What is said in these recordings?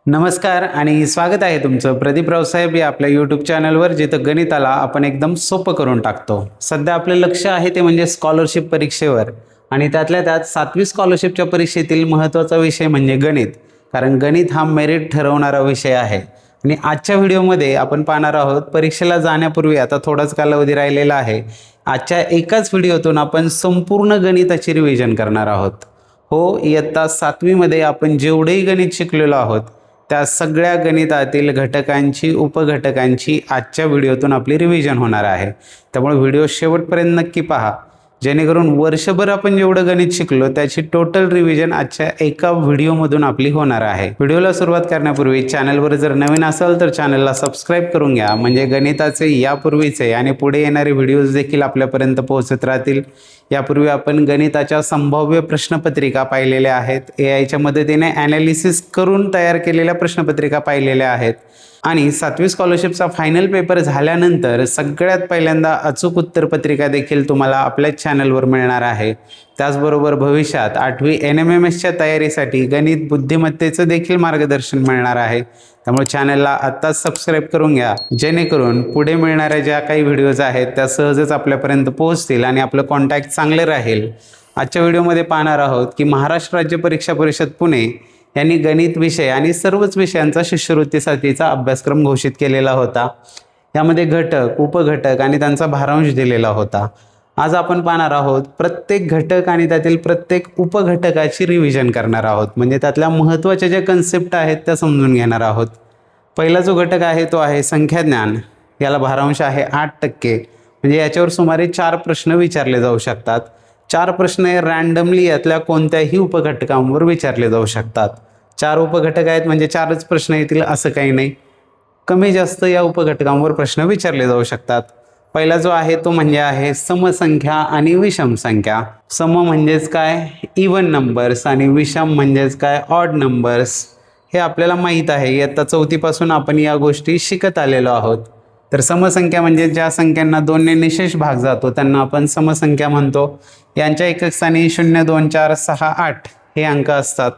नमस्कार आणि स्वागत आहे तुमचं प्रदीप रावसाहेब या आपल्या यूट्यूब चॅनलवर, जिथं गणिताला आपण एकदम सोपं करून टाकतो. सध्या आपलं लक्ष आहे ते म्हणजे स्कॉलरशिप परीक्षेवर आणि त्यातल्या त्यात 7वी स्कॉलरशिपच्या परीक्षेतील महत्त्वाचा विषय म्हणजे गणित. कारण गणित हा मेरिट ठरवणारा विषय आहे. आणि आजच्या व्हिडिओमध्ये आपण पाहणार आहोत, परीक्षेला जाण्यापूर्वी आता थोडाच कालावधी राहिलेला आहे. आजच्या एकाच व्हिडिओतून आपण संपूर्ण गणिताची रिव्हिजन करणार आहोत. हो, इयत्ता 7वीमध्ये आपण जेवढेही गणित शिकलेलो आहोत त्या सगळ्या गणितातील घटकांची उपघटकांची आजच्या व्हिडिओतून आपली रिव्हिजन होणार आहे. त्यामुळे व्हिडिओ शेवटपर्यंत नक्की पहा, जेणेकरून वर्षभर आपण जेवढं गणित शिकलो त्याची टोटल रिव्हिजन आजच्या एका व्हिडिओमधून आपली होणार आहे. व्हिडिओला सुरुवात करण्यापूर्वी चॅनलवर जर नवीन असाल तर चॅनलला सबस्क्राईब करून घ्या, म्हणजे गणिताचे यापूर्वीचे आणि पुढे येणारे व्हिडिओज देखील आपल्यापर्यंत पोहोचत राहतील. यापूर्वी आपण गणिताच्या संभाव्य प्रश्नपत्रिका पाहिलेल्या आहेत, एआयच्या मदतीने ॲनालिसिस करून तयार केलेल्या प्रश्नपत्रिका पाहिलेल्या आहेत आणि 7वी स्कॉलरशिपचा फायनल पेपर झाल्यानंतर सगळ्यात पहिल्यांदा अचूक उत्तरपत्रिका देखील तुम्हाला आपल्याच चॅनलवर मिळणार आहे. त्याचबरोबर भविष्यात 8वी NMMSच्या तयारीसाठी गणित बुद्धिमत्तेचं देखील मार्गदर्शन मिळणार आहे. त्यामुळे चॅनलला आत्ताच सबस्क्राईब करून घ्या, जेणेकरून पुढे मिळणाऱ्या ज्या काही व्हिडिओज आहेत त्या सहजच आपल्यापर्यंत पोहोचतील आणि आपलं कॉन्टॅक्ट चांगले राहील. आजच्या व्हिडिओमध्ये पाहणार आहोत की महाराष्ट्र राज्य परीक्षा परिषद पुणे यांनी गणित विषय आणि सर्वच विषयांचा शिष्यवृत्तीसाठीचा अभ्यासक्रम घोषित केलेला होता. यामध्ये घटक, उपघटक आणि त्यांचा भारांश दिलेला होता. आज आपण पाहणार आहोत प्रत्येक घटक आणि त्यातील प्रत्येक उपघटकाची रिव्हिजन करणार आहोत, म्हणजे त्यातल्या महत्त्वाच्या ज्या कन्सेप्ट आहेत त्या समजून घेणार आहोत. पहिला जो घटक आहे तो आहे संख्याज्ञान. याला भारांश आहे 8%, म्हणजे याच्यावर सुमारे 4 प्रश्न विचारले जाऊ शकतात. 4 प्रश्न हे रँडमली यातल्या कोणत्याही उपघटकांवर विचारले जाऊ शकतात. 4 उपघटक आहेत म्हणजे 4च प्रश्न येतील असं काही नाही, कमी जास्त या उपघटकांवर प्रश्न विचारले जाऊ शकतात. पहिला जो आहे तो म्हणजे आहे समसंख्या आणि विषम संख्या. सम म्हणजेच काय, इवन नंबर्स, आणि विषम म्हणजेच काय, ऑड नंबर्स. हे आपल्याला माहीत आहे, इयत्ता 4थीपासून आपण या गोष्टी शिकत आलेलो आहोत. तर समसंख्या म्हणजे ज्या संख्यांना 2ने निशेष भाग जातो त्यांना आपण समसंख्या म्हणतो. यांच्या एकक स्थानी 0, 2, 4, 6, 8 हे अंक असतात.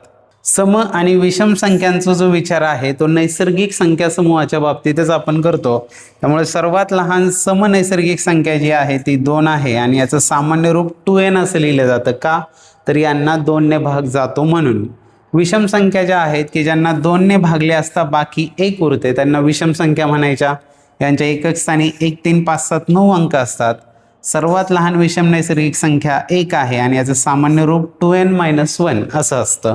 सम आणि विषम संख्यांचा जो विचार आहे तो नैसर्गिक संख्या समूहाच्या बाबतीतच आपण करतो. त्यामुळे सर्वात लहान समनैसर्गिक संख्या जी आहे ती 2 आहे आणि याचं सामान्य रूप 2n असं लिहिलं जातं. का तर यांना 2ने भाग जातो म्हणून. विषम संख्या ज्या आहेत की ज्यांना 2ने भागले असता बाकी 1 उरते त्यांना विषम संख्या म्हणायच्या. यांच्या एकक स्थानी 1, 3, 5, 7, 9 अंक असतात. सर्वात लहान विषम नैसर्गिक संख्या 1 आहे आणि याचं सामान्य रूप 2n-1 असं असतं.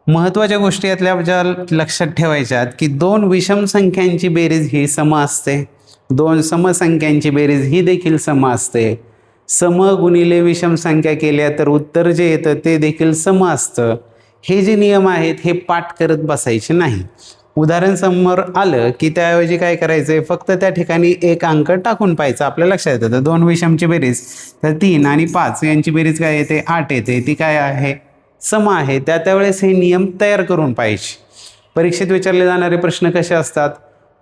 महत्त्वाच्या गोष्टी यातल्या ज्या लक्षात ठेवायच्यात की 2 विषम संख्यांची बेरीज ही सम असते, 2 समसंख्यांची बेरीज ही देखील सम असते. सम गुणिले विषम संख्या केल्या तर उत्तर जे येतं ते देखील सम असतं. हे जे नियम आहेत हे पाठ करत बसायचे नाही. उदाहरण समोर आलं की त्याऐवजी काय करायचं, फक्त त्या ठिकाणी एक अंक टाकून पाहायचं. आपल्या लक्षात येतं तर 2 विषमची बेरीज तर 3 आणि 5 यांची बेरीज काय येते, 8 येते. ती काय आहे, सम आहे. त्यावेळेस हे नियम तयार करून पाहिजे. परीक्षेत विचारले जाणारे प्रश्न कसे असतात,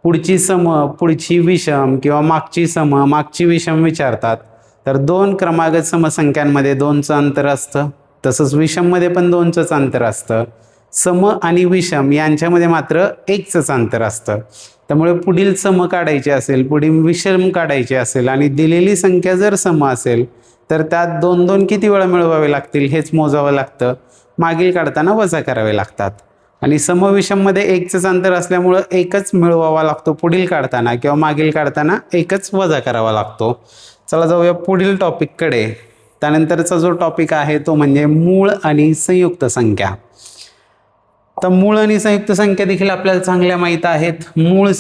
पुढची सम, पुढची विषम किंवा मागची सम, मागची विषम विचारतात. तर 2 क्रमागत समसंख्यांमध्ये 2चं अंतर असतं, तसंच विषममध्ये पण 2चंच अंतर असतं. सम आणि विषम यांच्यामध्ये मात्र 1चंच अंतर असतं. त्यामुळे पुढील सम काढायचे असेल, पुढील विषम काढायचे असेल आणि दिलेली संख्या जर सम असेल तर त्यात 2-2 किती वेळा मिळवावे लागतील हेच मोजावं लागतं. मागील काढताना वजा करावे लागतात. आणि समविषममध्ये 1चंच अंतर असल्यामुळं 1च मिळवावा लागतो पुढील काढताना, किंवा मागील काढताना 1च वजा करावा लागतो. चला जाऊया पुढील टॉपिककडे. त्यानंतरचा जो टॉपिक आहे तो म्हणजे मूळ आणि संयुक्त संख्या. तर मूळ आणि संयुक्त संख्या देखील आपल्याला चांगल्या माहीत आहेत. मूळ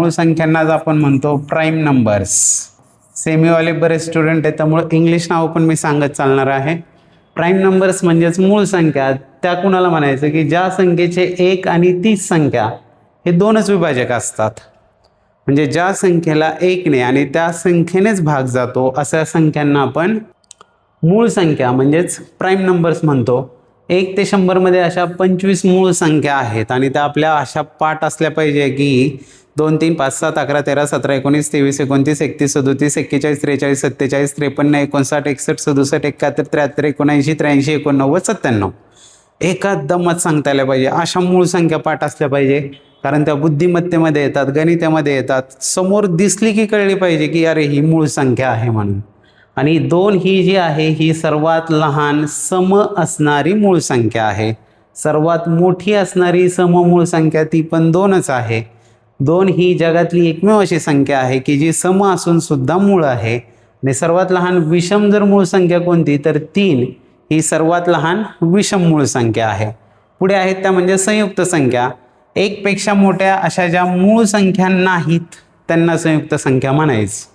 संख्यांनाच आपण म्हणतो प्राईम नंबर्स. सेमीवाले बरेच स्टुडंट आहेत त्यामुळे इंग्लिश नाव पण मी सांगत चालणार आहे. प्राईम नंबर्स म्हणजेच मूळ संख्या. त्या कुणाला म्हणायचं की ज्या संख्येचे 1 आणि 30 संख्या हे 2च विभाजक असतात. म्हणजे ज्या संख्येला 1ने आणि त्या संख्येनेच भाग जातो अशा संख्यांना आपण मूळ संख्या म्हणजेच प्राईम नंबर्स म्हणतो. 1 ते 100 मध्ये अशा 25 मूळ संख्या आहेत आणि त्या आपल्या अशा पाठ असल्या पाहिजे की 2, 3, 5, 7, 11, 13, 17, 19, 23, 29, 31, 37, 41, 43, 47, 53, 59, 61, 67, 71, 73, 74, 79, 83, 89, 97. एकदमच सांगता आल्या पाहिजे, अशा मूळ संख्या पाठ असल्या पाहिजे, कारण त्या बुद्धिमत्तेमध्ये येतात, गणितामध्ये येतात. समोर दिसली की कळली पाहिजे की अरे ही मूळ संख्या आहे म्हणून. आणि 2 ही जी आहे ही सर्वात लहान सम असणारी मूळ संख्या आहे. सर्वात मोठी असणारी सममूळ संख्या ती पण 2च आहे. 2 ही जगातली एकमेव अशी संख्या आहे की जी सम असून सुद्धा मूळ आहे. आणि सर्वात लहान विषम जर मूळ संख्या कोणती तर 3 ही सर्वात लहान विषम मूळ संख्या आहे. पुढे आहेत त्या म्हणजे संयुक्त संख्या. एक पेक्षा मोठ्या अशा ज्या मूळ संख्या नाहीत त्यांना संयुक्त संख्या म्हणायचं.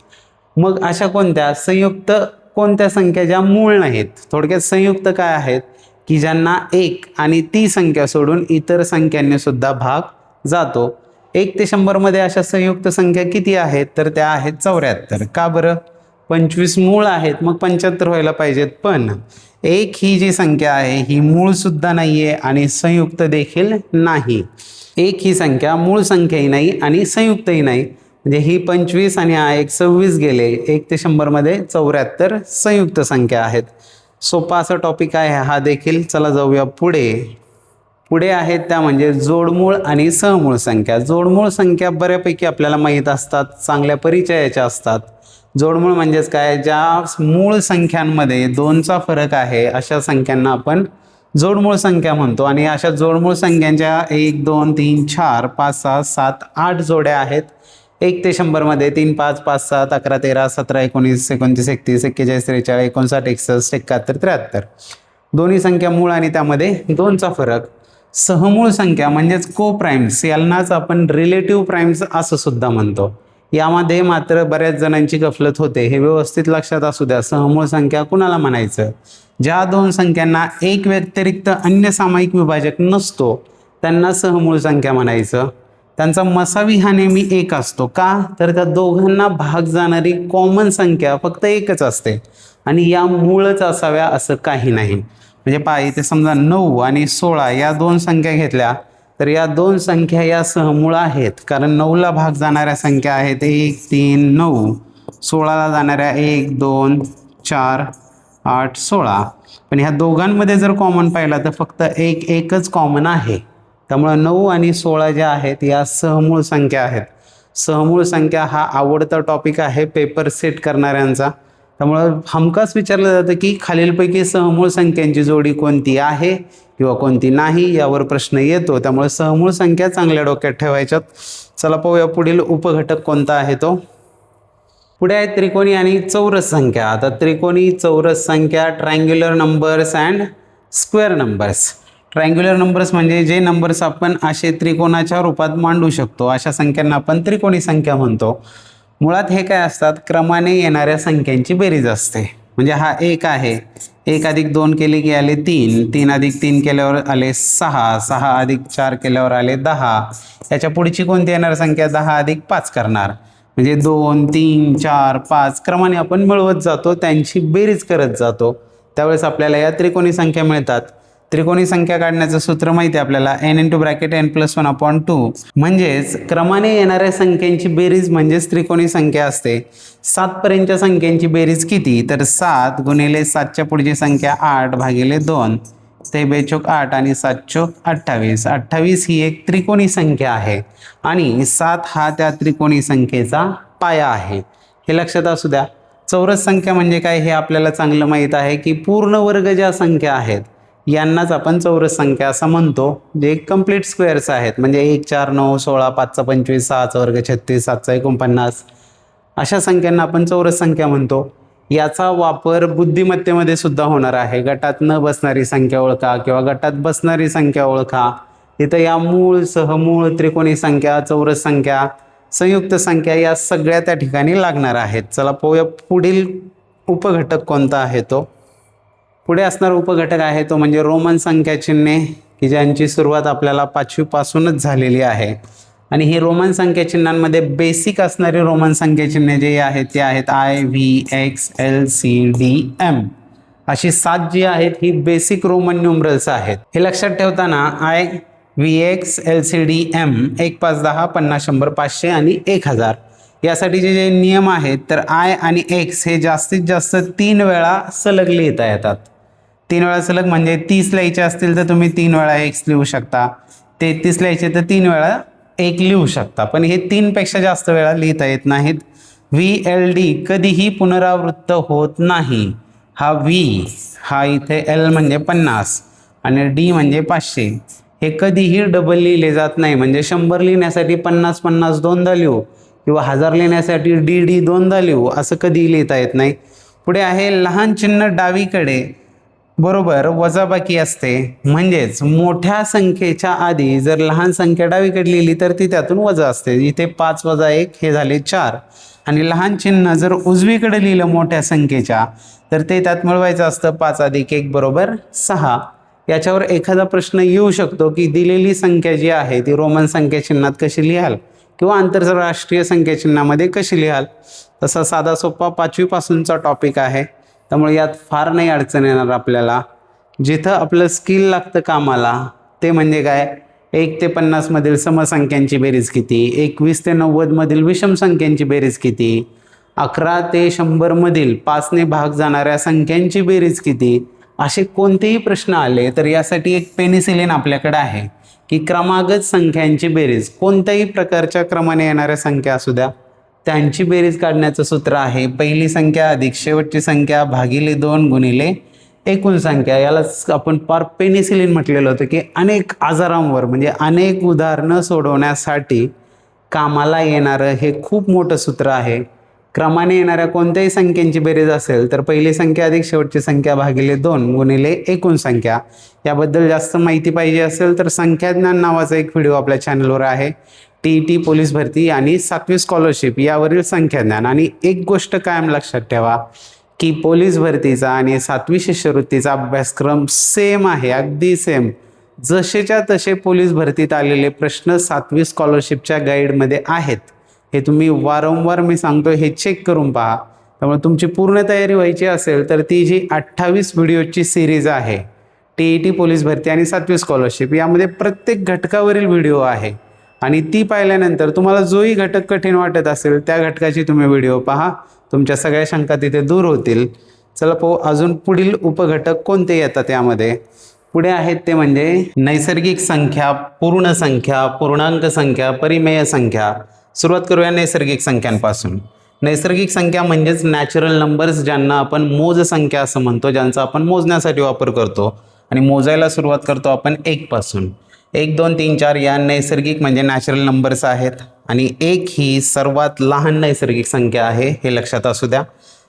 मग अशा कोणत्या संयुक्त कोणत्या संख्या ज्या मूळ नाहीत. थोडक्यात संयुक्त काय आहेत की ज्यांना 1 आणि ती संख्या सोडून इतर संख्यांनी सुद्धा भाग जातो. 1 ते 100 मध्ये अशा संयुक्त संख्या किती आहेत तर त्या आहेत 74. का बरं? 25 मूळ आहेत मग 75 व्हायला पाहिजेत. पण 1 ही जी संख्या आहे ही मूळ सुद्धा नाहीये आणि संयुक्त देखील नाही. 1 ही संख्या मूळ संख्याही नाही आणि संयुक्तही नाही. म्हणजे ही 25 आणि हा एक 26 गेले. 1 ते 100 मध्ये 74 संयुक्त संख्या आहेत. सोपा असा टॉपिक आहे हा देखील. चला जाऊया पुढे. पुढे आहेत त्या म्हणजे जोडमूळ आणि सहमूळ संख्या. जोडमूळ संख्या बऱ्यापैकी आपल्याला माहीत असतात, चांगल्या परिचयाच्या असतात. जोडमूळ म्हणजेच काय, ज्या मूळ संख्यांमध्ये 2चा फरक आहे अशा संख्यांना आपण जोडमूळ संख्या म्हणतो. आणि अशा जोडमूळ संख्यांच्या 1 2 3 4 5 6 7 8 जोड्या आहेत. 1 ते 100 मध्ये 3 5 5 7 11 13 17 19 29 31 41 43 59 61 71 73. दोन्ही संख्या मूळ आणि त्यामध्ये 2चा फरक. सहमूळ संख्या म्हणजेच को प्राइम्स, यांनाच आपण रिलेटिव्ह प्राइम्स असं सुद्धा म्हणतो. यामध्ये मात्र बऱ्याच जणांची गफलत होते, हे व्यवस्थित लक्षात असू द्या. सहमूळ संख्या कुणाला म्हणायचं? ज्या 2 संख्यांना एक व्यतिरिक्त अन्य सामायिक विभाजक नसतो त्यांना सहमूळ संख्या म्हणायचं. त्यांचा मसावी हा नेहमी 1 असतो. का तर त्या दोघांना भाग जाणारी कॉमन संख्या फक्त 1च असते आणि या मूळच असाव्या असं काही नाही. म्हणजे पहा इथे समजा 9 आणि 16 या 2 संख्या घेतल्या तर या 2 संख्या या सहमूळ आहेत, कारण 9ला भाग जाणाऱ्या संख्या आहेत 1 3 9, 16ला जाणाऱ्या 1 2 4 8 16. पण ह्या दोघांमध्ये जर कॉमन पाहिला तर फक्त एकच कॉमन आहे. त्यामुळे 9 आणि 16 ज्या आहेत या सहमूळ संख्या आहेत. सहमूळ संख्या हा आवडता टॉपिक आहे पेपर सेट करणाऱ्यांचा. त्यामुळं हमखास विचारलं जातं की खालीलपैकी सहमूळ संख्यांची जोडी कोणती आहे किंवा कोणती नाही यावर प्रश्न येतो. त्यामुळे सहमूळ संख्या चांगल्या डोक्यात ठेवायच्यात. चला पाहूया पुढील उपघटक कोणता आहे तो. पुढे आहे त्रिकोणी आणि चौरस संख्या. आता त्रिकोणी चौरस संख्या, triangular numbers and square numbers. Triangular numbers म्हणजे जे नंबर्स आपण असे त्रिकोणाच्या रूपात मांडू शकतो अशा संख्यांना आपण त्रिकोणी संख्या म्हणतो. मुळात हे काय असतात, क्रमाने येणाऱ्या संख्यांची बेरीज असते. म्हणजे हा 1 आहे, 1 अधिक 2 केले की आले 3, 3 अधिक 3 केल्यावर आले 6, 6 अधिक 4 केल्यावर आले 10. याच्या पुढची कोणती येणार संख्या 10 अधिक 5 करणार. म्हणजे 2 3 4 5 क्रमाने आपण मिळवत जातो, त्यांची बेरीज करत जातो. त्यावेळेस आपल्याला या त्रिकोणी संख्या मिळतात. त्रिकोणी संख्या काढण्याचं सूत्र माहिती आहे आपल्याला, n × n+1/2. म्हणजेच क्रमाने येणाऱ्या संख्यांची बेरीज म्हणजेच त्रिकोणी संख्या असते. 7 पर्यंतच्या संख्यांची बेरीज किती तर 7 गुणिले 7च्या पुढची संख्या 8 भागिले 2, ते 2×8 आणि 7×28. 28 ही एक त्रिकोणी संख्या आहे आणि 7 हा त्या त्रिकोणी संख्येचा पाया आहे. हे लक्षात असू द्या. चौरस संख्या म्हणजे काय हे आपल्याला चांगलं माहीत आहे की पूर्ण वर्ग ज्या संख्या आहेत यांनाच आपण चौरस संख्या असं म्हणतो, जे कंप्लीट स्क्वेअर्स आहेत. म्हणजे 1 4 9 16 5 25 6 वर्ग 36 7 49 अशा संख्यांना आपण चौरस संख्या म्हणतो. याचा वापर बुद्धिमत्तेमध्ये सुद्धा होणार आहे. गटात न बसणारी संख्या ओळखा किंवा गटात बसणारी संख्या ओळखा. इथं या मूळ, सहमूळ, त्रिकोणी संख्या, चौरस संख्या, संयुक्त संख्या या सगळ्या त्या ठिकाणी लागणार आहेत. चला पाहूया पुढील उपघटक कोणता आहे तो. पुढे असणारा उपघटक आहे तो म्हणजे रोमन संख्या चिन्हे, की ज्यांची सुरुवात आपल्याला 5वी पासूनच झालेली आहे. आणि हे रोमन संख्या चिन्हांमध्ये बेसिक असणारे रोमन संख्या चिन्हे जे आहेत ते आहेत I, V, X, L, C, D, M. अशी 7 जी आहेत ही बेसिक रोमन न्यूमरल्स आहेत. हे लक्षात ठेवताना I, V, X, L, C, D, M 1 5 10 50 100 500 आणि 1000 यासाठीचे जे नियम आहेत तर I आणि X हे जास्तीत जास्त 3 वेळा सलग लिहिता येतात. 3 वेळा सलग म्हणजे 30 लिहायचे असतील तर तुम्ही 3 वेळा x लिहू शकता, 33 लिहायचे तर 3 वेळा 1 लिहू शकता, पण हे 3 पेक्षा जास्त वेळा लिहिता येत नाहीत. VLD कधीही पुनरावृत्त होत नाही. हा V, हा इथे L म्हणजे 50 आणि D म्हणजे 500, हे कधीही डबल लिहिले जात नाही. म्हणजे 100 लिहिण्यासाठी 50 50 दोनदा लिहू किंवा 1000 लिहिण्यासाठी DD दोनदा लिहू, असं कधीही लिहिता येत नाही. पुढे आहे लहान चिन्ह डावीकडे बरोबर वजाबाकी असते, म्हणजेच मोठ्या संख्येच्या आधी जर लहान संख्या डावीकडे लिहिली तर ती त्यातून वजा असते. इथे 5 + 1 हे झाले 4 आणि लहान चिन्ह जर उजवीकडे लिहिलं मोठ्या संख्येच्या तर ते त्यात मिळवायचं असतं. 5 + 1 = 6. याच्यावर एखादा प्रश्न येऊ शकतो की दिलेली संख्या जी आहे ती रोमन संख्या चिन्हात कशी लिहाल किंवा आंतरराष्ट्रीय संख्या चिन्हामध्ये कशी लिहाल. तसा साधा सोपा 5वी पासूनचा टॉपिक आहे, त्यामुळे यात फार नाही अडचण येणार आपल्याला. जिथं आपलं स्किल लागतं कामाला ते म्हणजे काय, 1 ते 50 मधील समसंख्यांची बेरीज किती, 21 ते 90 मधील विषम संख्यांची बेरीज किती, 11 ते 100 मधील 5 ने भाग जाणाऱ्या संख्यांची बेरीज किती. असे कोणतेही प्रश्न आले तर यासाठी एक पेनिसिलिन आपल्याकडे आहे की क्रमागत संख्यांची बेरीज, कोणत्याही प्रकारच्या क्रमाने येणाऱ्या संख्या असू द्या त्यांची बेरीज काढण्याचं सूत्र आहे पहिली संख्या अधिक शेवटची संख्या भागिले 2 गुणिले एकूण संख्या. यालाच आपण पार पेनिसिलिन म्हटलेलं होतं की अनेक आजारांवर म्हणजे अनेक उदाहरणं सोडवण्यासाठी कामाला येणारं हे खूप मोठं सूत्र आहे. क्रमाने येणाऱ्या कोणत्याही संख्येची बेरीज असेल तर पहिली संख्या अधिक शेवटची संख्या भागिले 2 गुणिले एकूण संख्या. याबद्दल जास्त माहिती पाहिजे असेल तर संख्याज्ञान नावाचा एक व्हिडिओ आपल्या चॅनलवर आहे. TET पोलीस भरती आणि 7वी स्कॉलरशिप यावरील संख्याज्ञान. आणि एक गोष्ट कायम लक्षात ठेवा की पोलीस भरतीचा आणि 7वी शिष्यवृत्तीचा अभ्यासक्रम सेम आहे, अगदी सेम. जसेच्या तसे पोलीस भरतीत आलेले प्रश्न 7वी स्कॉलरशिपच्या गाईडमध्ये आहेत. हे तुम्ही वारंवार मी सांगतो हे चेक करून पहा. त्यामुळे तुमची पूर्ण तयारी व्हायची असेल तर ती जी 28 व्हिडिओची सिरीज आहे TET पोलीस भरती आणि 7वी स्कॉलरशिप, यामध्ये प्रत्येक घटकावरील व्हिडिओ आहे आणि ती पाहिल्यानंतर तुम्हाला जोही घटक कठीण वाटत असेल त्या घटकाची तुम्ही व्हिडिओ पहा, तुमच्या सगळ्या शंका तिथे दूर होतील. चला पाहू अजून पुढील उपघटक कोणते येतात यामध्ये. पुढे आहेत ते म्हणजे नैसर्गिक संख्या, पूर्ण संख्या, पूर्णांक संख्या, परिमेय संख्या. सुरुवात करूया नैसर्गिक संख्यांपासून. नैसर्गिक संख्या म्हणजेच नॅचरल नंबर्स, ज्यांना आपण मोज संख्या असं म्हणतो, ज्यांचा आपण मोजण्यासाठी वापर करतो आणि मोजायला सुरुवात करतो आपण 1 पासून. 1 2 3 4 या नैसर्गिक म्हणजे नॅचरल नंबर्स आहेत आणि 1 ही सर्वात लहान नैसर्गिक संख्या आहे, हे लक्षात असू द्या.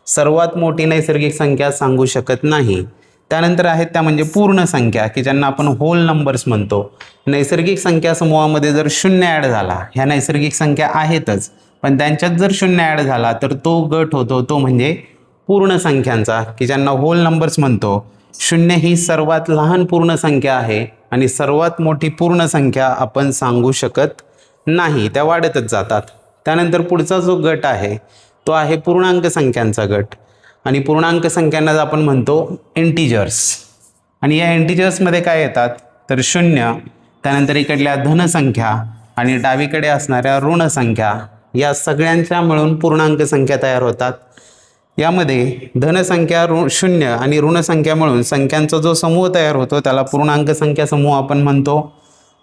सर्वात मोठी नैसर्गिक संख्या सांगू शकत नाही. त्यानंतर आहेत त्या म्हणजे पूर्ण संख्या की ज्यांना आपण होल नंबर्स म्हणतो. नैसर्गिक संख्या समूहामध्ये जर 0 ॲड झाला, ह्या नैसर्गिक संख्या आहेतच पण त्यांच्यात जर 0 ॲड झाला तर तो गट होतो तो म्हणजे पूर्ण संख्यांचा की ज्यांना होल नंबर्स म्हणतो. 0 ही सर्वात लहान पूर्ण संख्या आहे आणि सर्वात मोठी पूर्ण संख्या आपण सांगू शकत नाही, त्या वाढतच जातात. त्यानंतर पुढचा जो गट आहे तो आहे पूर्णांक संख्यांचा गट आणि पूर्णांक संख्यांना आपण म्हणतो इंटिजर्स. आणि या इंटिजर्समध्ये काय येतात तर 0, त्यानंतर इकडल्या धनसंख्या आणि डावीकडे असणाऱ्या ऋण संख्या, या सगळ्यांच्या मिळून पूर्णांक संख्या तयार होतात. यामध्ये धनसंख्या 0 आणि ऋणसंख्या मिळून संख्यांचा जो समूह तयार होतो त्याला पूर्णांक संख्या समूह आपण म्हणतो.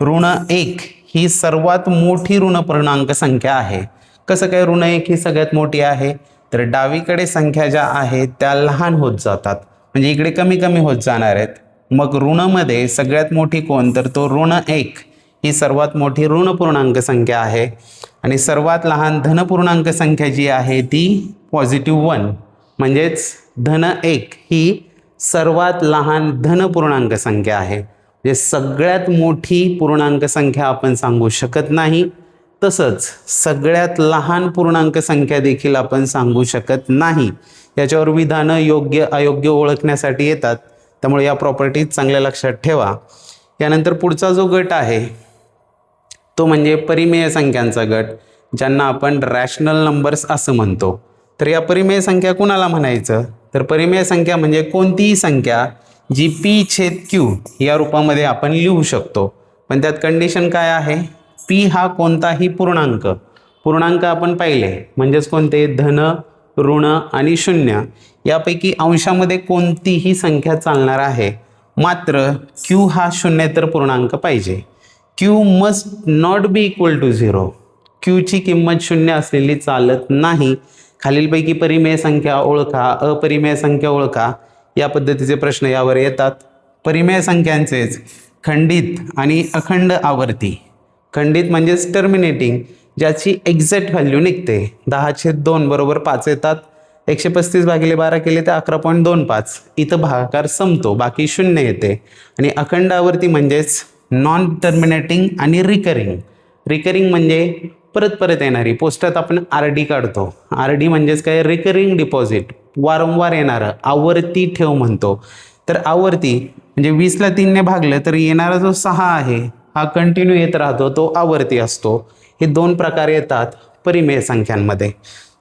ऋण 1 ही सर्वात मोठी ऋण पूर्णांक संख्या आहे. कसं काय ऋण 1 ही सगळ्यात मोठी आहे तर डावीकडे संख्या ज्या आहेत त्या लहान होत जातात, म्हणजे इकडे कमी कमी होत जाणार आहेत. मग ऋणमध्ये सगळ्यात मोठी कोण तर तो ऋण 1 ही सर्वात मोठी ऋण पूर्णांक संख्या आहे आणि सर्वात लहान धन पूर्णांक संख्या जी आहे ती +1 म्हणजेच धन 1 ही सर्वात लहान धन पूर्णांक संख्या आहे. म्हणजे सगळ्यात मोठी पूर्णांक संख्या आपण सांगू शकत नाही, तसंच सगळ्यात लहान पूर्णांक संख्या देखील आपण सांगू शकत नाही. याच्यावर विधानं योग्य अयोग्य ओळखण्यासाठी येतात, त्यामुळे या प्रॉपर्टीज चांगल्या लक्षात ठेवा. यानंतर पुढचा जो गट आहे तो म्हणजे परिमेय संख्यांचा गट, ज्यांना आपण रॅशनल नंबर्स असं म्हणतो. तर या परिमेय संख्या कुणाला म्हणायचं तर परिमेय संख्या म्हणजे कोणतीही संख्या जी P/Q या रूपामध्ये आपण लिहू शकतो, पण त्यात कंडिशन काय आहे, P हा कोणताही पूर्णांक आपण पाहिले म्हणजेच कोणते धन ऋण आणि शून्य यापैकी अंशामध्ये कोणतीही संख्या चालणार आहे, मात्र क्यू हा शून्येतर पूर्णांक पाहिजे. Q must not be equal to 0. क्यूची किंमत शून्य असलेली चालत नाही. खालीलपैकी परिमेय संख्या ओळखा, अपरिमेय संख्या ओळखा. या पद्धतीचे प्रश्न यावर येतात. परिमेय संख्यांचेच खंडित आणि अखंड आवर्ती. खंडित म्हणजेच टर्मिनेटिंग, ज्याची एक्झॅक्ट व्हॅल्यू निघते. 10/2 बरोबर 5 येतात. 135/12 केले तर 11.25. इथं भागाकार संपतो, बाकी शून्य येते. आणि अखंड आवर्ती म्हणजेच नॉन टर्मिनेटिंग आणि रिकरिंग. रिकरिंग म्हणजे परत परत येणारी. पोस्टात आपण RD काढतो. RD म्हणजेच काय, रिकरिंग डिपॉझिट, वारंवार येणारं, आवर्ती ठेव म्हणतो. तर आवर्ती म्हणजे 20ला 3ने भागलं तर येणारा जो 6 आहे हा कंटिन्यू येत राहतो, तो आवर्ती असतो. हे 2 प्रकार येतात परिमेय संख्यांमध्ये.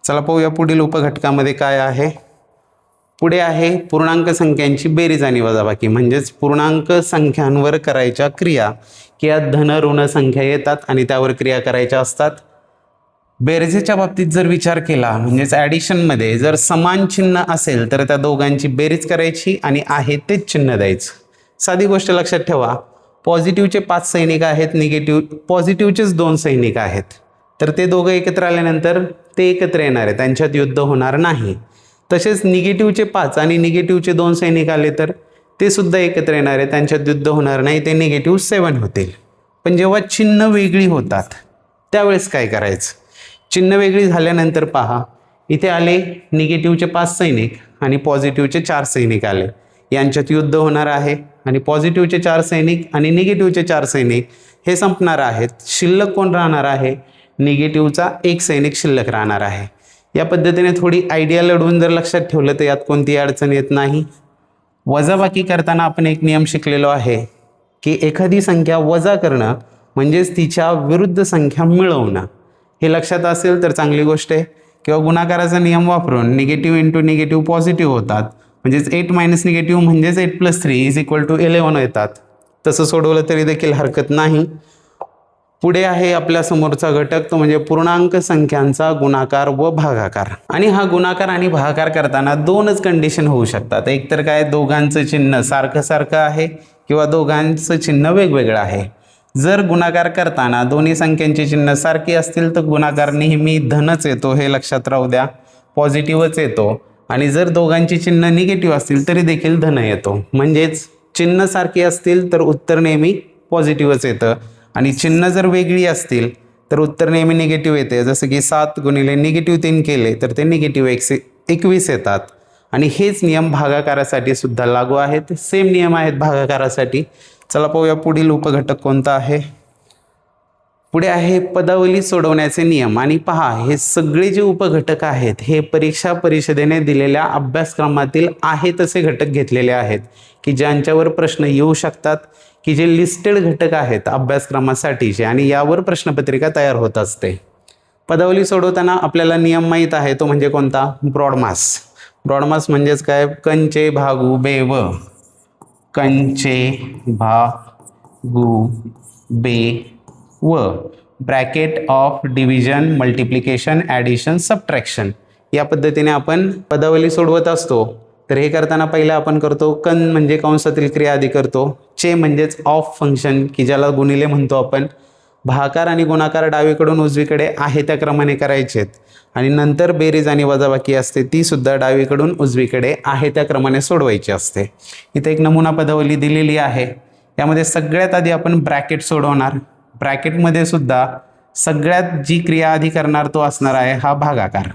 चला पाहूया पुढील उपघटकामध्ये काय आहे. पुढे आहे पूर्णांक संख्यांची बेरीज आणि वजाबाकी, म्हणजेच पूर्णांक संख्यांवर करायच्या क्रिया, की या धन ऋण संख्या येतात आणि त्यावर क्रिया करायच्या असतात. बेरजेच्या बाबतीत जर विचार केला, म्हणजेच ॲडिशनमध्ये जर समान चिन्ह असेल तर त्या दोघांची बेरीज करायची आणि आहे तेच चिन्ह द्यायचं. साधी गोष्ट लक्षात ठेवा, पॉझिटिव्हचे 5 सैनिक आहेत, पॉझिटिव्हचेच 2 सैनिक आहेत. तर ते दोघं एकत्र आल्यानंतर ते एकत्र येणार आहे, त्यांच्यात युद्ध होणार नाही. तसेच निगेटिव्हचे 5 आणि निगेटिव्हचे 2 सैनिक आले तर ते सुद्धा एकत्र येणार आहे, त्यांच्यात युद्ध होणार नाही, ते -7 होतील. पण जेव्हा चिन्ह वेगळी होतात त्यावेळेस काय करायचं. चिन्ह वेगळी झाल्यानंतर पहा, इथे आले निगेटिव्हचे 5 सैनिक आणि पॉझिटिव्हचे 4 सैनिक आले, यांच्यात युद्ध होणार आहे. आणि पॉझिटिव्हचे 4 सैनिक आणि निगेटिव्हचे 4 सैनिक हे संपणार आहेत. शिल्लक कोण राहणार आहे, निगेटिव्हचा 1 सैनिक शिल्लक राहणार आहे. या पद्धतीने थोडी आयडिया लढवून जर लक्षात ठेवलं तर यात कोणतीही अडचण येत नाही. वजाबाकी करताना आपण एक नियम शिकलेलो आहे, की एखादी संख्या वजा करणं म्हणजेच तिच्या विरुद्ध संख्या मिळवणं. हे लक्षात असेल तर चांगली गोष्ट आहे. किंवा गुणाकाराचा नियम वापरून निगेटिव्ह इंटू निगेटिव्ह पॉझिटिव्ह होतात, म्हणजेच 8 - निगेटिव्ह म्हणजेच 8+3 = 11 येतात. तसं सोडवलं तरी देखील हरकत नाही. पुढे आहे आपल्या समोरचा घटक, तो म्हणजे पूर्णांक संख्यांचा गुणाकार व भागाकार. आणि हा गुणाकार आणि भागाकार करताना 2च कंडिशन होऊ शकतात. एक तर काय, दोघांचं चिन्ह सारखं सारखं आहे किंवा दोघांचं चिन्ह वेगवेगळं आहे. जर गुणाकार करताना दोन्ही संख्यांची चिन्ह सारखी असतील तर गुणाकार नेहमी धनच येतो, हे लक्षात राहू द्या, पॉझिटिव्हच येतो. आणि जर दोघांची चिन्ह निगेटिव्ह असतील तरी देखील धन येतो. म्हणजेच चिन्ह सारखी असतील तर उत्तर नेहमी पॉझिटिव्हच येतं, आणि चिन्ह जर वेगळी असतील तर उत्तर नेहमी निगेटिव्ह येते. जसं की 7 गुणिले -3 केले तर ते -21 येतात. आणि हेच नियम भागाकारासाठी सुद्धा लागू आहेत. सेम नियम आहेत भागाकारासाठी. चला पाहूया पुढील उपघटक कोणता आहे. पुढे आहे पदावली सोडवण्याचे नियम. आणि पहा, हे सगळे जे उपघटक आहेत हे परीक्षा परिषदेने दिलेल्या अभ्यासक्रमातील आहे तसे घटक घेतलेले आहेत, की ज्यांच्यावर प्रश्न येऊ शकतात, की जे लिस्टेड घटक आहेत अभ्यासक्रमासाठीचे, आणि यावर प्रश्नपत्रिका तयार होत असते. पदावली सोडवताना आपल्याला नियम माहीत आहे, तो म्हणजे कोणता, ब्रॉडमास. ब्रॉडमास म्हणजेच काय, कंचे भागू बे व, कंचे भागू बे व, bracket of division, multiplication, addition, subtraction. या पद्धतीने आपण पदावली सोडवत असतो. तर हे करताना पहिलं आपण करतो कन म्हणजे कंसातील क्रिया आधी करतो. चे म्हणजेच ऑफ फंक्शन, की ज्याला गुणिले म्हणतो आपण. भागाकार आणि गुणाकार डावीकडून उजवीकडे आहे त्या क्रमाने करायचेत. आणि नंतर बेरीज आणि वजाबाकी असते, ती सुद्धा डावीकडून उजवीकडे आहे त्या क्रमाने सोडवायची असते. इथे एक नमुना पदावली दिलेली आहे. यामध्ये सगळ्यात आधी आपण ब्रॅकेट सोडवणार. ब्रॅकेटमध्ये सुद्धा सगळ्यात जी क्रिया आधी करणार तो असणार आहे हा भागाकार,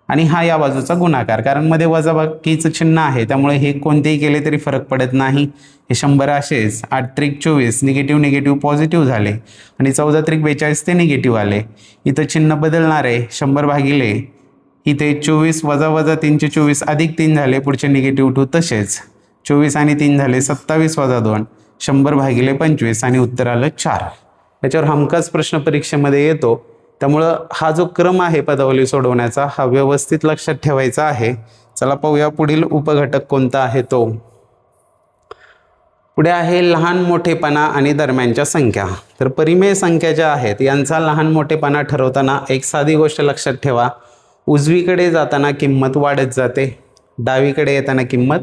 आणि हा या बाजूचा गुणाकार. कारण मध्ये वजाबाकीचं चिन्ह आहे त्यामुळे हे कोणतेही केले तरी फरक पडत नाही. हे 100 असेच. 8×3 = 24, निगेटिव्ह पॉझिटिव्ह झाले, आणि 14×42 ते निगेटिव्ह आले. इथं चिन्ह बदलणार आहे. 100 भागिले इथे 24 वजा 3/24 अधिक 3 झाले, पुढचे -2 तसेच. 24 आणि 3 झाले 27 - 2, 100 भागिले 25, आणि उत्तर आलं 4. याच्यावर हमखास प्रश्न परीक्षेमध्ये येतो. त्यामुळं हा जो क्रम आहे पदावली सोडवण्याचा हा व्यवस्थित लक्षात ठेवायचा आहे. चला पाहूया पुढील उपघटक कोणता आहे तो. पुढे आहे लहान मोठेपणा आणि दरम्यानच्या संख्या. तर परिमेय संख्या ज्या आहेत यांचा लहान मोठेपणा ठरवताना एक साधी गोष्ट लक्षात ठेवा, उजवीकडे जाताना किंमत वाढत जाते, डावीकडे येताना किंमत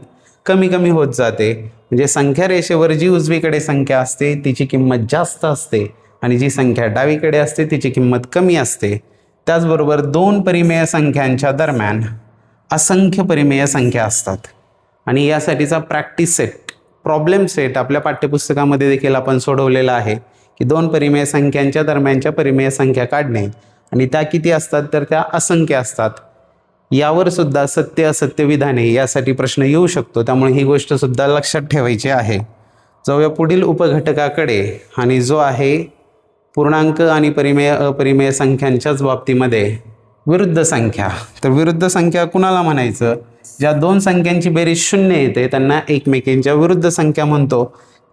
कमी कमी होत जाते. म्हणजे संख्या रेषेवर जी उजवीकडे संख्या असते तिची किंमत जास्त असते आणि जी संख्या डावीकडे असते तिची किंमत कमी असते. त्याचबरोबर दोन परिमेय संख्यांच्या दरम्यान असंख्य परिमेय संख्या असतात आणि यासाठीचा प्रॅक्टिस सेट, प्रॉब्लेम सेट आपल्या पाठ्यपुस्तकामध्ये देखील आपण सोडवलेला आहे की दोन परिमेय संख्यांच्या दरम्यानच्या परिमेय संख्या काढणे आणि त्या किती असतात तर त्या असंख्य असतात. यावर सुद्धा सत्य असत्य विधाने यासाठी प्रश्न येऊ शकतो, त्यामुळे ही गोष्ट सुद्धा लक्षात ठेवायची आहे. जाऊया पुढील उपघटकाकडे आणि जो आहे पूर्णांक आणि परिमेय अपरिमेय संख्यांच्याच बाबतीमध्ये विरुद्ध संख्या. तर विरुद्ध संख्या कुणाला म्हणायचं? ज्या दोन संख्यांची बेरीज शून्य येते त्यांना एकमेकींच्या विरुद्ध संख्या म्हणतो.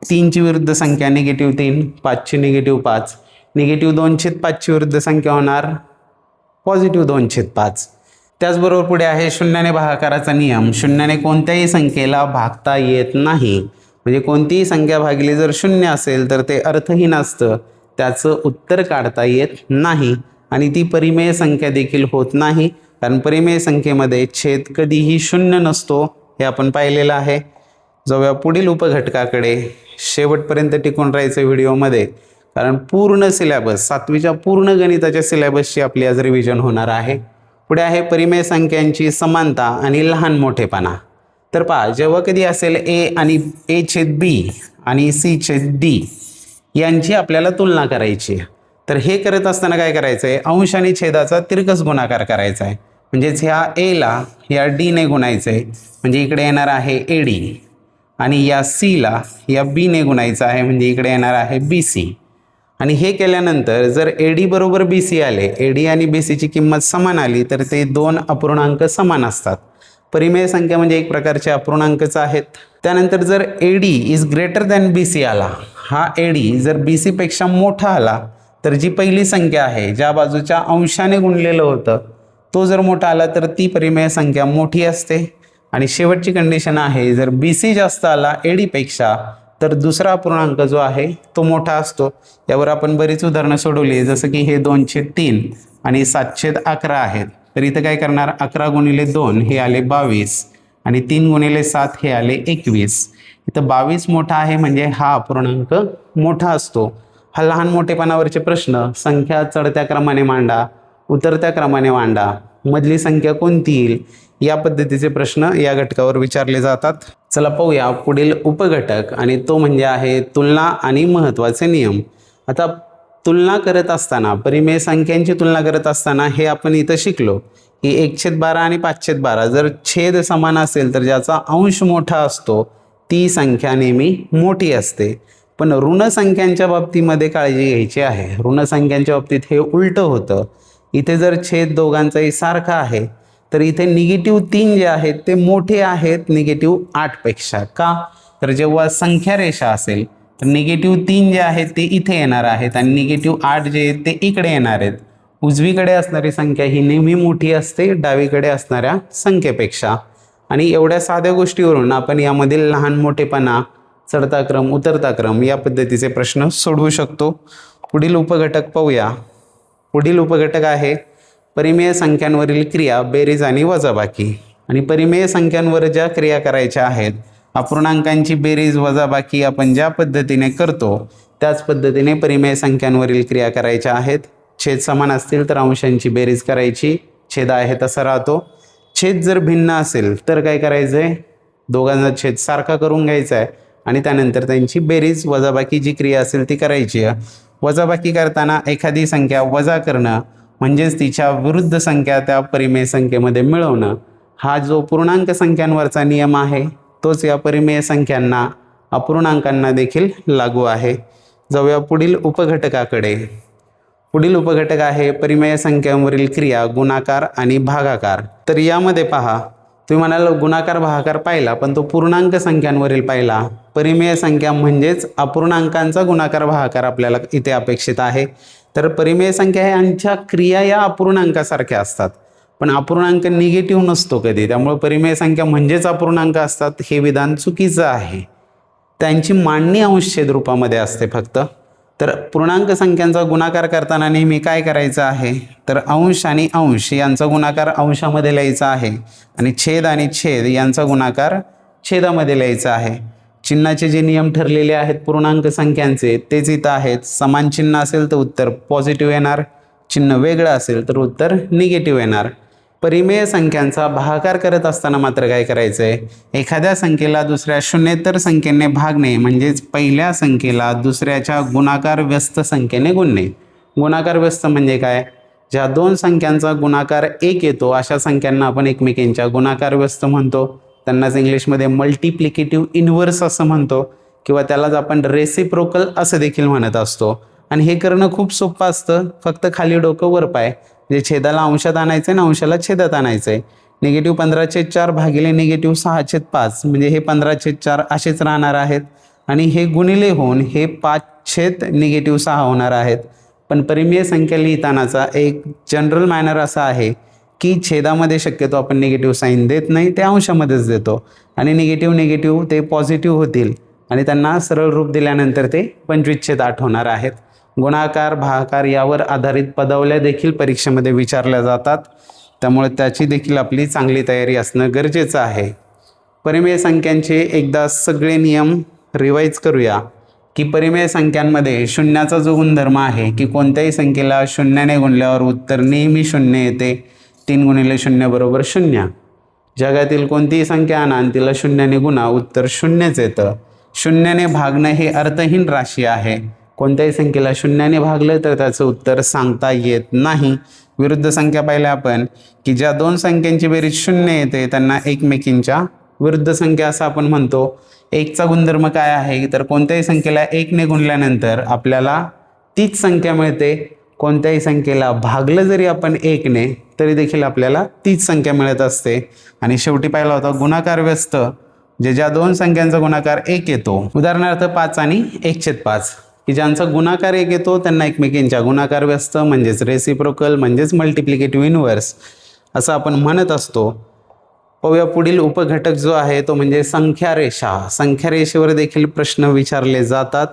3ची विरुद्ध संख्या -3, 5ची -5, -2/5ची विरुद्ध संख्या होणार +2/5. त्याचबरोबर पुढे आहे शून्याने भागाकाराचा नियम. शून्याने कोणत्याही संख्येला भागता येत नाही. म्हणजे कोणतीही संख्या भागली जर शून्य असेल तर ते अर्थहीन असतं, त्याचं उत्तर काढता येत नाही आणि ती परिमेय संख्या देखील होत नाही, कारण परिमेय संख्येमध्ये छेद कधीही शून्य नसतो, हे आपण पाहिलेलं आहे. जाऊया पुढील उपघटकाकडे. शेवटपर्यंत टिकून राहायचं व्हिडिओमध्ये, कारण पूर्ण सिलेबस 7वीच्या पूर्ण गणिताच्या सिलेबसची आपली आज रिव्हिजन होणार आहे. पुढे आहे परिमेय संख्यांची समानता आणि लहान मोठेपणा. तर पहा, जेव्हा कधी असेल A/B आणि C/D यांची आपल्याला तुलना करायची, तर हे करत असताना काय करायचं आहे? अंश आणि छेदाचा तिरकस गुणाकार करायचा आहे. म्हणजेच ह्या Aला या Dने गुणायचं आहे, म्हणजे इकडे येणार आहे AD, आणि या Cला या Bने गुणायचं आहे, म्हणजे इकडे येणार आहे BC. आणि हे केल्यानंतर जर AD बरोबर BC आले, AD आणि BCची किंमत समान आली तर ते दोन अपूर्णांक समान असतात. परिमेय संख्या म्हणजे एक प्रकारचे अपूर्णांकच आहेत. त्यानंतर जर AD is greater than BC आला, हा AD जर BC पेक्षा मोठा आला तर जी पहिली संख्या आहे ज्या बाजूच्या अंशाने गुणलेलं होतं तो जर मोठा आला तर ती परिमेय संख्या मोठी असते. आणि शेवटची कंडिशन आहे, जर BC जास्त आला AD पेक्षा तर दुसरा अपूर्णांक जो आहे तो मोठा असतो. यावर आपण बरीच उदाहरणं सोडवली, जसं की हे 2/3 आणि 7/11 आहेत. तर इथं काय करणार, 11 × 2 हे आले 22 आणि 3 × 7 हे आले 21. इथं 22 मोठा आहे म्हणजे हा अपूर्णांक मोठा असतो. हा लहान मोठेपणावरचे प्रश्न संख्या चढत्या क्रमाने मांडा, उतरत्या क्रमाने मांडा, मधली संख्या कोणती येईल, या पद्धतीचे प्रश्न या घटकावर विचारले जातात. चला पाहूया पुढील उपघटक, आणि तो म्हणजे आहे तुलना आणि महत्त्वाचे नियम. आता तुलना करत असताना, परिमेय संख्यांची तुलना करत असताना हे आपण इथं शिकलो की 1/12 आणि 5/12 जर छेद समान असेल तर ज्याचा अंश मोठा असतो ती संख्या नेहमी मोठी असते. पण ऋण संख्यांच्या बाबतीमध्ये काळजी घ्यायची आहे. ऋण संख्यांच्या बाबतीत हे उलटं होतं. इथे जर छेद दोघांचाही सारखा आहे तर इथे -3 जे आहेत ते मोठे आहेत -8 पेक्षा. का? तर जेव्हा संख्या रेषा असेल तर -3 जे आहेत ते इथे येणार आहेत आणि -8 जे आहेत ते इकडे येणार आहेत. उजवीकडे असणारी संख्या ही नेहमी मोठी असते डावीकडे असणाऱ्या संख्येपेक्षा. आणि एवढ्या साध्या गोष्टीवरून आपण यामधील लहान मोठेपणा, चढता क्रम, उतरता क्रम या पद्धतीचे प्रश्न सोडवू शकतो. पुढील उपघटक पाहूया. पुढील उपघटक आहे परिमेय संख्यांवरील क्रिया, बेरीज आणि वजाबाकी. आणि परिमेय संख्यांवर ज्या क्रिया करायच्या आहेत, अपूर्णांकांची बेरीज वजाबाकी आपण ज्या पद्धतीने करतो त्याच पद्धतीने परिमेय संख्यांवरील क्रिया करायच्या आहेत. छेद समान असतील तर अंशांची बेरीज करायची, छेद आहे तसा राहतो. छेद जर भिन्न असेल तर काय करायचं आहे, दोघांचा छेद सारखा करून घ्यायचा आहे आणि त्यानंतर त्यांची बेरीज वजाबाकी जी क्रिया असेल ती करायची आहे. वजाबाकी करताना एखादी संख्या वजा करणं म्हणजेच तिच्या विरुद्ध संख्या त्या परिमेय संख्येमध्ये मिळवणं, हा जो पूर्णांक संख्यांवरचा नियम आहे तोच या परिमेय संख्यांना, अपूर्णांकांना देखील लागू आहे. जाऊया पुढील उपघटकाकडे. पुढील उपघटक आहे परिमेय संख्यांवरील क्रिया, गुणाकार आणि भागाकार. तर यामध्ये पहा, तुम्ही म्हणाल गुणाकार भागाकार पाहिला पण तो पूर्णांक संख्यांवरील पाहिला. परिमेय संख्या म्हणजेच अपूर्णांकांचा गुणाकार भागाकार आपल्याला इथे अपेक्षित आहे. तर परिमेय संख्या यांच्या क्रिया या अपूर्णांकासारख्या असतात, पण अपूर्णांक निगेटिव्ह नसतो कधी, त्यामुळे परिमेय संख्या म्हणजेच अपूर्णांक असतात हे विधान चुकीचं आहे. त्यांची मांडणी अंशछेद रूपामध्ये असते फक्त. तर पूर्णांक संख्यांचा गुणाकार करताना नेहमी काय करायचं आहे, तर अंश आणि अंश यांचा गुणाकार अंशामध्ये लिहायचा आहे आणि छेद आणि छेद यांचा गुणाकार छेदामध्ये लिहायचा आहे. चिन्हाचे जे नियम ठरलेले आहेत पूर्णांक संख्यांचे तेच इथं आहेत. समान चिन्ह असेल तर उत्तर पॉझिटिव्ह येणार, चिन्ह वेगळं असेल तर उत्तर निगेटिव्ह येणार. परिमेय संख्यांचा भागाकार करत असताना मात्र काय करायचं आहे, एखाद्या संख्येला दुसऱ्या शून्येतर संख्येने भागणे म्हणजेच पहिल्या संख्येला दुसऱ्याच्या गुणाकार व्यस्त संख्येने गुणणे. गुणाकार व्यस्त म्हणजे काय, ज्या दोन संख्यांचा गुणाकार 1 येतो अशा संख्यांना आपण एकमेकींच्या गुणाकार व्यस्त म्हणतो. त्यांनाच इंग्लिशमध्ये मल्टिप्लिकेटिव्ह इन्व्हर्स असं म्हणतो किंवा त्यालाच आपण रेसिप्रोकल असं देखील म्हणत असतो. आणि हे करणं खूप सोपं असतं, फक्त खाली डोकं वर पाय, जे छेदाला अंशात आणायचं आहे ना अंशाला छेदात आणायचं आहे. निगेटिव्ह 15/4 भागिले निगेटिव्ह 6/5 म्हणजे हे 15/4 असेच राहणार आहेत आणि हे गुणिले होऊन हे 5/6 होणार आहेत. पण परिमेय संख्या लिहितानाचा एक जनरल मॅनर असा आहे की छेदामध्ये शक्यतो आपण निगेटिव्ह साईन देत नाही, ते अंशामध्येच देतो आणि निगेटिव्ह ते पॉझिटिव्ह होतील आणि त्यांना सरळ रूप दिल्यानंतर ते 25/8 होणार आहेत. गुणाकार भागाकार यावर आधारित पदावल्या देखील परीक्षेमध्ये विचारल्या जातात, त्यामुळे त्याची देखील आपली चांगली तयारी असणं गरजेचं आहे. परिमेय संख्यांचे एकदा सगळे नियम रिवाईज करूया की परिमेय संख्यांमध्ये शून्याचा जो गुणधर्म आहे की कोणत्याही संख्येला शून्याने गुणल्यावर उत्तर नेहमी शून्य येते. 3 गुणिले 0 बरोबर 0. जगातील कोणतीही संख्या आणा आणि तिला शून्याने गुणा, उत्तर शून्यच येतं. शून्याने भागणं हे अर्थहीन राशी आहे. कोणत्याही संख्येला शून्याने भागलं तर त्याचं उत्तर सांगता येत नाही. विरुद्ध संख्या पाहिल्या आपण की ज्या दोन संख्यांची बेरीज 0 येते त्यांना एकमेकींच्या विरुद्ध संख्या असं आपण म्हणतो. 1चा गुणधर्म काय आहे, तर कोणत्याही संख्येला 1ने गुणल्यानंतर आपल्याला तीच संख्या मिळते. कोणत्याही संख्येला भागलं जरी आपण 1ने तरी देखील आपल्याला तीच संख्या मिळत असते. आणि शेवटी पाहिला होता गुणाकार व्यस्त, ज्या दोन संख्यांचा गुणाकार 1 येतो, उदाहरणार्थ 5 आणि 1/5, की ज्यांचा गुणाकार 1 येतो त्यांना एकमेकींच्या गुणाकार व्यस्त म्हणजेच रेसिप्रोकल म्हणजेच मल्टिप्लिकेटिव्ह इन्व्हर्स असं आपण म्हणत असतो. पाहूया पुढील उपघटक जो आहे तो म्हणजे संख्या रेषा. संख्या रेषेवर देखील प्रश्न विचारले जातात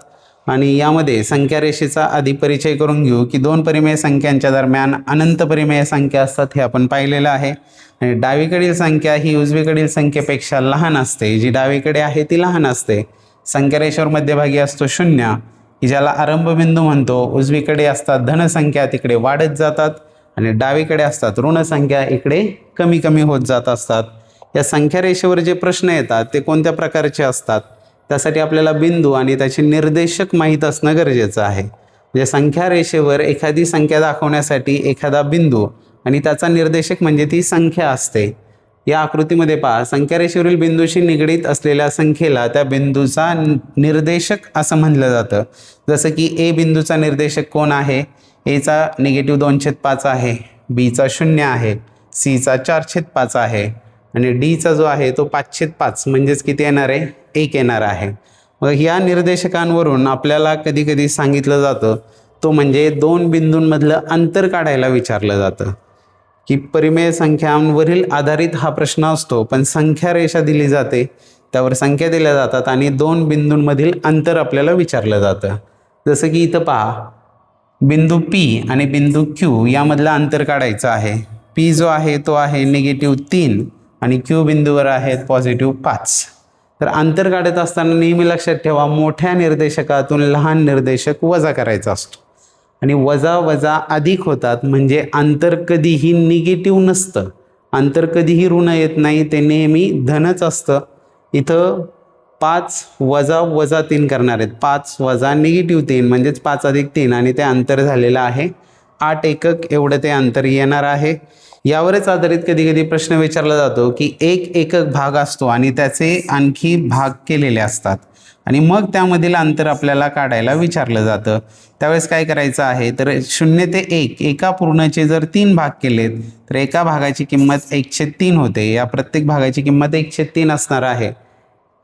आणि यामध्ये संख्या रेषेचा आधी परिचय करून घेऊ की दोन परिमेय संख्यांच्या दरम्यान अनंत परिमेय संख्या असतात हे आपण पाहिलेलं आहे. आणि डावीकडील संख्या ही उजवीकडील संख्येपेक्षा लहान असते, जी डावीकडे आहे ती लहान असते. संख्या रेषेवर मध्यभागी असतो 0 की ज्याला आरंभबिंदू म्हणतो. उजवीकडे असतात धनसंख्या, तिकडे वाढत जातात आणि डावीकडे असतात ऋणसंख्या, इकडे कमी कमी होत जात असतात. या संख्या रेषेवर जे प्रश्न येतात ते कोणत्या प्रकारचे असतात, त्यासाठी आपल्याला बिंदू आणि त्याचे निर्देशक माहीत असणं गरजेचं आहे. म्हणजे संख्या रेषेवर एखादी संख्या दाखवण्यासाठी एखादा बिंदू आणि त्याचा निर्देशक म्हणजे ती संख्या असते. या आकृतीमध्ये पहा, संख्या रेषेवरील बिंदूशी निगडीत असलेल्या संख्येला त्या बिंदूचा निर्देशक असं म्हणलं जातं. जसं की ए बिंदूचा निर्देशक कोण आहे, एचा निगेटिव्ह 2/5 आहे, बीचा 0 आहे, सीचा 4/5 आहे आणि डीचा जो आहे तो 5/5 म्हणजेच किती येणार आहे, 1 येणार आहे. मग या निर्देशकांवरून आपल्याला कधी कधी सांगितलं जातं तो म्हणजे दोन बिंदूंमधलं अंतर काढायला विचारलं जातं की परिमेय संख्यांवरील आधारित हा प्रश्न असतो, पण संख्या रेषा दिली जाते, त्यावर संख्या दिल्या जातात आणि दोन बिंदूंमधील अंतर आपल्याला विचारलं जातं. जसं की इथं पहा, बिंदू P आणि बिंदू Q यामधलं अंतर काढायचं आहे. P जो आहे तो आहे -3 आणि Q बिंदूवर आहेत +5. तर अंतर काढत असताना नेहमी लक्षात ठेवा, मोठ्या निर्देशकातून लहान निर्देशक वजा करायचा असतो आणि वजा वजा अधिक होतात, म्हणजे अंतर कधीही निगेटिव्ह नसतं, अंतर कधीही ऋण येत नाही, ते नेहमी धनच असतं. इथं 5 वजा 3 करणार आहेत, 5 वजा -3 म्हणजेच 5 अधिक 3 आणि ते अंतर झालेलं आहे 8 एकक एवढं ते अंतर येणार आहे. यावरच आधारित कधी कधी प्रश्न विचारला जातो की 1 एकक भाग असतो आणि त्याचे आणखी भाग केलेले असतात आणि मग त्यामधील अंतर आपल्याला काढायला विचारलं जातं. त्यावेळेस काय करायचं आहे, तर 0 ते 1 एका पूर्णचे जर 3 भाग केलेत तर एका भागाची किंमत 1/3 होते. या प्रत्येक भागाची किंमत 1/3 असणार आहे.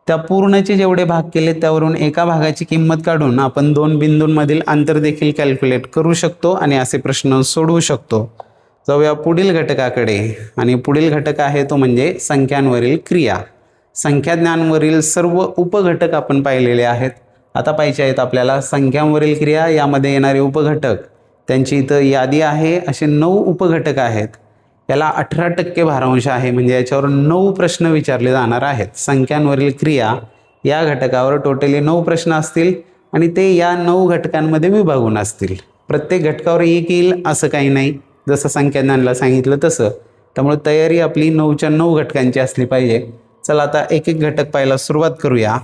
त्या पूर्णचे जेवढे भाग केले त्यावरून एका भागाची किंमत काढून आपण दोन बिंदूंमधील अंतर देखील कॅल्क्युलेट करू शकतो आणि असे प्रश्न सोडवू शकतो. जाऊया पुढील घटकाकडे आणि पुढील घटक आहे तो म्हणजे संख्यांवरील क्रिया. संख्याज्ञांवरील सर्व उपघटक आपण पाहिलेले आहेत. आता पाहिजे आहेत आपल्याला संख्यांवरील क्रिया, यामध्ये येणारे उपघटक, त्यांची इथं यादी आहे. असे 9 उपघटक आहेत. याला 18% भारांश आहे, म्हणजे याच्यावर 9 प्रश्न विचारले जाणार आहेत. संख्यांवरील क्रिया या घटकावर टोटली 9 प्रश्न असतील आणि ते या 9 घटकांमध्ये विभागून असतील. प्रत्येक घटकावर एक येईल असं काही नाही, जसं संख्याज्ञानला सांगितलं तसं. त्यामुळे तयारी आपली 9च्या 9 घटकांची असली पाहिजे. चला आता एक एक घटक पाहायला सुरुवात करूया,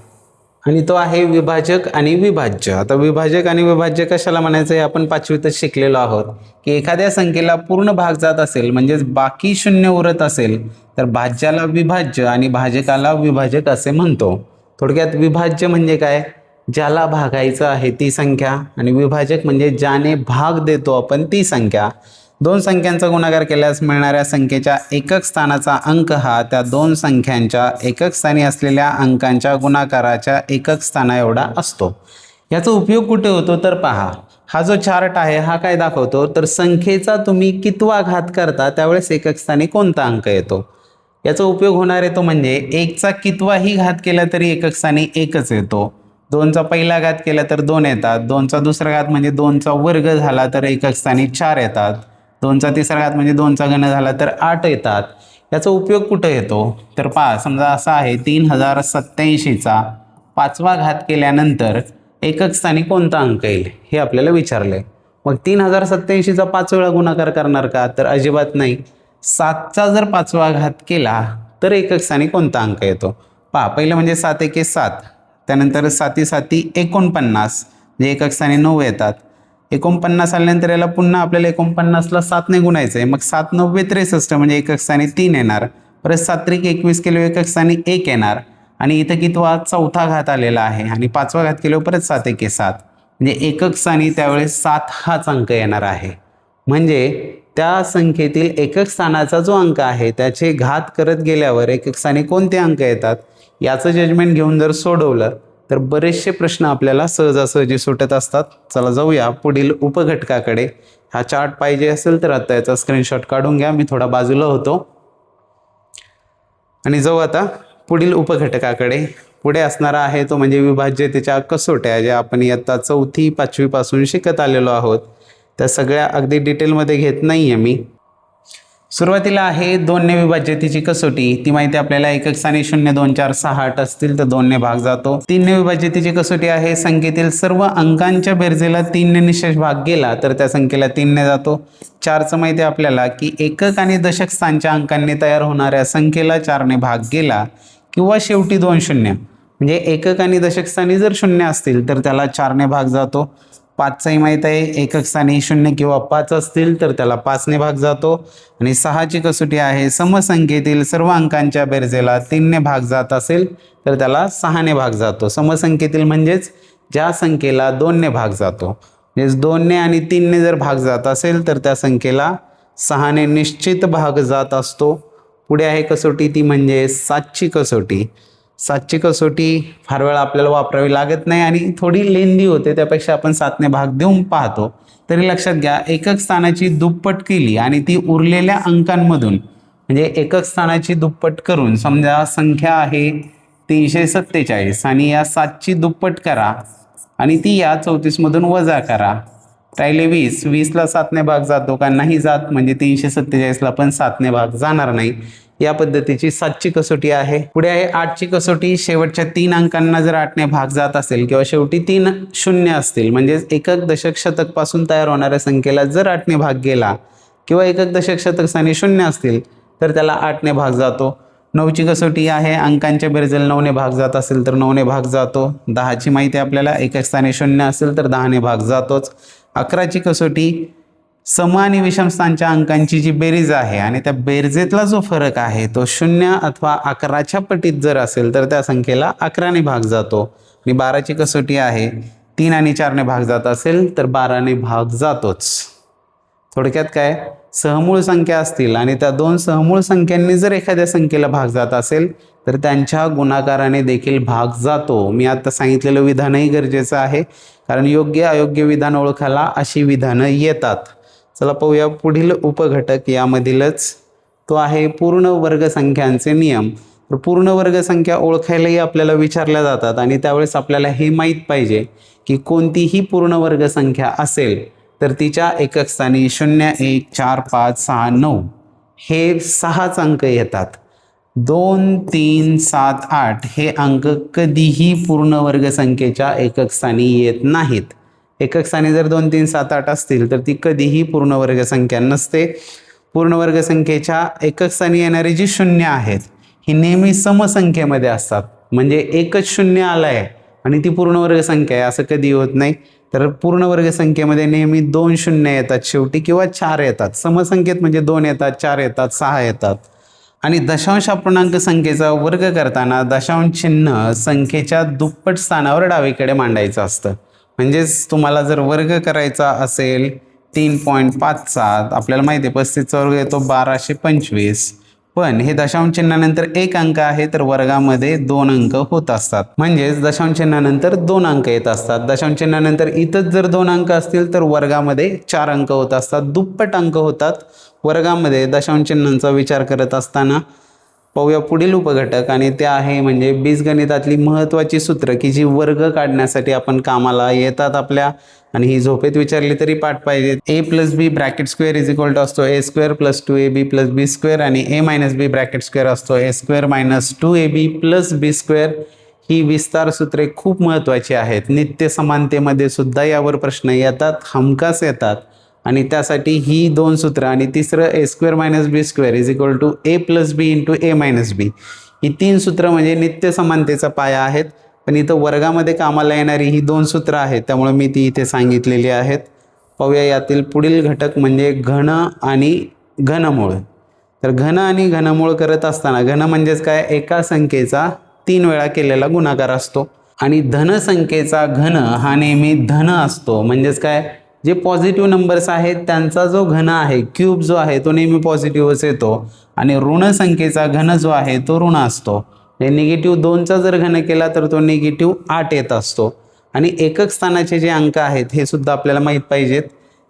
आणि तो आहे विभाजक आणि विभाज्य. आता विभाजक आणि विभाज्य कशाला म्हणायचं हे आपण 5वीतच शिकलेलो आहोत, की एखाद्या संख्येला पूर्ण भाग जात असेल, म्हणजेच बाकी शून्य उरत असेल, तर भाज्याला विभाज्य आणि भाजकाला विभाजक असे म्हणतो. थोडक्यात विभाज्य म्हणजे काय, ज्याला भागायचं आहे ती संख्या, आणि विभाजक म्हणजे ज्याने भाग देतो आपण ती संख्या. 2 संख्यांचा गुणाकार केल्यास मिळणाऱ्या संख्येच्या एकक स्थानाचा अंक हा त्या 2 संख्यांच्या एकक स्थानी असलेल्या अंकांच्या गुणाकाराच्या एकक स्थाना एवढा असतो. याचा उपयोग कुठे होतो तर पहा, हा जो चार्ट आहे हा काय दाखवतो, तर संख्येचा तुम्ही कितवा घात करता त्यावेळेस एकक स्थानी कोणता अंक येतो. याचा उपयोग होणार आहे तो म्हणजे 1चा कितवाही घात केला तरी एकक स्थानी 1च येतो. 2चा पहिला घात केला तर 2 येतात. 2चा दुसरा घात म्हणजे 2चा वर्ग झाला तर एकक स्थानी 4 येतात. 2चा तिसरा घात म्हणजे 2चा घन झाला तर 8 येतात. याचा उपयोग कुठं येतो तर पहा, समजा असा आहे 3087चा 5वा घात केल्यानंतर एकक स्थानी कोणता अंक येईल हे आपल्याला विचारले. मग 3087चा 5 वेळा गुणाकार करणार का तर अजिबात नाही. 7चा जर 5वा घात केला तर एकक स्थानी कोणता अंक येतो. पहा, पहिलं म्हणजे 7 एके 7, त्यानंतर 7 7 49, जे एकक स्थानी 9 येतात. 49 आल्यानंतर याला पुन्हा आपल्याला 49ला 7ने गुणायचं आहे. मग 7 9 63 म्हणजे एकक स्थानी 3 येणार. परत 7 त्रिक 21 केलो एकक स्थानी 1 येणार. आणि इथं कितवा 4था घात आलेला आहे आणि 5वा घात केलो परत 7 एके 7, म्हणजे एकक स्थानी त्यावेळेस 7 हाच अंक येणार आहे. म्हणजे त्या संख्येतील एकक स्थानाचा जो अंक आहे त्याचे घात करत गेल्यावर एकक स्थानी कोणते अंक येतात याचं जजमेंट घेऊन जर सोडवलं तर बरेचसे प्रश्न आपल्याला सहजासहजी सुटत असतात. चला जाऊया पुढील उपघटकाकडे. हा चार्ट पाहिजे असेल तर आता याचा स्क्रीनशॉट काढून घ्या, मी थोडा बाजूला होतो. आणि जाऊ आता पुढील उपघटकाकडे. पुढे असणारा आहे तो म्हणजे विभाज्यतेच्या कसोट्या, ज्या आपण इयत्ता 4थी 5वी पासून शिकत आलेलो आहोत. त्या सगळ्या अगदी डिटेलमध्ये घेत नाही आहे मी. सुरुवातीला आहे 2ने विभाज्यतेची कसोटी. ती माहिती आपल्याला एकक स्थानी 0 2 4 6 8 असतील तर 2ने भाग जातो. 3ने विभाज्यतेची कसोटी आहे संख्येतील सर्व अंकांच्या बेरजेला 3ने निशेष भाग गेला तर त्या संख्येला 3ने जातो. 4चं माहिती आहे आपल्याला की एकक आणि दशक स्थानच्या अंकांनी तयार होणाऱ्या संख्येला 4ने भाग गेला किंवा शेवटी 2 शून्य, म्हणजे एकक आणि दशक स्थानी जर 0 असतील तर त्याला 4ने भाग जातो. 5चाही माहीत आहे, एकक स्थानी 0 किंवा 5 असतील तर त्याला 5ने भाग जातो. आणि 6ची कसोटी आहे समसंख्येतील सर्व अंकांच्या बेरजेला 3ने भाग जात असेल तर त्याला 6ने भाग जातो. समसंख्येतील म्हणजेच ज्या संख्येला 2ने भाग जातो, म्हणजे 2ने आणि 3ने जर भाग जात असेल तर त्या संख्येला 6ने निश्चित भाग जात असतो. पुढे आहे कसोटी ती म्हणजे 7ची कसोटी. 7ची कसोटी फार वेळा आपल्याला वापरावी लागत नाही आणि थोडी लेंदी होते, त्यापेक्षा आपण 7ने भाग देऊन पाहतो. तरी लक्षात घ्या, एकक स्थानाची दुप्पट केली आणि ती उरलेल्या अंकांमधून, म्हणजे एकक स्थानाची दुप्पट करून, समजा संख्या आहे 347 आणि या 7ची दुप्पट करा आणि ती या 34 मधून वजा करा. राहिले 20. 20ला 7ने भाग जातो का नाही जात, म्हणजे 347ला पण 7ने भाग जाणार नाही. या पद्धतीची 7ची कसोटी आहे. पुढे आहे 8ची कसोटी. शेवटच्या 3 अंकांना जर 8ने भाग जात असेल किंवा शेवटी 3 शून्य असतील, म्हणजे एकक दशक शतक पासून तयार होणाऱ्या संख्येला जर 8ने भाग गेला किंवा एकक दशक शतक स्थानी 0 असतील तर त्याला 8ने भाग जातो. 9ची कसोटी आहे अंकांच्या बेरजेला 9ने भाग जात असेल तर 9ने भाग जातो. 10ची माहिती आपल्याला एकक स्थानी 0 असेल तर 10ने भाग जातोच. 11ची कसोटी सम आणि विषम स्थानच्या अंकांची जी बेरीज आहे आणि त्या बेरजेतला जो फरक आहे तो 0 अथवा 11च्या पटीत जर असेल तर त्या संख्येला 11ने भाग जातो. आणि 12ची कसोटी आहे 3 आणि 4ने भाग जात असेल तर 12ने भाग जातोच. थोडक्यात काय, सहमूळ संख्या असतील आणि त्या 2 सहमूळ संख्यांनी जर एखाद्या संख्येला भाग जात असेल तर त्यांच्या गुणाकाराने देखील भाग जातो. मी आता सांगितलेलं विधानही गरजेचं आहे, कारण योग्य अयोग्य विधान ओळखायला अशी विधानं येतात. चला पाहूया पुढील उपघटक. यामधीलच तो आहे पूर्ण वर्ग संख्यांचे नियम. तर पूर्ण वर्ग संख्या ओळखायलाही आपल्याला विचारल्या जातात आणि त्यावेळेस आपल्याला हे माहीत पाहिजे की कोणतीही पूर्ण वर्ग संख्या असेल तर तिच्या एकक स्थानी 0, 1, 4, 5, 6, 9 हे 6च अंक येतात. 2, 3, 7, 8 हे अंक कधीही पूर्ण वर्ग संख्येच्या एकक स्थानी येत नाहीत. एकक स्थानी जर 2, 3, 7, 8 असतील तर ती कधीही पूर्ण वर्ग संख्या नसते. पूर्ण वर्ग संख्येच्या एकक स्थानी येणारी जी शून्य आहेत ही नेहमी समसंख्येमध्ये असतात. म्हणजे एकच शून्य आलाय आणि ती पूर्ण वर्ग संख्या आहे असं कधी होत नाही. तर पूर्ण वर्ग संख्येमध्ये नेहमी 2 शून्य येतात शेवटी किंवा 4 येतात. समसंख्येत म्हणजे 2 येतात, 4 येतात, 6 येतात. आणि दशांश अपूर्णांक संख्येचा वर्ग करताना दशांश चिन्ह संख्येच्या दुप्पट स्थानावर डावीकडे मांडायचं असतं. म्हणजेच तुम्हाला जर वर्ग करायचा असेल 3.57, आपल्याला माहिती आहे 35चा वर्ग येतो 1225, पण हे दशांश चिन्हानंतर एक अंक आहे तर वर्गामध्ये 2 अंक होत असतात. म्हणजेच दशांश चिन्हानंतर 2 अंक येत असतात. दशांश चिन्हानंतर इथंच जर 2 अंक असतील तर वर्गामध्ये 4 अंक होत असतात. दुप्पट अंक होतात वर्गामध्ये दशांश चिन्हांचा विचार करत असताना. पाहूया पुढील उपघटक आणि ते आहे म्हणजे बीजगणितातली महत्त्वाची सूत्र की जी वर्ग काढण्यासाठी आपण कामाला येतात आपल्या आणि ही झोपेत विचारली तरी पाठ पाहिजे. a + b bracket square is equal to असतो a² + 2ab + b² आणि a - b ब्रॅकेट स्क्वेअर असतो a² - 2ab + b². ही विस्तार सूत्रे खूप महत्त्वाची आहेत. नित्य समानतेमध्ये सुद्धा यावर प्रश्न येतात, हमखास येतात आणि त्यासाठी ही 2 सूत्र आणि तिसरं a² - b² is equal to a + b × a - b ही 3 सूत्र म्हणजे नित्य समानतेचा पाया आहेत. पण इथं वर्गामध्ये कामाला येणारी ही 2 सूत्र आहेत त्यामुळे मी ती इथे सांगितलेली आहेत. पाहूया यातील पुढील घटक म्हणजे घन आणि घनमूळ. तर घन आणि घनमूळ करत असताना घन म्हणजेच काय, एका संख्येचा 3 वेळा केलेला गुणाकार असतो आणि धन संख्येचा घन हा नेहमी धन असतो. म्हणजेच काय, जे पॉझिटिव्ह नंबर्स आहेत त्यांचा जो घन आहे क्यूब जो आहे तो नेहमी पॉझिटिव्हच येतो आणि ऋण संख्येचा घन जो आहे तो ऋण असतो. निगेटिव्ह 2चा जर घन केला तर तो निगेटिव्ह 8 येत असतो. आणि एकक स्थानाचे जे अंक आहेत हे सुद्धा आपल्याला माहीत पाहिजेत.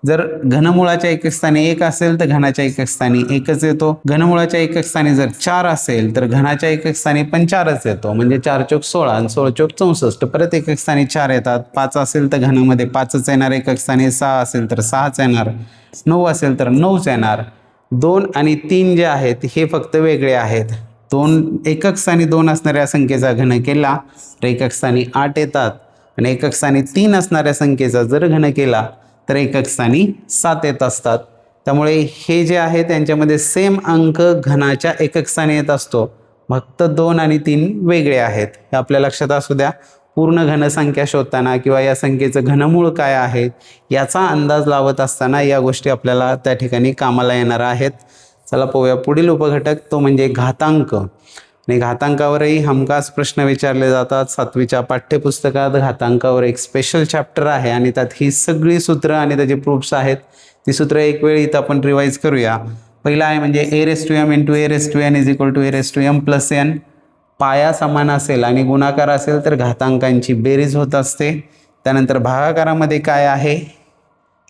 जर घनमुळाच्या एकक स्थानी 1 असेल तर घनाच्या एकक स्थानी 1च येतो. घनमुळाच्या एकक स्थानी जर 4 असेल तर घनाच्या एकक स्थानी पण 4च येतो. म्हणजे 4 × 16 आणि 16 × 64 परत एकक स्थानी 4 येतात. 5 असेल तर घनामध्ये 5च येणार, एकक स्थानी 6 असेल तर 6च येणार, 9 असेल तर 9च येणार. 2 आणि 3 जे आहेत हे फक्त वेगळे आहेत. एकक स्थानी 2 असणाऱ्या संख्येचा घन केला तर एकक स्थानी 8 येतात आणि एकक स्थानी 3 असणाऱ्या संख्येचा जर घन केला तर एकक स्थानी 7 येत असतात. त्यामुळे हे जे आहे त्यांच्यामध्ये सेम अंक घनाच्या एकक स्थानी येत असतो, फक्त 2 आणि 3 वेगळे आहेत. हे आपल्या लक्षात असू द्या. पूर्ण घनसंख्या शोधताना किंवा या संख्येचं घनमूळ काय आहे याचा अंदाज लावत असताना या गोष्टी आपल्याला त्या ठिकाणी कामाला येणार आहेत. चला पाहूया पुढील उपघटक, तो म्हणजे घातांक. आणि घातांकावरही हमखास प्रश्न विचारले जातात. 7वीच्या पाठ्यपुस्तकात घातांकावर एक स्पेशल चॅप्टर आहे आणि त्यात ही सगळी सूत्र आणि त्याचे प्रूफ्स आहेत. ती सूत्र एक वेळ इथं आपण रिवाईज करूया. पहिला आहे म्हणजे a⁻m × a⁻n is equal to a⁻m + n. पाया समान असेल आणि गुणाकार असेल तर घातांकांची बेरीज होत असते. त्यानंतर भागाकारामध्ये काय आहे,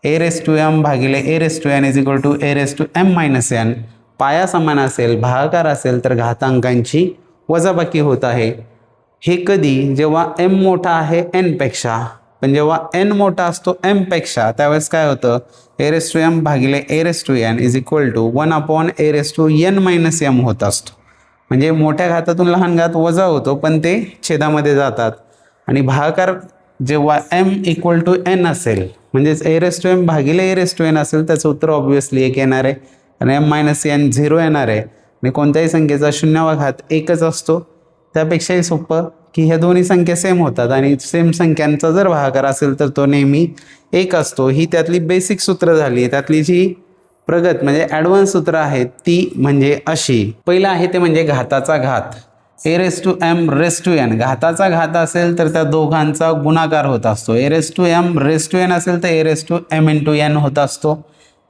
a⁻m भागिले a⁻n is equal to a⁻m - n. पाया समान असेल, भागाकार असेल तर घातांकांची वजाबाकी होत आहे. हे कधी, जेव्हा m मोठा आहे n पेक्षा. पण जेव्हा n मोठा असतो m पेक्षा त्यावेळेस काय होतं, a⁻m भागिले a⁻n is equal to 1/a⁻n - m होत असतो. म्हणजे मोठ्या घातातून लहान घात वजा होतो पण ते छेदामध्ये जातात. आणि भागाकार जेव्हा m = n असेल म्हणजेच a⁻m भागिले a⁻n असेल त्याचं उत्तर ऑब्व्हियसली 1 येणार आहे आणि m - n 0 येणार आहे. आणि कोणत्याही संख्येचा 0वा घात 1च असतो. त्यापेक्षाही सोपं की ह्या दोन्ही संख्या सेम होतात आणि सेम संख्यांचा जर भागाकार असेल तर तो नेहमी 1 असतो. ही त्यातली बेसिक सूत्र झाली. त्यातली जी प्रगत म्हणजे ॲडव्हान्स सूत्र आहेत ती म्हणजे अशी. पहिलं आहे ते म्हणजे घाताचा घात, a⁻m⁻n. घाताचा घात असेल तर त्या दोघांचा गुणाकार होत असतो. a⁻m⁻n असेल तर a⁻m × n होत असतो.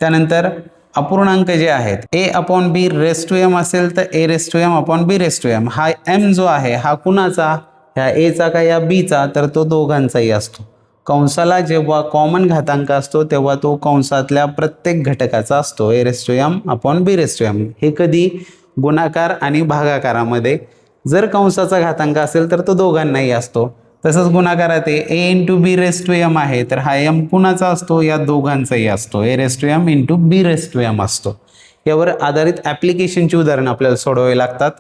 त्यानंतर अपूर्णांक जे आहेत a/b⁻m असेल तर a⁻m/b⁻m. हा m जो आहे हा कुणाचा, ह्या a चा का या b चा, तर तो दोघांचाही असतो. कंसाला जेव्हा कॉमन घातांक असतो तेव्हा तो कंसातल्या प्रत्येक घटकाचा असतो a⁻m/b⁻m. हे कधी, गुणाकार आणि भागाकारामध्ये. जर कंसाचा घातांक असेल तर तो दोघांनाही असतो. तसंच गुणाकारात a into B raise to M आहे, तर हा m कुणाचा असतो, या दोघांचाही असतो. a raise to M into B raise to M असतो. यावर आधारित ॲप्लिकेशनची उदाहरणं आपल्याला सोडवावी लागतात.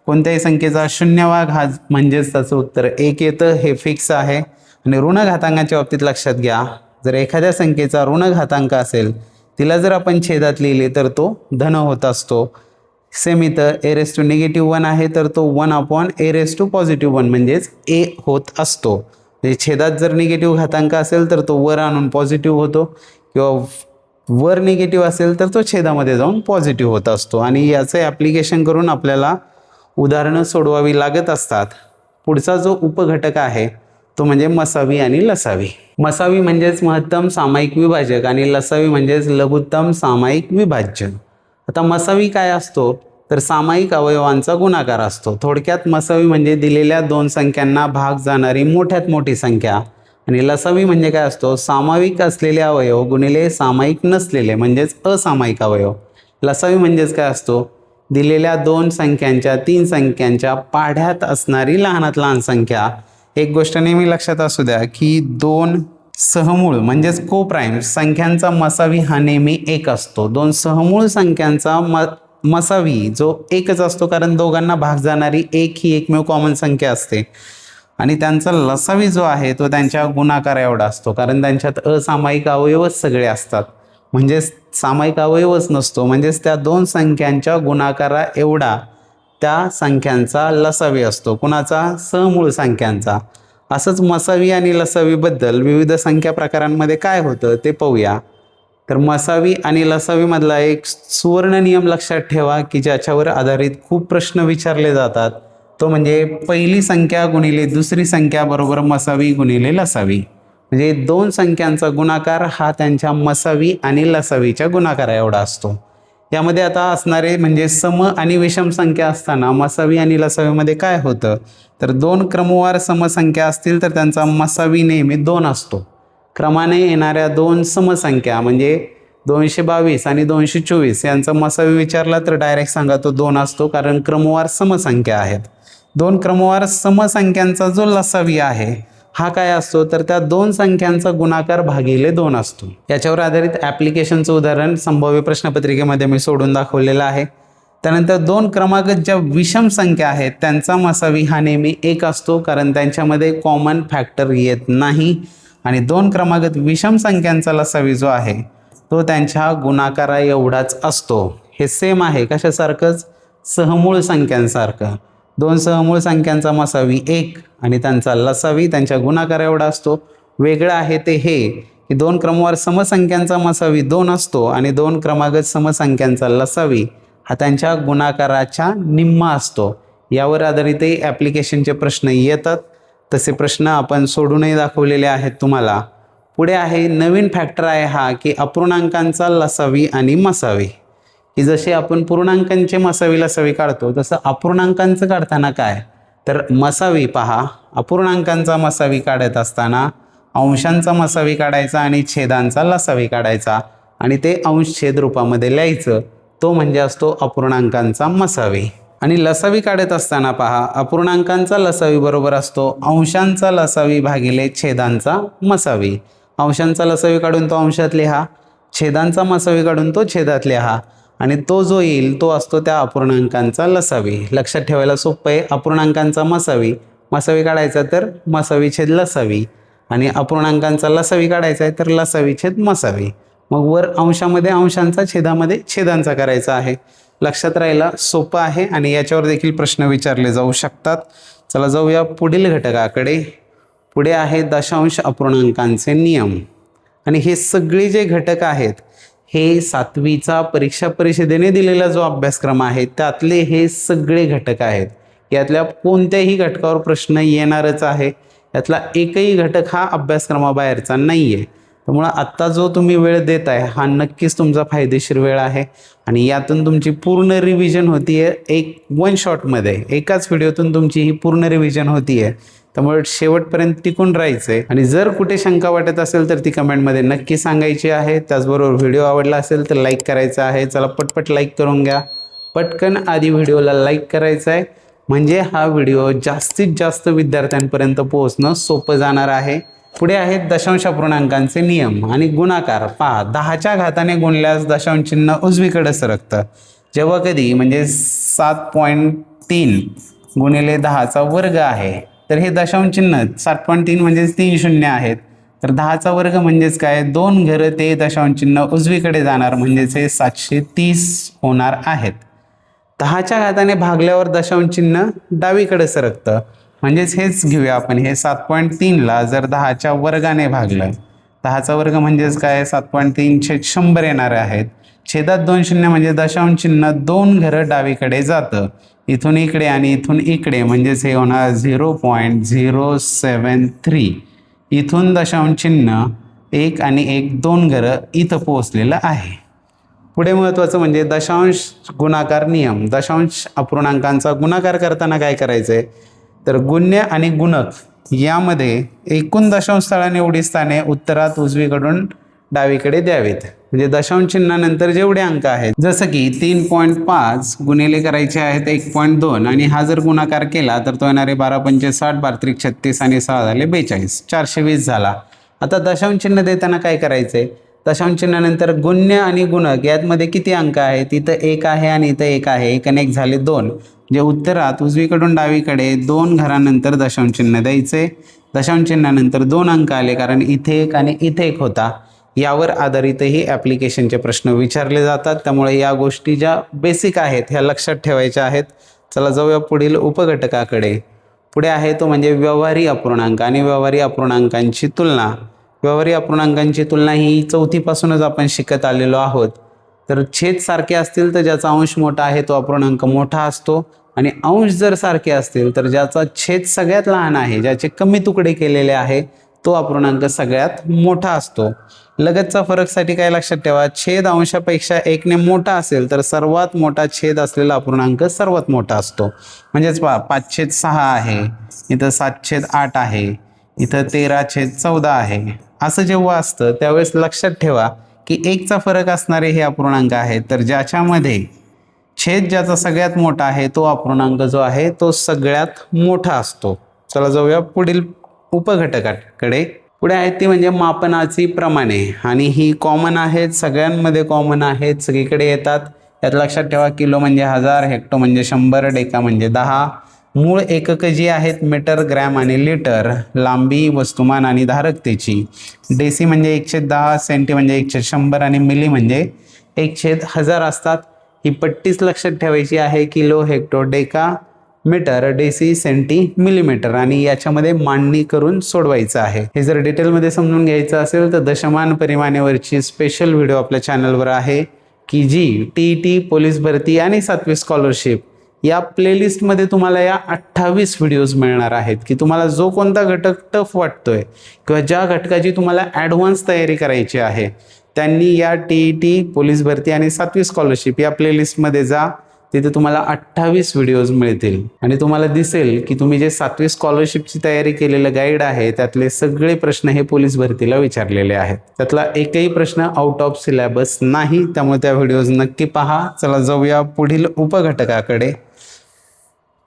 कोणत्याही संख्येचा शून्यवा घात म्हणजेच त्याचं उत्तर 1 येतं, हे फिक्स आहे. आणि ऋण घातांकाच्या बाबतीत लक्षात घ्या, जर एखाद्या संख्येचा ऋण घातांक असेल, तिला जर आपण छेदात लिहिले तर तो धन होत असतो. सेम इथं a रेस टू -1 आहे, तर तो 1 अपॉन a रेस टू +1 म्हणजेच a होत असतो. म्हणजे छेदात जर निगेटिव्ह घातांक असेल तर तो वर आणून पॉझिटिव्ह होतो, किंवा वर निगेटिव्ह असेल तर तो छेदामध्ये जाऊन पॉझिटिव्ह होत असतो. आणि याचं ॲप्लिकेशन करून आपल्याला उदाहरणं सोडवावी लागत असतात. पुढचा जो उपघटक आहे तो म्हणजे मसावी आणि लसावी. मसावी म्हणजेच महत्तम सामायिक विभाजक आणि लसावी म्हणजेच लघुत्तम सामायिक विभाज्य. आता मसावी काय असतो, तर सामायिक अवयवांचा गुणाकार असतो. थोडक्यात मसावी म्हणजे दिलेल्या दोन संख्यांना भाग जाणारी मोठ्यात मोठी संख्या, आणि लसावी म्हणजे काय असतो, सामायिक असलेले अवयव गुणिले सामायिक नसलेले म्हणजेच असामायिक अवयव. लसावी म्हणजेच काय असतो, दिलेल्या दोन संख्यांच्या, तीन संख्यांच्या पाढ्यात असणारी लहानात लहान संख्या. एक गोष्ट नेहमी लक्षात असू द्या की दोन सहमूळ म्हणजेच कोप्राईम संख्यांचा मसावी हा नेहमी 1 असतो. दोन सहमूळ संख्यांचा मसावी जो एकच असतो, कारण दोघांना भाग जाणारी 1 ही एकमेव कॉमन संख्या असते. आणि त्यांचा लसावी जो आहे तो त्यांच्या गुणाकार एवढा असतो, कारण त्यांच्यात असामायिक अवयवच सगळे असतात. म्हणजेच सामायिक अवयवच नसतो, म्हणजेच त्या दोन संख्यांच्या गुणाकारा एवढा त्या संख्यांचा लसावी असतो. कुणाचा, सहमूळ संख्यांचा. असंच मसावी आणि लसावीबद्दल विविध संख्या प्रकारांमध्ये काय होतं ते पाहूया. तर मसावी आणि लसावीमधला एक सुवर्ण नियम लक्षात ठेवा की ज्याच्यावर आधारित खूप प्रश्न विचारले जातात, तो म्हणजे पहिली संख्या गुणिले दुसरी संख्या बरोबर मसावी गुणिले लसावी. म्हणजे दोन संख्यांचा गुणाकार हा त्यांच्या मसावी आणि लसावीच्या गुणाकारा एवढा असतो. यामध्ये आता असणारे म्हणजे सम आणि विषम संख्या असताना मसावी आणि लसावीमध्ये काय होतं, तर दोन क्रमवार समसंख्या असतील तर त्यांचा मसावी नेहमी 2 असतो. क्रमाने येणाऱ्या दोन समसंख्या म्हणजे 222 आणि 224 यांचा मसावी विचारला तर डायरेक्ट सांगा तो 2 असतो, कारण क्रमवार समसंख्या आहेत. दोन क्रमवार समसंख्यांचा जो लसावी आहे हा काय असतो, तर त्या दोन संख्यांचा गुणाकार भागिले 2 असतो. याच्यावर आधारित ॲप्लिकेशनचं उदाहरण संभाव्य प्रश्नपत्रिकेमध्ये मी सोडून दाखवलेलं आहे. त्यानंतर दोन क्रमागत ज्या विषम संख्या आहेत त्यांचा मसावी हा नेहमी 1 असतो, कारण त्यांच्यामध्ये कॉमन फॅक्टर येत नाही. आणि दोन क्रमागत विषम संख्यांचा लसावी जो आहे तो त्यांच्या गुणाकारा एवढाच असतो. हे सेम आहे कशासारखंच, सहमूळ संख्यांसारखं. दोन सहमूळ संख्यांचा मसावी 1 आणि त्यांचा लसावी त्यांच्या गुणाकारा एवढा असतो. वेगळं आहे ते हे की दोन क्रमवार समसंख्यांचा मसावी 2 असतो आणि दोन क्रमागत समसंख्यांचा लसावी हा त्यांच्या गुणाकाराच्या निम्मा असतो. यावर आधारितही ॲप्लिकेशनचे प्रश्न येतात. तसे प्रश्न आपण सोडूनही दाखवलेले आहेत तुम्हाला. पुढे आहे नवीन फॅक्टर आहे हा की अपूर्णांकांचा लसावी आणि मसावी. की जसे आपण पूर्णांकांचे मसावी लसावी काढतो तसं अपूर्णांकांचं काढताना काय, तर मसावी पहा, अपूर्णांकांचा मसावी काढत असताना अंशांचा मसावी काढायचा आणि छेदांचा लसावी काढायचा आणि ते अंश छेद रूपामध्ये लिहायचं. तो म्हणजे असतो अपूर्णांकांचा मसावी. आणि लसावी काढत असताना पहा, अपूर्णांकांचा लसावी बरोबर असतो अंशांचा लसावी भागिले छेदांचा मसावी. अंशांचा लसावी काढून तो अंशात लिहा, छेदांचा मसावी काढून तो छेदात लिहा, आणि तो जो येईल तो असतो त्या अपूर्णांकांचा लसावी. लक्षात ठेवायला सोपं आहे. अपूर्णांकांचा मसावी, मसावी काढायचा तर मसावी छेद लसावी, आणि अपूर्णांकांचा लसावी काढायचा आहे तर लसावी छेद मसावी. मग वर अंशामध्ये अंशांचा, छेदामध्ये छेदांचा करायचा आहे. लक्षात राहायला सोपं आहे आणि याच्यावर देखील प्रश्न विचारले जाऊ शकतात. चला जाऊया पुढील घटकाकडे. पुढे आहे दशांश अपूर्णांकांचे नियम. आणि हे सगळे जे घटक आहेत हे 7वीचा परीक्षा परिषदेने दिलेला जो अभ्यासक्रम आहे त्यातले हे सगळे घटक आहेत. यातल्या कोणत्याही घटकावर प्रश्न येणारच आहे. यातला एकही घटक हा अभ्यासक्रमाबाहेरचा नाही आहे. त्यामुळं आत्ता जो तुम्ही वेळ देत आहे हा नक्कीच तुमचा फायदेशीर वेळ आहे आणि यातून तुमची पूर्ण रिव्हिजन होती आहे. एक 1 शॉटमध्ये एकाच व्हिडिओतून तुमची ही पूर्ण रिव्हिजन होती आहे. त्यामुळे शेवटपर्यंत टिकून राहायचं आहे. आणि जर कुठे शंका वाटत असेल तर ती कमेंटमध्ये नक्की सांगायची आहे. त्याचबरोबर व्हिडिओ आवडला असेल तर लाईक करायचा आहे. चला पटपट लाईक करून घ्या. पटकन आधी व्हिडिओला लाईक करायचं आहे. म्हणजे हा व्हिडिओ जास्तीत जास्त विद्यार्थ्यांपर्यंत पोहोचणं सोपं जाणार आहे. पुढे आहेत दशांश अपूर्णांकांचे नियम आणि गुणाकार. पहा, 10च्या घाताने गुणल्यास दशांश चिन्ह उजवीकडे सरकतं. जेव्हा कधी म्हणजे 7.3 गुणिले 10चा वर्ग आहे, तर हे दशांश चिन्ह 7.3 म्हणजेच 3 शून्य आहेत. तर 10चा वर्ग म्हणजेच काय, 2 घरं ते दशांश चिन्ह उजवीकडे जाणार, म्हणजेच हे 730 होणार आहेत. 10च्या घाताने भागल्यावर दशांश चिन्ह डावीकडे सरकतं, म्हणजेच हेच घेऊया आपण. हे 7.3ला जर 10च्या वर्गाने भागलं, 10चा वर्ग म्हणजेच काय, 7.3/100 येणारे आहेत. छेदात 2 शून्य म्हणजे दशांश चिन्ह 2 घरं डावीकडे जातं, इथून इकडे आणि इथून इकडे, म्हणजेच हे होणार 0.073. इथून दशांश चिन्ह 1 आणि 1 2 घरं इथं पोहोचलेलं आहे. पुढे महत्त्वाचं म्हणजे दशांश गुणाकार नियम. दशांश अपूर्णांकांचा गुणाकार करताना काय करायचं आहे, तर गुण्य आणि गुणक यामध्ये एकूण दशांश स्थळाने एवढी स्थाने उत्तरात उजवीकडून डावीकडे द्यावेत. म्हणजे दशांश चिन्हानंतर जेवढे अंक आहेत, जसं की 3.5 गुणिले करायचे आहेत 1.2 आणि हा जर गुणाकार केला तर तो येणारे 12×5 = 60, 12×3 = 36 आणि 6 झाले 42, 420 झाला. आता दशांश चिन्ह देताना काय करायचंय, दशांश चिन्हानंतर गुण्य आणि गुणक यामध्ये किती अंक आहेत, इथं 1 आहे आणि इथं 1 आहे, 1 आणि 1 झाले 2. जे उत्तरात उजवीकडून डावीकडे 2 घरानंतर दशांश चिन्ह द्यायचे. दशांश चिन्हानंतर 2 अंक आले, कारण इथे 1 आणि इथे 1 होता. यावर आधारितही ॲप्लिकेशनचे प्रश्न विचारले जातात, त्यामुळे या गोष्टी ज्या बेसिक आहेत ह्या लक्षात ठेवायच्या आहेत. चला जाऊया पुढील उपघटकाकडे. पुढे आहे तो म्हणजे व्यवहारी अपूर्णांक आणि व्यवहारी अपूर्णांकांची तुलना. व्यवहारी अपूर्णांकांची तुलना ही 4थीपासूनच आपण शिकत आलेलो आहोत. तर छेद सारखे असतील तर ज्याचा अंश मोठा आहे तो अपूर्णांक मोठा असतो, आणि अंश जर सारखे असतील तर ज्याचा छेद सगळ्यात लहान आहे, ज्याचे कमी तुकडे केलेले आहे, तो अपूर्णांक सगळ्यात मोठा असतो. लगतचा फरकसाठी काय लक्षात ठेवा, छेद अंशापेक्षा 1ने मोठा असेल तर सर्वात मोठा छेद असलेला अपूर्णांक सर्वात मोठा असतो. म्हणजेच पहा, 5/6 आहे, इथं 7/8 आहे, इथं 13/14 आहे. असं जेव्हा असतं त्यावेळेस लक्षात ठेवा की 1चा फरक असणारे हे अपूर्णांक आहेत, तर ज्याच्यामध्ये छेद ज्याचा सगळ्यात मोठा आहे तो अपूर्णांक जो आहे तो सगळ्यात मोठा असतो. चला जाऊया पुढील उपघटकाकडे. पुढे आहेत ती म्हणजे मापनाची प्रमाणे, आणि ही कॉमन आहेत, सगळ्यांमध्ये कॉमन आहेत, सगळीकडे येतात. यात लक्षात ठेवा, किलो म्हणजे 1000, हेक्टो म्हणजे 100, डेका म्हणजे 10. मूळ एकक जी आहेत मीटर, ग्रॅम आणि लिटर. लांबी, वस्तुमान आणि धारकतेची. डेसी म्हणजे 1/10, सेंटी म्हणजे 1/100 आणि मिली म्हणजे 1/1000 असतात. ही पट्टीच लक्षात ठेवायची आहे, kilo, hecto, deca, metre, deci, centi, millimetre, आणि याच्यामध्ये मांडणी करून सोडवायचं आहे. हे जर डिटेलमध्ये समजून घ्यायचं असेल तर दशमान परिमाणेवरची स्पेशल व्हिडिओ आपल्या चॅनलवर आहे, की जी TET, पोलीस भरती आणि 7वी स्कॉलरशिप या प्लेलिस्टमध्ये तुम्हाला या 28 व्हिडिओज मिळणार आहेत, की तुम्हाला जो कोणता घटक टफ वाटतोय किंवा ज्या घटकाची तुम्हाला ॲडव्हान्स तयारी करायची आहे, त्यांनी या TET, पोलीस भरती आणि 7वी स्कॉलरशिप या प्लेलिस्टमध्ये जा. तिथे तुम्हाला 28 व्हिडिओज मिळतील आणि तुम्हाला दिसेल की तुम्ही जे 7वी स्कॉलरशिपची तयारी केलेलं गाईड आहे त्यातले सगळे प्रश्न हे पोलीस भरतीला विचारलेले आहेत. त्यातला एकही प्रश्न आउट ऑफ सिलेबस नाही, त्यामुळे त्या व्हिडिओज नक्की पहा. चला जाऊया पुढील उपघटकाकडे.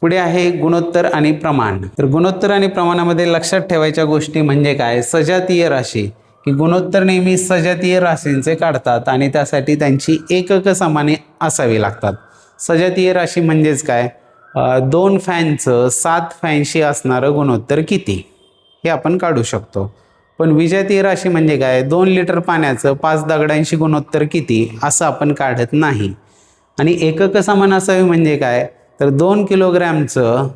पुढे आहे गुणोत्तर आणि प्रमाण. तर गुणोत्तर आणि प्रमाणामध्ये लक्षात ठेवायच्या गोष्टी म्हणजे काय, सजातीय राशी, की गुणोत्तर नेहमी सजातीय राशींचे काढतात आणि त्यासाठी त्यांची एकक समाने असावी लागतात. सजातीय राशी म्हणजेच काय, 2 फॅनचं 7 फॅनशी असणारं गुणोत्तर किती हे आपण काढू शकतो. पण विजातीय राशी म्हणजे काय, 2 लिटर पाण्याचं 5 दगडांशी गुणोत्तर किती असं आपण काढत नाही. आणि एकक समान असावी म्हणजे काय, तर 2 किलोग्रॅमचं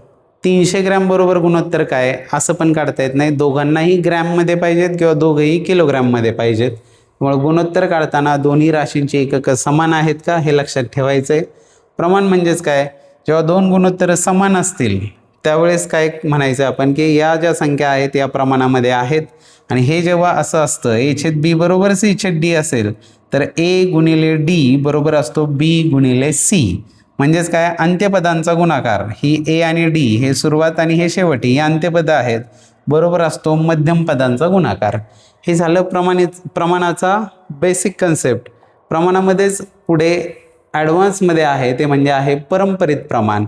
300 ग्रॅम बरोबर गुणोत्तर काय असं पण काढता येत नाही. दोघांनाही ग्रॅममध्ये पाहिजेत किंवा दोघंही किलोग्रॅममध्ये पाहिजेत. त्यामुळे गुणोत्तर काढताना दोन्ही राशींची एकक समान आहेत का हे लक्षात ठेवायचं आहे. प्रमाण म्हणजेच काय, जेव्हा 2 गुणोत्तर समान असतील त्यावेळेस काय म्हणायचं आपण, की या ज्या संख्या आहेत या प्रमाणामध्ये आहेत. आणि हे जेव्हा असं असतं A/B बरोबर C/D असेल तर A गुणिले D बरोबर असतो B गुणिले C. म्हणजेच काय, अंत्यपदांचा गुणाकार, ही A आणि D हे सुरुवात आणि हे शेवट ही अंत्यपद आहेत, बरोबर असतो मध्यम पदांचा गुणाकार. हे झालं प्रमाणाचा बेसिक कन्सेप्ट. प्रमाणामध्येच पुढे ॲडव्हान्समध्ये आहे ते म्हणजे आहे परंपरित प्रमाण.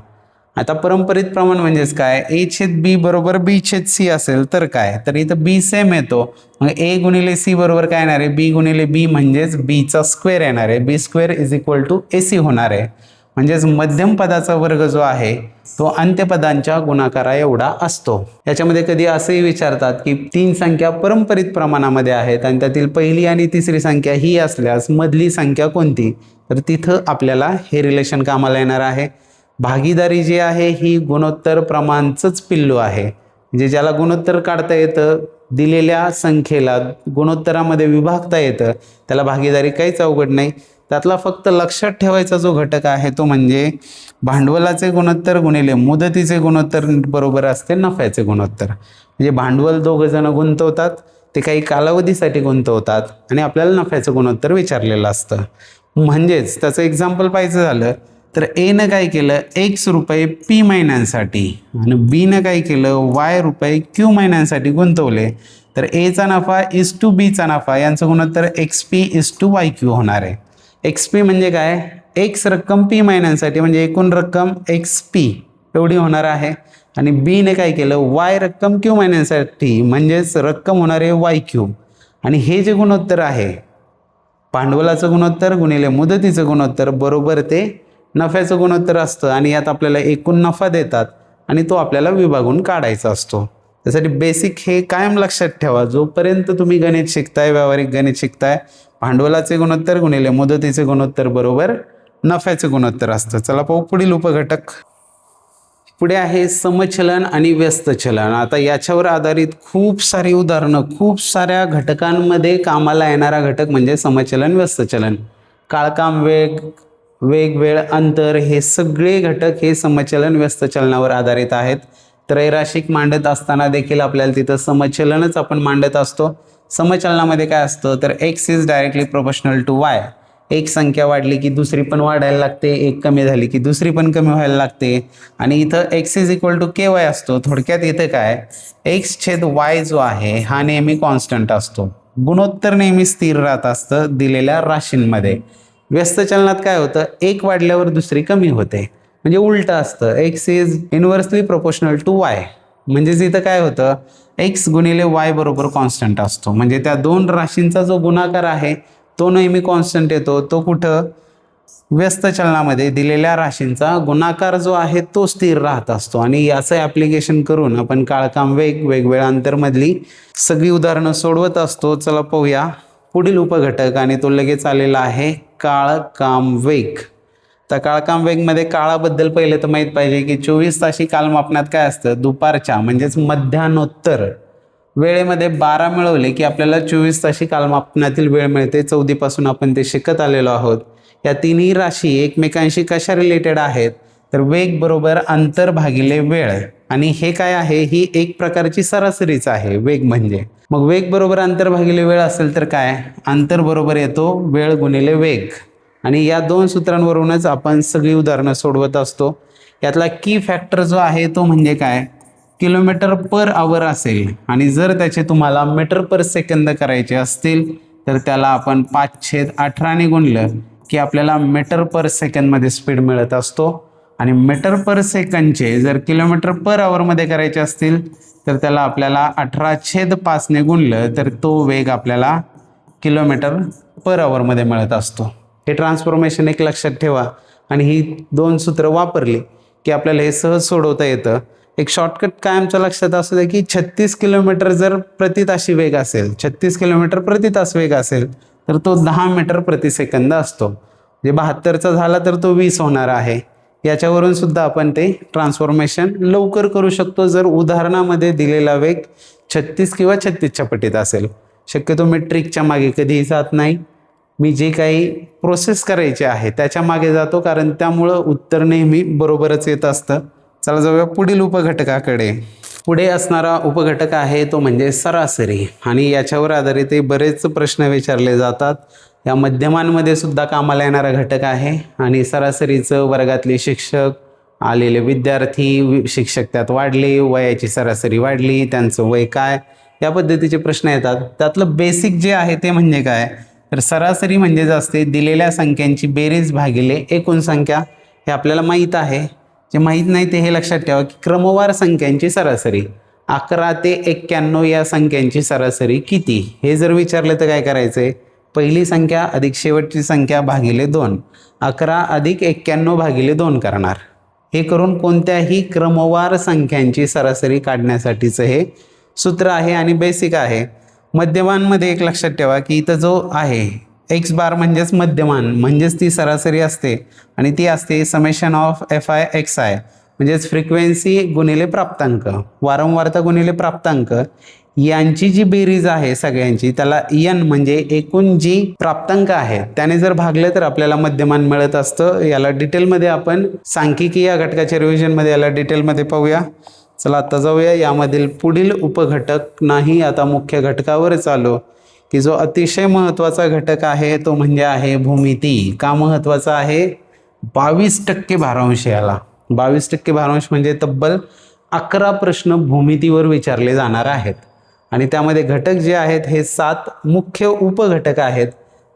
आता परंपरित प्रमाण म्हणजेच काय, ए छेद बी बरोबर बी छेद सी असेल तर काय, तर इथं बी सेम येतो, मग ए गुणिले सी बरोबर काय येणार आहे, बी गुणिले बी म्हणजेच बीचा स्क्वेअर येणार आहे, B square is equal to A C होणार आहे. म्हणजेच मध्यम पदाचा वर्ग जो आहे तो अंत्यपदांच्या गुणाकारा एवढा असतो. याच्यामध्ये कधी असंही विचारतात की 3 संख्या परंपरित प्रमाणामध्ये आहेत आणि त्यातील पहिली आणि तिसरी संख्या ही असल्यास मधली संख्या कोणती, तर तिथं आपल्याला हे रिलेशन कामाला येणार आहे. भागीदारी जी आहे ही गुणोत्तर प्रमाणचंच पिल्लू आहे, म्हणजे ज्याला गुणोत्तर काढता येतं, दिलेल्या संख्येला गुणोत्तरामध्ये विभागता येतं, त्याला भागीदारी काहीच अवघड नाही. त्यातला फक्त लक्षात ठेवायचा जो घटक आहे तो म्हणजे भांडवलाचे गुणोत्तर गुणिले मुदतीचे गुणोत्तर बरोबर असते नफ्याचे गुणोत्तर. म्हणजे भांडवल दोघं जण गुंतवतात, ते काही कालावधीसाठी गुंतवतात आणि आपल्याला नफ्याचं गुणोत्तर विचारलेलं असतं. म्हणजेच त्याचं एक्झाम्पल पाहिजे झालं तर एनं काय केलं, एक्स रुपये पी महिन्यांसाठी आणि बीनं काय केलं, वाय रुपये क्यू महिन्यांसाठी गुंतवले, तर एचा नफा इज टू बीचा नफा यांचं गुणोत्तर X P is to Y Q होणार आहे. एक्स पी म्हणजे काय, एक्स रक्कम पी महिन्यांसाठी म्हणजे एकूण रक्कम एक्स पी एवढी होणार आहे, आणि बीने काय केलं, वाय रक्कम क्यू महिन्यांसाठी म्हणजेच रक्कम होणार आहे वाय क्यू. आणि हे जे गुणोत्तर आहे भांडवलाचं गुणोत्तर गुणिले मुदतीचं गुणोत्तर बरोबर ते नफ्याचं गुणोत्तर असतं, आणि यात आपल्याला एकूण नफा देतात आणि तो आपल्याला विभागून काढायचा असतो. त्यासाठी बेसिक हे कायम लक्षात ठेवा, जोपर्यंत तुम्ही गणित शिकताय, व्यावहारिक गणित शिकताय, भांडवलाचे गुणोत्तर गुणिले मुदतीचे गुणोत्तर बरोबर नफ्याचे गुणोत्तर असतं. चला पाहू पुढील उपघटक. पुढे आहे समचलन आणि व्यस्त चलन. आता याच्यावर आधारित खूप सारी उदाहरणं, खूप साऱ्या घटकांमध्ये कामाला येणारा घटक म्हणजे समचलन व्यस्त चलन. काळकाम वेग, वेग वेळ अंतर हे सगळे घटक हे समचलन व्यस्त चलनावर आधारित आहेत. त्रैराशिक मांडत असताना देखील आपल्याला तिथं समचलनच आपण मांडत असतो. समचलनामध्ये काय असतं तर X is directly proportional to Y. एक संख्या वाढली की दुसरी पण वाढायला लागते, एक कमी झाली की दुसरी पण कमी व्हायला लागते, आणि इथं X is equal to K Y असतो. थोडक्यात इथं काय, एक्स छेद वाय जो आहे हा नेहमी कॉन्स्टंट असतो, गुणोत्तर नेहमी स्थिर राहत असतं दिलेल्या राशींमध्ये. व्यस्त चलनात काय होतं, एक वाढल्यावर दुसरी कमी होते, म्हणजे उलटं असतं, X is inversely proportional to Y. म्हणजेच इथं काय होतं, एक्स गुणिले वाय बरोबर कॉन्स्टंट असतो, म्हणजे त्या दोन राशींचा जो गुणाकार आहे तो नेहमी कॉन्स्टंट येतो. तो कुठं, व्यस्त चलनामध्ये दिलेल्या राशींचा गुणाकार जो आहे तो स्थिर राहत असतो. आणि याचं ॲप्लिकेशन करून आपण काळकाम वेग, वेगवेगळ्या अंतरमधली सगळी उदाहरणं सोडवत असतो. चला पाहूया पुढील उपघटक, आणि तो लगेच आलेला आहे काळकाम वेग. तर काळकाम वेगमध्ये काळाबद्दल पहिले तर माहीत पाहिजे की 24 ताशी कालमापनात काय असतं, दुपारच्या म्हणजेच मध्यान्होत्तर वेळेमध्ये 12 मिळवले की आपल्याला 24 ताशी कालमापनातील वेळ मिळते. 14 पासून आपण ते शिकत आलेलो आहोत. या तिन्ही राशी एकमेकांशी कशा रिलेटेड आहेत, तर वेग बरोबर अंतर भागिले वेळ, आणि हे काय आहे, ही एक प्रकारची सरासरीच आहे वेग म्हणजे. मग वेग बरोबर अंतर भागिले वेळ असेल तर काय, अंतर बरोबर येतो वेळ गुणिले वेग, आणि या दोन सूत्रांवरूनच आपण सगळी उदाहरणं सोडवत असतो. यातला की फॅक्टर जो आहे तो म्हणजे काय, किलोमीटर पर आवर असेल, आणि जर त्याचे तुम्हाला मीटर पर सेकंद करायचे असतील तर त्याला आपण 5/18 गुणलं की आपल्याला मीटर पर सेकंदमध्ये स्पीड मिळत असतो. आणि मीटर पर सेकंदचे जर किलोमीटर पर आवरमध्ये करायचे असतील तर त्याला आपल्याला 18/5 गुणलं तर तो वेग आपल्याला किलोमीटर पर आवरमध्ये मिळत असतो. हे ट्रान्सफॉर्मेशन एक लक्षात ठेवा, आणि ही दोन सूत्र वापरली की आपल्याला हे सहज सोडवता येतं. एक शॉर्टकट कायमच्या लक्षात असू दे की 36 किलोमीटर जर प्रति ताशी वेग असेल, 36 किलोमीटर प्रति तास वेग असेल तर तो 10 मीटर प्रति सेकंद असतो. म्हणजे 72चा झाला तर तो 20 होणार आहे. याच्यावरून सुद्धा आपण ते ट्रान्सफॉर्मेशन लवकर करू शकतो जर उदाहरणामध्ये दिलेला वेग 36 किंवा 36च्या पटीत असेल. शक्यतो मी ट्रिकच्या मागे कधीही जात नाही, मी जे काही प्रोसेस करायचे आहे त्याच्या मागे जातो, कारण त्यामुळं उत्तर नेहमी बरोबरच येत असतं. चला जाऊया पुढील उपघटकाकडे. पुढे असणारा उपघटक आहे तो म्हणजे सरासरी, आणि याच्यावर आधारित बरेच प्रश्न विचारले जातात. या माध्यमांमध्ये सुद्धा कामाला येणारा घटक आहे, आणि सरासरीचं वर्गातले शिक्षक, आलेले विद्यार्थी, शिक्षक त्यात वाढले, वयाची सरासरी वाढली, त्यांचं वय काय, या पद्धतीचे प्रश्न येतात. त्यातलं बेसिक जे आहे ते म्हणजे काय, तर सरासरी म्हणजे असते दिलेल्या संख्यांची बेरीज भागिले एकूण संख्या. हे आपल्याला माहीत आहे. जे माहीत नाही ते हे लक्षात ठेवा की क्रमवार संख्यांची सरासरी 11 ते 91 या संख्यांची सरासरी किती, हे जर विचारलं तर काय करायचं आहे, पहिली संख्या अधिक शेवटची संख्या भागिले 2, 11 अधिक 91 भागिले 2 करणार. हे करून कोणत्याही क्रमवार संख्यांची सरासरी काढण्यासाठीचं हे सूत्र आहे आणि बेसिक आहे. मध्यमांमध्ये एक लक्षात ठेवा की इथं जो आहे एक्स बार म्हणजेच मध्यमान म्हणजेच ती सरासरी असते आणि ती असते summation of F I X I म्हणजेच फ्रिक्वेन्सी गुणिले प्राप्तांक, वारंवारता गुणिले प्राप्तांक यांची जी बेरीज आहे सगळ्यांची त्याला एन म्हणजे एकूण जी प्राप्तांक आहे त्याने जर भागलं तर आपल्याला मध्यमान मिळत असतं. याला डिटेलमध्ये आपण सांख्यिकी या घटकाच्या रिव्हिजनमध्ये याला डिटेलमध्ये पाहूया. चला आता जाऊया यामधील पुढील उपघटक नाही, आता मुख्य घटकावर चालू की जो अतिशय महत्त्वाचा घटक आहे तो म्हणजे आहे भूमिती. का महत्त्वाचा आहे, 22% भारांश. याला 22% भारांश म्हणजे तब्बल 11 प्रश्न भूमितीवर विचारले जाणार आहेत आणि त्यामध्ये घटक जे आहेत हे 7 मुख्य उपघटक आहेत,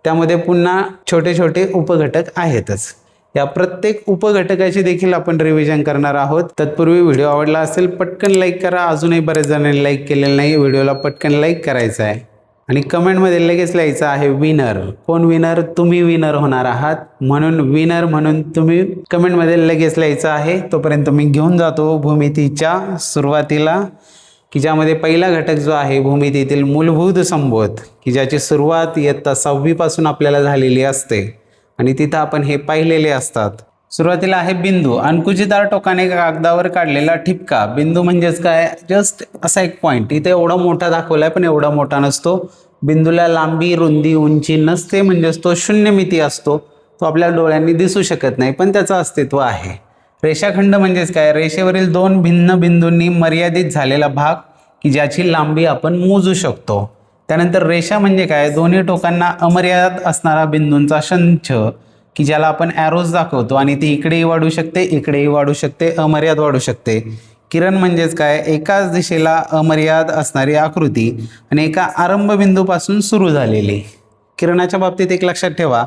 त्यामध्ये पुन्हा छोटे छोटे उपघटक आहेतच. या प्रत्येक उपघटकाची देखील आपण रिव्हिजन करणार आहोत. तत्पूर्वी व्हिडिओ आवडला असेल पटकन लाईक करा. अजूनही बरेच जणांनी लाईक केलेलं नाही, व्हिडिओला पटकन लाईक करायचं आहे आणि कमेंटमध्ये लगेच लिहायचं आहे विनर. कोण विनर, तुम्ही विनर होणार आहात, म्हणून विनर म्हणून तुम्ही कमेंटमध्ये लगेच लिहायचं आहे. तोपर्यंत मी घेऊन जातो भूमितीच्या सुरुवातीला की ज्यामध्ये पहिला घटक जो आहे भूमितीतील मूलभूत संबोध की ज्याची सुरुवात इयत्ता 6वी पासून आपल्याला झालेली असते आणि तिथं आपण हे पाहिलेले असतात. सुरुवातीला आहे बिंदू, अंकुचितार टोकाने कागदावर काढलेला ठिपका. बिंदू म्हणजेच काय, जस्ट असा एक पॉईंट. इथे एवढा मोठा दाखवलाय पण एवढा मोठा नसतो. बिंदूला लांबी रुंदी उंची नसते म्हणजेच तो शून्यमिती असतो, तो आपल्या डोळ्यांनी दिसू शकत नाही पण त्याचं अस्तित्व आहे. रेषाखंड म्हणजेच काय, रेषेवरील 2 भिन्न बिंदूंनी मर्यादित झालेला भाग की ज्याची लांबी आपण मोजू शकतो. त्यानंतर रेषा म्हणजे काय, दोन्ही टोकांना अमर्याद असणारा बिंदूंचा संच की ज्याला आपण ॲरोज दाखवतो आणि ती इकडेही वाढू शकते इकडेही वाढू शकते, अमर्याद वाढू शकते. किरण म्हणजेच काय, एकाच दिशेला अमर्याद असणारी आकृती आणि एका आरंभबिंदूपासून सुरू झालेली. किरणाच्या बाबतीत एक लक्षात ठेवा,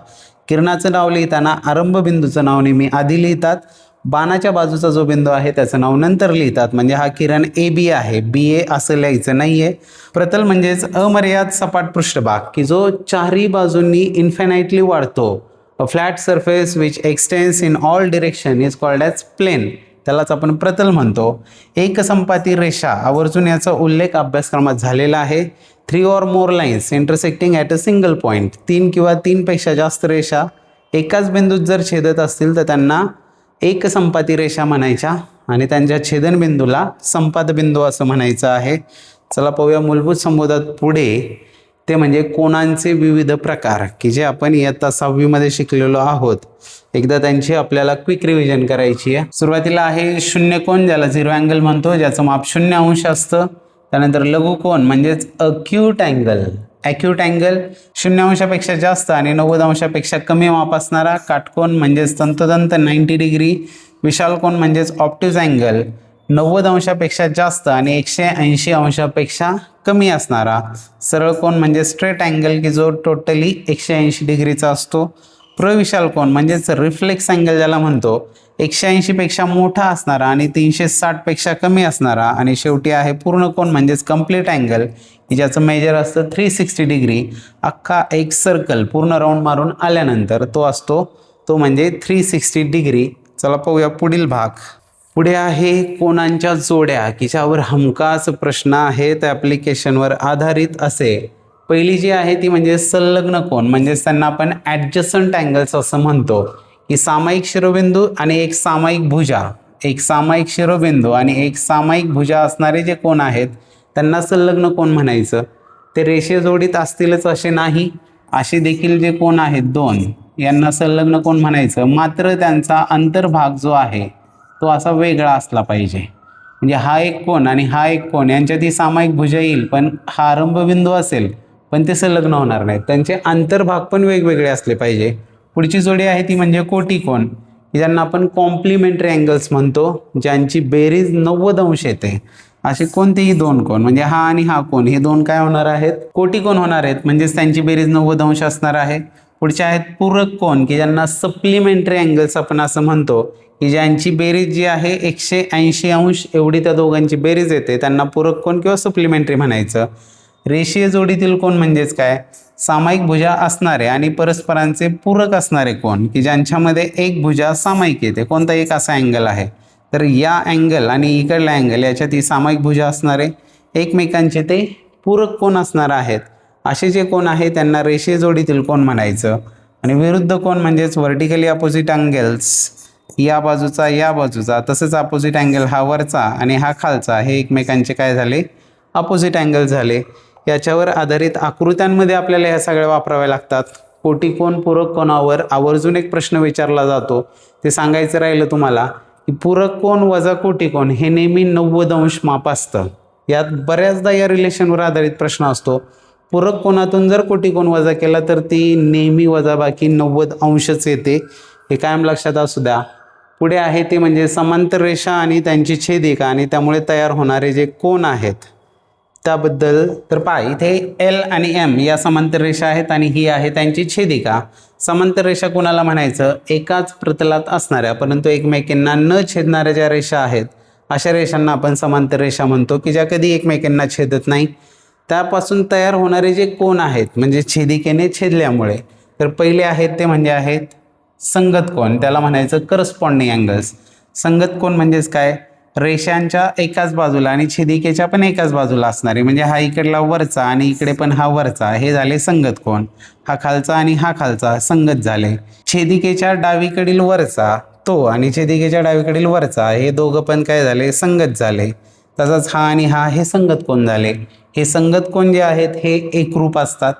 किरणाचं नाव लिहिताना आरंभबिंदूचं नाव नेहमी आधी लिहितात, बाणाच्या बाजूचा जो बिंदू आहे त्याचं नाव नंतर लिहितात. म्हणजे हा किरण ए बी आहे, बी ए असं लिहायचं नाही आहे. प्रतल म्हणजेच अमर्याद सपाट पृष्ठभाग की जो चारही बाजूंनी इन्फिनाइटली वाढतो. A flat surface which extends in all direction is called as plane, त्यालाच आपण प्रतल म्हणतो. एकसंपाती रेषा, आवर्जून याचा उल्लेख अभ्यासक्रमात झालेला आहे. 3 or more lines intersecting at a single point, 3 किंवा 3 पेक्षा जास्त रेषा एकाच बिंदूत जर छेदत असतील तर त्यांना एकसंपाती रेषा म्हणायच्या आणि त्यांच्या छेदनबिंदूला संपात बिंदू असं म्हणायचं आहे. चला पाहूया मूलभूत संबोधात पुढे, ते म्हणजे कोणांचे विविध प्रकार की जे आपण इयत्ता 6वी मध्ये शिकलेलो आहोत. एकदा त्यांची आपल्याला क्विक रिव्हिजन करायची आहे. सुरुवातीला आहे शून्यकोन ज्याला 0 अँगल म्हणतो, ज्याचं माप 0 अंश असतं. त्यानंतर लघुकोन म्हणजेच अक्यूट अँगल, ॲक्यूट अँगल 0 अंशापेक्षा जास्त आणि 90 अंशापेक्षा कमी माप असणारा. काटकोन म्हणजेच तंतोतंत 90 डिग्री. विशाल कोन म्हणजेच ऑप्टिव्ज अँगल 90 अंशापेक्षा जास्त आणि 180 अंशापेक्षा कमी असणारा. सरळ कोन म्हणजे स्ट्रेट अँगल की जो टोटली 180 डिग्रीचा असतो. प्रविशाल कोन म्हणजेच रिफ्लेक्स अँगल ज्याला म्हणतो, 180 पेक्षा मोठा असणारा आणि 360 पेक्षा कमी असणारा. आणि शेवटी आहे पूर्ण कोन म्हणजेच कम्प्लीट अँगल की ज्याचं मेजर असतं 360 डिग्री. अख्खा एक सर्कल पूर्ण राऊंड मारून आल्यानंतर तो असतो तो म्हणजे 360 डिग्री. चला पाहूया पुढील भाग. पुढे आहे कोणांच्या जोड्या की ज्यावर हमखास प्रश्न आहेत ॲप्लिकेशनवर आधारित असे. पहिली जी आहे ती म्हणजे संलग्न कोन, म्हणजेच त्यांना आपण ॲडजसंट अँगल्स असं म्हणतो की सामायिक शिरोबिंदू आणि एक सामायिक भुजा, एक सामायिक शिरोबिंदू आणि एक सामायिक भुजा असणारे जे कोन आहेत त्यांना संलग्न कोन म्हणायचं. ते रेषे जोडीत असतीलच असे नाही, असे देखील जे कोन आहेत 2 यांना संलग्न कोन म्हणायचं. मात्र त्यांचा अंतर्भाग जो आहे तो असा वेगळा असला पाहिजे. म्हणजे हा एक कोन आणि हा एक कोन यांच्यात ही सामायिक भुजा येईल पण हा आरंभबिंदू असेल पण ते संलग्न होणार नाहीत, त्यांचे अंतर्भाग पण वेगवेगळे असले पाहिजे. पुढची जोडी आहे ती म्हणजे कोटिकोन, ज्यांना आपण कॉम्प्लिमेंटरी अँगल्स म्हणतो, ज्यांची बेरीज 90 अंश येते. असे कोणतेही 2 कोन म्हणजे हा आणि हा कोन हे 2 काय होणार आहेत, कोटिकोन होणार आहेत, म्हणजेच त्यांची बेरीज 90 अंश असणार आहे. पुढचे आहेत पूरक कोन की ज्यांना सप्लिमेंटरी अँगल्स आपण असं म्हणतो, की ज्यांची बेरीज जी आहे 180 अंश एवढी त्या दोघांची बेरीज येते, त्यांना पूरक कोन किंवा सप्लिमेंटरी म्हणायचं. रेषीय जोडीतील कोन म्हणजेच काय, सामायिक भुजा असणारे आणि परस्परांचे पूरक असणारे कोन की ज्यांच्यामध्ये एक भुजा सामायिक येते. कोणता एक असा अँगल आहे, तर या अँगल आणि इकडला अँगल याच्यात ही सामायिक भुजा असणारे एकमेकांचे ते पूरक कोन असणार आहेत. असे जे कोन आहे त्यांना रेषीय जोडीतील कोन म्हणायचं. आणि विरुद्ध कोन म्हणजेच व्हर्टिकली अपोजिट अँगल्स, या बाजूचा या बाजूचा, तसंच अपोजिट अँगल हा वरचा आणि हा खालचा, हे एकमेकांचे काय झाले, अपोजिट अँगल झाले. याच्यावर आधारित आकृत्यांमध्ये आपल्याला ह्या सगळ्या वापराव्या लागतात. कोटी कोन पूरक कोनावर आवर्जून एक प्रश्न विचारला जातो, ते सांगायचं राहिलं तुम्हाला की पूरक कोन वजा कोटी कोन हे नेहमी 90 अंश माप असतं. यात बऱ्याचदा या रिलेशनवर आधारित प्रश्न असतो. पूरक कोनातून जर कोटी कोन वजा केला तर ती नेहमी वजाबाकी 90 अंशच येते, हे कायम लक्षात असू द्या. पुढे आहे ते म्हणजे समांतर रेषा आणि त्यांची छेदिका आणि त्यामुळे तयार होणारे जे कोन आहेत त्याबद्दल. तर पहा, इथे एल आणि एम या समांतर रेषा आहेत आणि ही आहे त्यांची छेदिका. समांतर रेषा कोणाला म्हणायचं, एकाच प्रतलात असणाऱ्या परंतु एकमेकांना न छेदणाऱ्या ज्या रेषा आहेत अशा रेषांना आपण समांतर रेषा म्हणतो, की ज्या कधी एकमेकांना छेदत नाही. त्यापासून तयार होणारे जे कोन आहेत म्हणजे छेदिकेने छेदल्यामुळे, तर पहिले आहेत ते म्हणजे आहेत संगत कोन, त्याला म्हणायचं करस्पॉन्डिंग अँगल्स. संगत कोन म्हणजेच काय, रेषांच्या एकाच बाजूला आणि छेदिकेच्या पण एकाच बाजूला असणारे, म्हणजे हा इकडला वरचा आणि इकडे पण हा वरचा, हे झाले संगत कोन. हा खालचा आणि हा खालचा संगत झाले. छेदिकेच्या डावीकडील वरचा तो आणि छेदिकेच्या डावीकडील वरचा हे दोघं पण काय झाले, संगत झाले. तसंच हा आणि हा हे संगत कोन झाले. हे संगत कोन जे आहेत हे एकरूप असतात.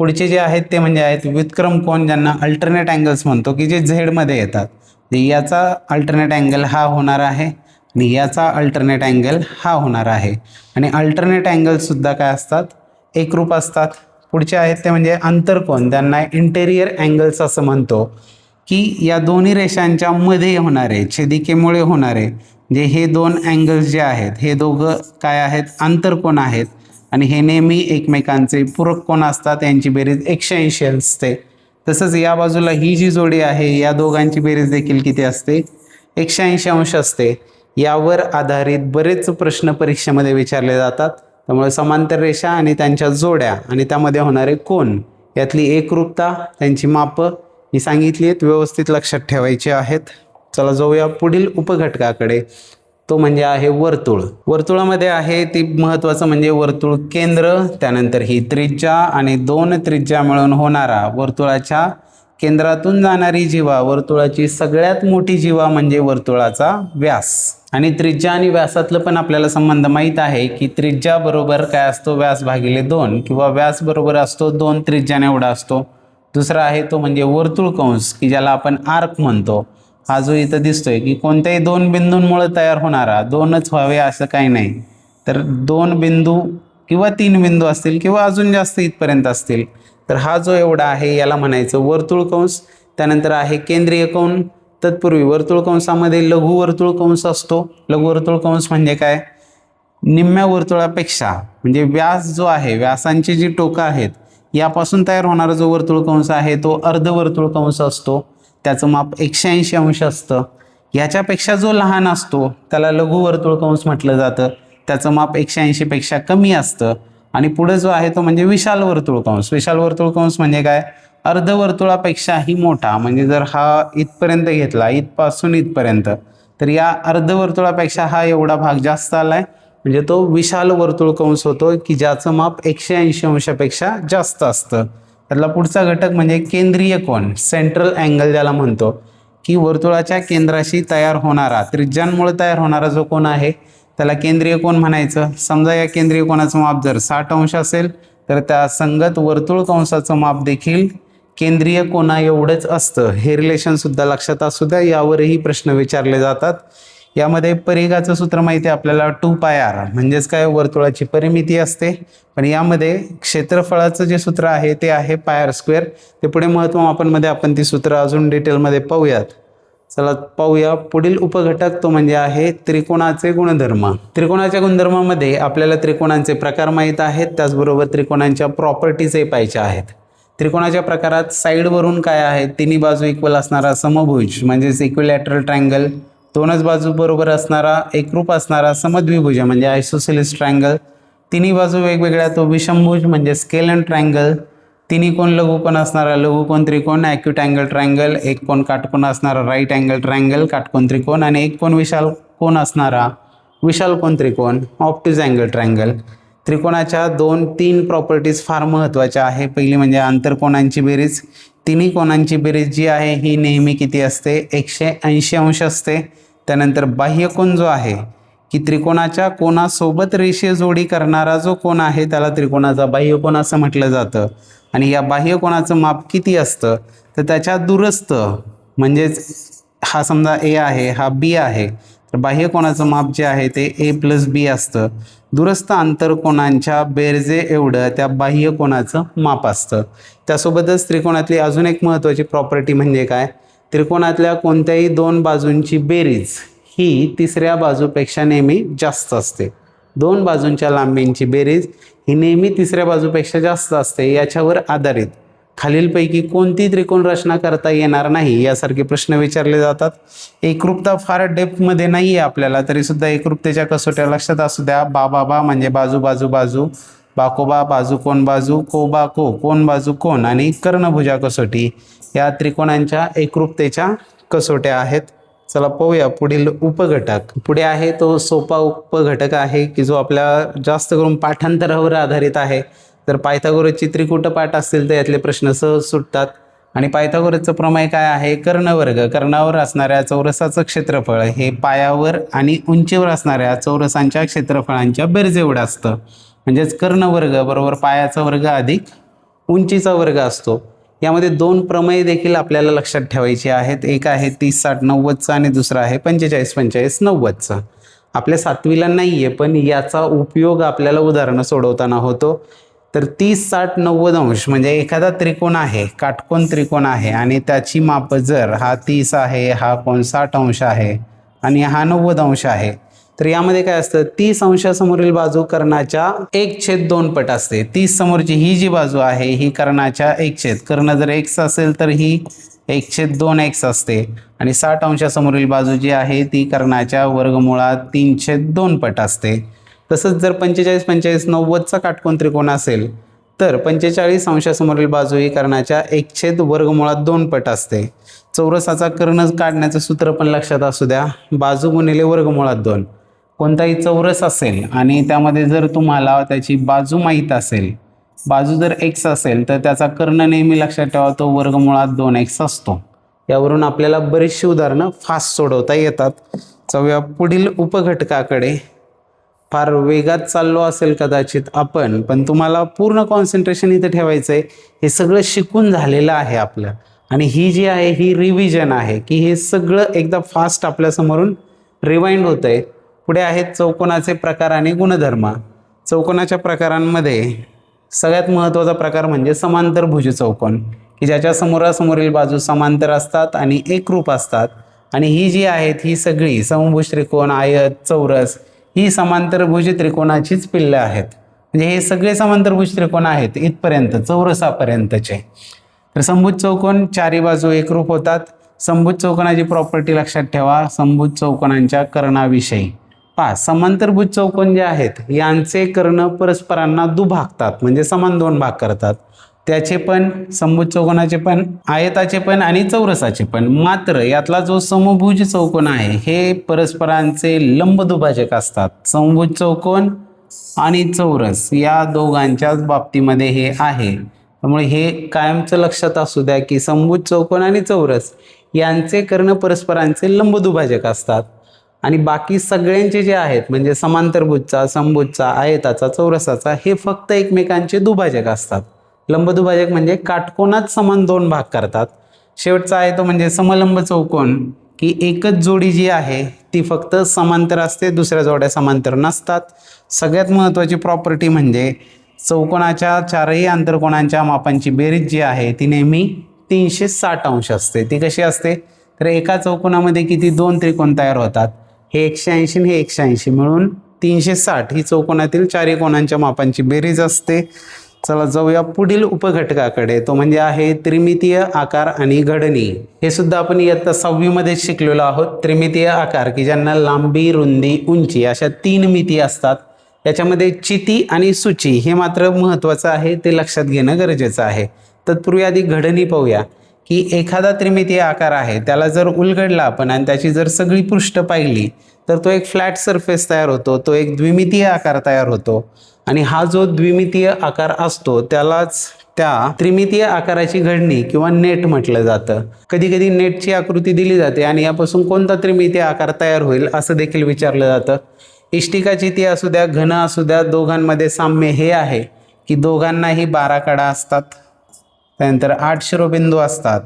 पुढचे जे आहेत ते म्हणजे आहेत व्युत्क्रम कोन, ज्यांना अल्टरनेट अँगल्स म्हणतो, की जे झेडमध्ये येतात. याचा अल्टरनेट अँगल हा होणार आहे आणि याचा अल्टरनेट अँगल हा होणार आहे. आणि अल्टरनेट अँगलसुद्धा काय असतात, एकरूप असतात. पुढचे आहेत ते म्हणजे आंतरकोन, त्यांना इंटेरियर अँगल्स असं म्हणतो, की या दोन्ही रेषांच्या मध्ये होणारे, छेदिकेमुळे होणारे जे हे दोन अँगल्स जे आहेत हे दोघं काय आहेत, आंतरकोन आहेत. आणि हे नेहमी एकमेकांचे पूरक कोन असतात, यांची बेरीज 180 असते. तसंच या बाजूला ही जी जोडी आहे या दोघांची बेरीज देखील किती असते, 180 अंश असते. यावर आधारित बरेच प्रश्न परीक्षेमध्ये विचारले जातात. त्यामुळे समांतर रेषा आणि त्यांच्या जोड्या आणि त्यामध्ये होणारे कोन यातली एकरूपता, त्यांची मापं ही सांगितली आहेत, व्यवस्थित लक्षात ठेवायची आहेत. चला जाऊया पुढील उपघटकाकडे, तो म्हणजे आहे वर्तुळ. वर्तुळामध्ये आहे ती महत्त्वाचं म्हणजे वर्तुळ केंद्र, त्यानंतर ही त्रिज्या आणि दोन त्रिज्या मिळून होणारा वर्तुळाच्या केंद्रातून जाणारी जीवा, वर्तुळाची सगळ्यात मोठी जीवा म्हणजे वर्तुळाचा व्यास. आणि त्रिज्या आणि व्यासातलं पण आपल्याला संबंध माहीत आहे की त्रिज्या बरोबर काय असतो, व्यास भागिले 2, किंवा व्यास बरोबर असतो 2 त्रिज्याने एवढा असतो. दुसरा आहे तो म्हणजे वर्तुळ कंस, की ज्याला आपण आर्क म्हणतो. हा जो इथं दिसतोय की कोणत्याही दोन बिंदूंमुळे तयार होणारा, दोनच व्हावे असं काही नाही, तर 2 बिंदू किंवा 3 बिंदू असतील किंवा अजून जास्त इथपर्यंत असतील, तर हा जो एवढा आहे याला म्हणायचं वर्तुळ कंस. त्यानंतर आहे केंद्रीय कोन. तत्पूर्वी वर्तुळ कंसामध्ये लघु वर्तुळ कंस असतो. लघु वर्तुळ कंस म्हणजे काय, निम्म्या वर्तुळापेक्षा म्हणजे व्यास जो आहे, व्यासांची जी टोकं आहेत यापासून तयार होणारा जो वर्तुळ कंस आहे तो अर्धवर्तुळ कंस असतो. त्याचं माप 180 अंश असतं. याच्यापेक्षा जो लहान असतो त्याला लघु वर्तुळ कंस म्हटलं जातं. त्याचं माप 180 पेक्षा कमी असतं. आणि पुढे जो आहे तो म्हणजे विशाल वर्तुळ कंस. विशाल वर्तुळ कंस म्हणजे काय, अर्धवर्तुळापेक्षाही मोठा. म्हणजे जर हा इथपर्यंत घेतला, इथपासून इथपर्यंत, तर या अर्धवर्तुळापेक्षा हा एवढा भाग जास्त आलाय, म्हणजे तो विशाल वर्तुळ कंस होतो, की ज्याचं माप 180 अंशापेक्षा जास्त असतं. त्यातला पुढचा घटक म्हणजे केंद्रीय कोन, सेंट्रल अँगल ज्याला म्हणतो, की वर्तुळाच्या केंद्राशी तयार होणारा, त्रिज्यांमुळे तयार होणारा जो कोन आहे त्याला केंद्रीय कोन म्हणायचं. समजा या केंद्रीय कोनाचं माप जर 60 अंश असेल तर त्या संगत वर्तुळ कंसाचं माप देखील केंद्रीय कोना एवढंच असतं. हे रिलेशनसुद्धा लक्षात असू द्या, यावरही प्रश्न विचारले जातात. यामध्ये परिघाचं सूत्र माहिती आहे आपल्याला, 2πr म्हणजेच काय, वर्तुळाची परिमिती असते. पण यामध्ये क्षेत्रफळाचं जे सूत्र आहे ते आहे πr². ते पुढे महत्त्वमापनमध्ये आपण ती सूत्र अजून डिटेलमध्ये पाहूयात. चला पाहूया पुढील उपघटक, तो म्हणजे आहे त्रिकोणाचे गुणधर्म. त्रिकोणाच्या गुणधर्मामध्ये आपल्याला त्रिकोणांचे प्रकार माहीत आहेत, त्याचबरोबर त्रिकोणांच्या प्रॉपर्टीजही पाहायच्या आहेत. त्रिकोणाच्या प्रकारात साईडवरून काय आहे, तिन्ही बाजू इक्वल असणारा समभुज म्हणजेच इक्विलॅटरल ट्रायंगल, दोनच बाजू बरोबर असणारा एकरूप असणारा समद्विभुज म्हणजे आयसोसेलेस ट्रायंगल, तिन्ही बाजू वेगवेगळ्या तो विषमभुज म्हणजे स्केलन ट्रायंगल, तिन्ही कोण लघुकोन असणारा लघुकोन त्रिकोण ॲक्यूट अँगल ट्रायंगल, एक कोण काटकोन असणारा राईट अँगल ट्रायंगल काटकोन त्रिकोण आणि एक कोण विशाल कोन असणारा विशाल कोन त्रिकोण ऑप्टिज अँगल ट्रायंगल. त्रिकोणाच्या 2-3 प्रॉपर्टीज फार महत्त्वाच्या आहे. पहिली म्हणजे आंतरकोनांची बेरीज. तिन्ही कोनांची बेरीज जी आहे ही नेहमी किती असते, 180 अंश असते. त्यानंतर बाह्यकोन जो आहे की त्रिकोणाच्या कोणासोबत रेषीय जोडी करणारा जो कोन आहे त्याला त्रिकोणाचा बाह्यकोन असं म्हटलं जातं. आणि या बाह्यकोनाचं माप किती असतं, तर त्याच्या दूरस्थ म्हणजेच हा समजा ए आहे, हा बी आहे, तर बाह्यकोनाचं माप जे आहे ते A+B असतं. दूरस्थ आंतरकोनांच्या बेरजे एवढं त्या बाह्यकोनाचं माप असतं. त्यासोबतच त्रिकोणातली अजून एक महत्त्वाची प्रॉपर्टी म्हणजे काय, त्रिकोणातल्या कोणत्याही 2 बाजूंची बेरीज ही तिसऱ्या बाजूपेक्षा नेहमी जास्त असते. 2 बाजूंच्या लांबींची बेरीज ही नेहमी तिसऱ्या बाजूपेक्षा जास्त असते. याच्यावर आधारित खालीलपैकी कोणती त्रिकोण रचना करता येणार नाही यासारखे प्रश्न विचारले जातात. एकरूपता फार डेप्थमध्ये नाही आहे आपल्याला, तरीसुद्धा एकरूपतेच्या कसोट्या लक्षात असू द्या. बा म्हणजे बाजू बाजू बाजू, बाकोबा बाजू कोण बाजू, कोबा को कोण बाजू कोण आणि कर्णभुजा कसोटी या त्रिकोणांच्या एकरूपतेच्या कसोट्या आहेत. चला पाहूया पुढील उपघटक. पुढे आहे तो सोपा उपघटक आहे की जो आपल्या जास्त करून पाठांतरावर आधारित आहे. जर पायथागोरसची त्रिकूटपाठ असतील तर यातले प्रश्न सहज सुटतात. आणि पायथागोरसचं प्रमेय काय आहे, कर्णवर्ग. कर्णावर असणाऱ्या चौरसाचं क्षेत्रफळ हे पायावर आणि उंचीवर असणाऱ्या चौरसांच्या क्षेत्रफळांच्या बेरजे एवढं असतं. म्हणजेच कर्णवर्ग बरोबर पायाचा वर्ग अधिक उंचीचा वर्ग असतो. यामध्ये 2 प्रमेय देखील आपल्याला लक्षात ठेवायचे आहेत. एक आहे 30-60-90चा आणि दुसरा आहे 45-45-90चा. आपल्या 7वीला नाही आहे, पण याचा उपयोग आपल्याला उदाहरणं सोडवताना होतो. तर 30-60-90 अंश म्हणजे एखादा त्रिकोण आहे, काटकोन त्रिकोण आहे आणि त्याची माप जर हा 30 आहे, हा कोण 60 अंश आहे आणि हा 90 अंश आहे, तर यामध्ये काय असतं, 30 अंशासमोरील बाजू कर्णाच्या 1/2 पट असते. 30 समोरची ही जी बाजू आहे ही कर्णाच्या 1/, कर्ण जर x असेल तर ही 1/2x असते. आणि 60 अंशासमोरील बाजू जी आहे ती कर्णाच्या वर्गमुळात 3/2 पट असते. तसंच जर 45-45-90चा काटकोन त्रिकोण असेल तर 45 अंशासमोरील बाजू ही कर्णाच्या 1/वर्गमुळात 2 पट असते. चौरसाचा कर्ण काढण्याचं सूत्र पण लक्षात असू द्या, बाजू गुणिले वर्गमुळात 2. कोणताही चौरस असेल आणि त्यामध्ये जर तुम्हाला त्याची बाजू माहीत असेल, बाजू जर x असेल तर त्याचा कर्ण नेहमी लक्षात ठेवा तो वर्गमुळात 2x असतो. यावरून आपल्याला बरीचशी उदाहरणं फास्ट सोडवता येतात. जाऊया पुढील उपघटकाकडे. फार वेगात चाललो असेल कदाचित आपण, पण तुम्हाला पूर्ण कॉन्सन्ट्रेशन इथं ठेवायचं आहे. हे सगळं शिकून झालेलं आहे आपलं आणि ही जी आहे ही रिव्हिजन आहे की हे सगळं एकदा फास्ट आपल्यासमोरून रिवाइंड होतं आहे. पुढे आहेत चौकोनाचे प्रकार आणि गुणधर्म. चौकोनाच्या प्रकारांमध्ये सगळ्यात महत्त्वाचा प्रकार म्हणजे समांतरभुज चौकोन की ज्याच्या समोरासमोरील बाजू समांतर असतात आणि एकरूप असतात. आणि ही जी आहेत ही सगळी समभुज त्रिकोण, आयत, चौरस ही समांतरभुज त्रिकोणाचीच पिल्लं आहेत. म्हणजे हे सगळे समांतरभुज त्रिकोण आहेत इथपर्यंत चौरसापर्यंतचे. तर समभुज चौकोन चारी बाजू एकरूप होतात. समभुज चौकोनाची प्रॉपर्टी लक्षात ठेवा, समभुज चौकोनांच्या कर्णाविषयी. समांतरभुज चौकोन जे आहेत यांचे कर्ण परस्परांना दुभागतात म्हणजे समान 2 भाग करतात. त्याचे पण समभुज चौकोनाचे पण, आयताचे पण आणि चौरसाचे पण. मात्र यातला जो समभुज चौकोन आहे हे परस्परांचे लंब दुभाजक असतात. समभुज चौकोन आणि चौरस या दोघांच्याच बाबतीमध्ये हे आहे. त्यामुळे हे कायमचं लक्षात असू द्या की समभुज चौकोन आणि चौरस यांचे कर्ण परस्परांचे लंब दुभाजक असतात. आणि बाकी सगळ्यांचे जे आहेत म्हणजे समांतरभुजचा, समभुजचा, आयताचा, चौरसाचा हे फक्त एकमेकांचे दुभाजक असतात. लंबदुभाजक म्हणजे काटकोनात समान 2 भाग करतात. शेवटचा आहे तो म्हणजे समलंब चौकोन की एकच जोडी जी आहे ती फक्त समांतर असते, दुसऱ्या जोड्या समांतर नसतात. सगळ्यात महत्त्वाची प्रॉपर्टी म्हणजे चौकोनाच्या 4ही आंतरकोनांच्या मापांची बेरीज जी आहे ती नेहमी 360 अंश असते. ती कशी असते तर एका चौकोनामध्ये किती 2 त्रिकोण तयार होतात, हे 180 हे 180 मिळून 360 ही चौकोनातील 4ही कोणांच्या मापांची बेरीज असते. चला जाऊया पुढील उपघटकाकडे, तो म्हणजे आहे त्रिमितीय आकार आणि घडणी. हे सुद्धा आपण इयत्ता 6वी मध्ये शिकलेलो आहोत. त्रिमितीय आकार की ज्यांना लांबी, रुंदी, उंची अशा 3 मिती असतात. याच्यामध्ये चिती आणि सूची हे मात्र महत्त्वाचं आहे, ते लक्षात घेणं गरजेचं आहे. तत्पूर्वी आधी घडणी पाहूया की एखादा त्रिमितीय आकार आहे त्याला जर उलगडला आपण आणि त्याची जर सगळी पृष्ठ पाहिली तर तो एक फ्लॅट सरफेस तयार होतो, तो एक द्विमितीय आकार तयार होतो. आणि हा जो द्विमितीय आकार असतो त्यालाच त्या त्रिमितीय आकाराची घडणी किंवा नेट म्हटलं जातं. कधी कधी नेटची आकृती दिली जाते आणि यापासून कोणता त्रिमितीय आकार तयार होईल असं देखील विचारलं जातं. इष्टिकाची ती असू द्या, घन असू द्या, दोघांमध्ये साम्य हे आहे की दोघांनाही 12 कडा असतात, त्यानंतर 8 शिरोबिंदू असतात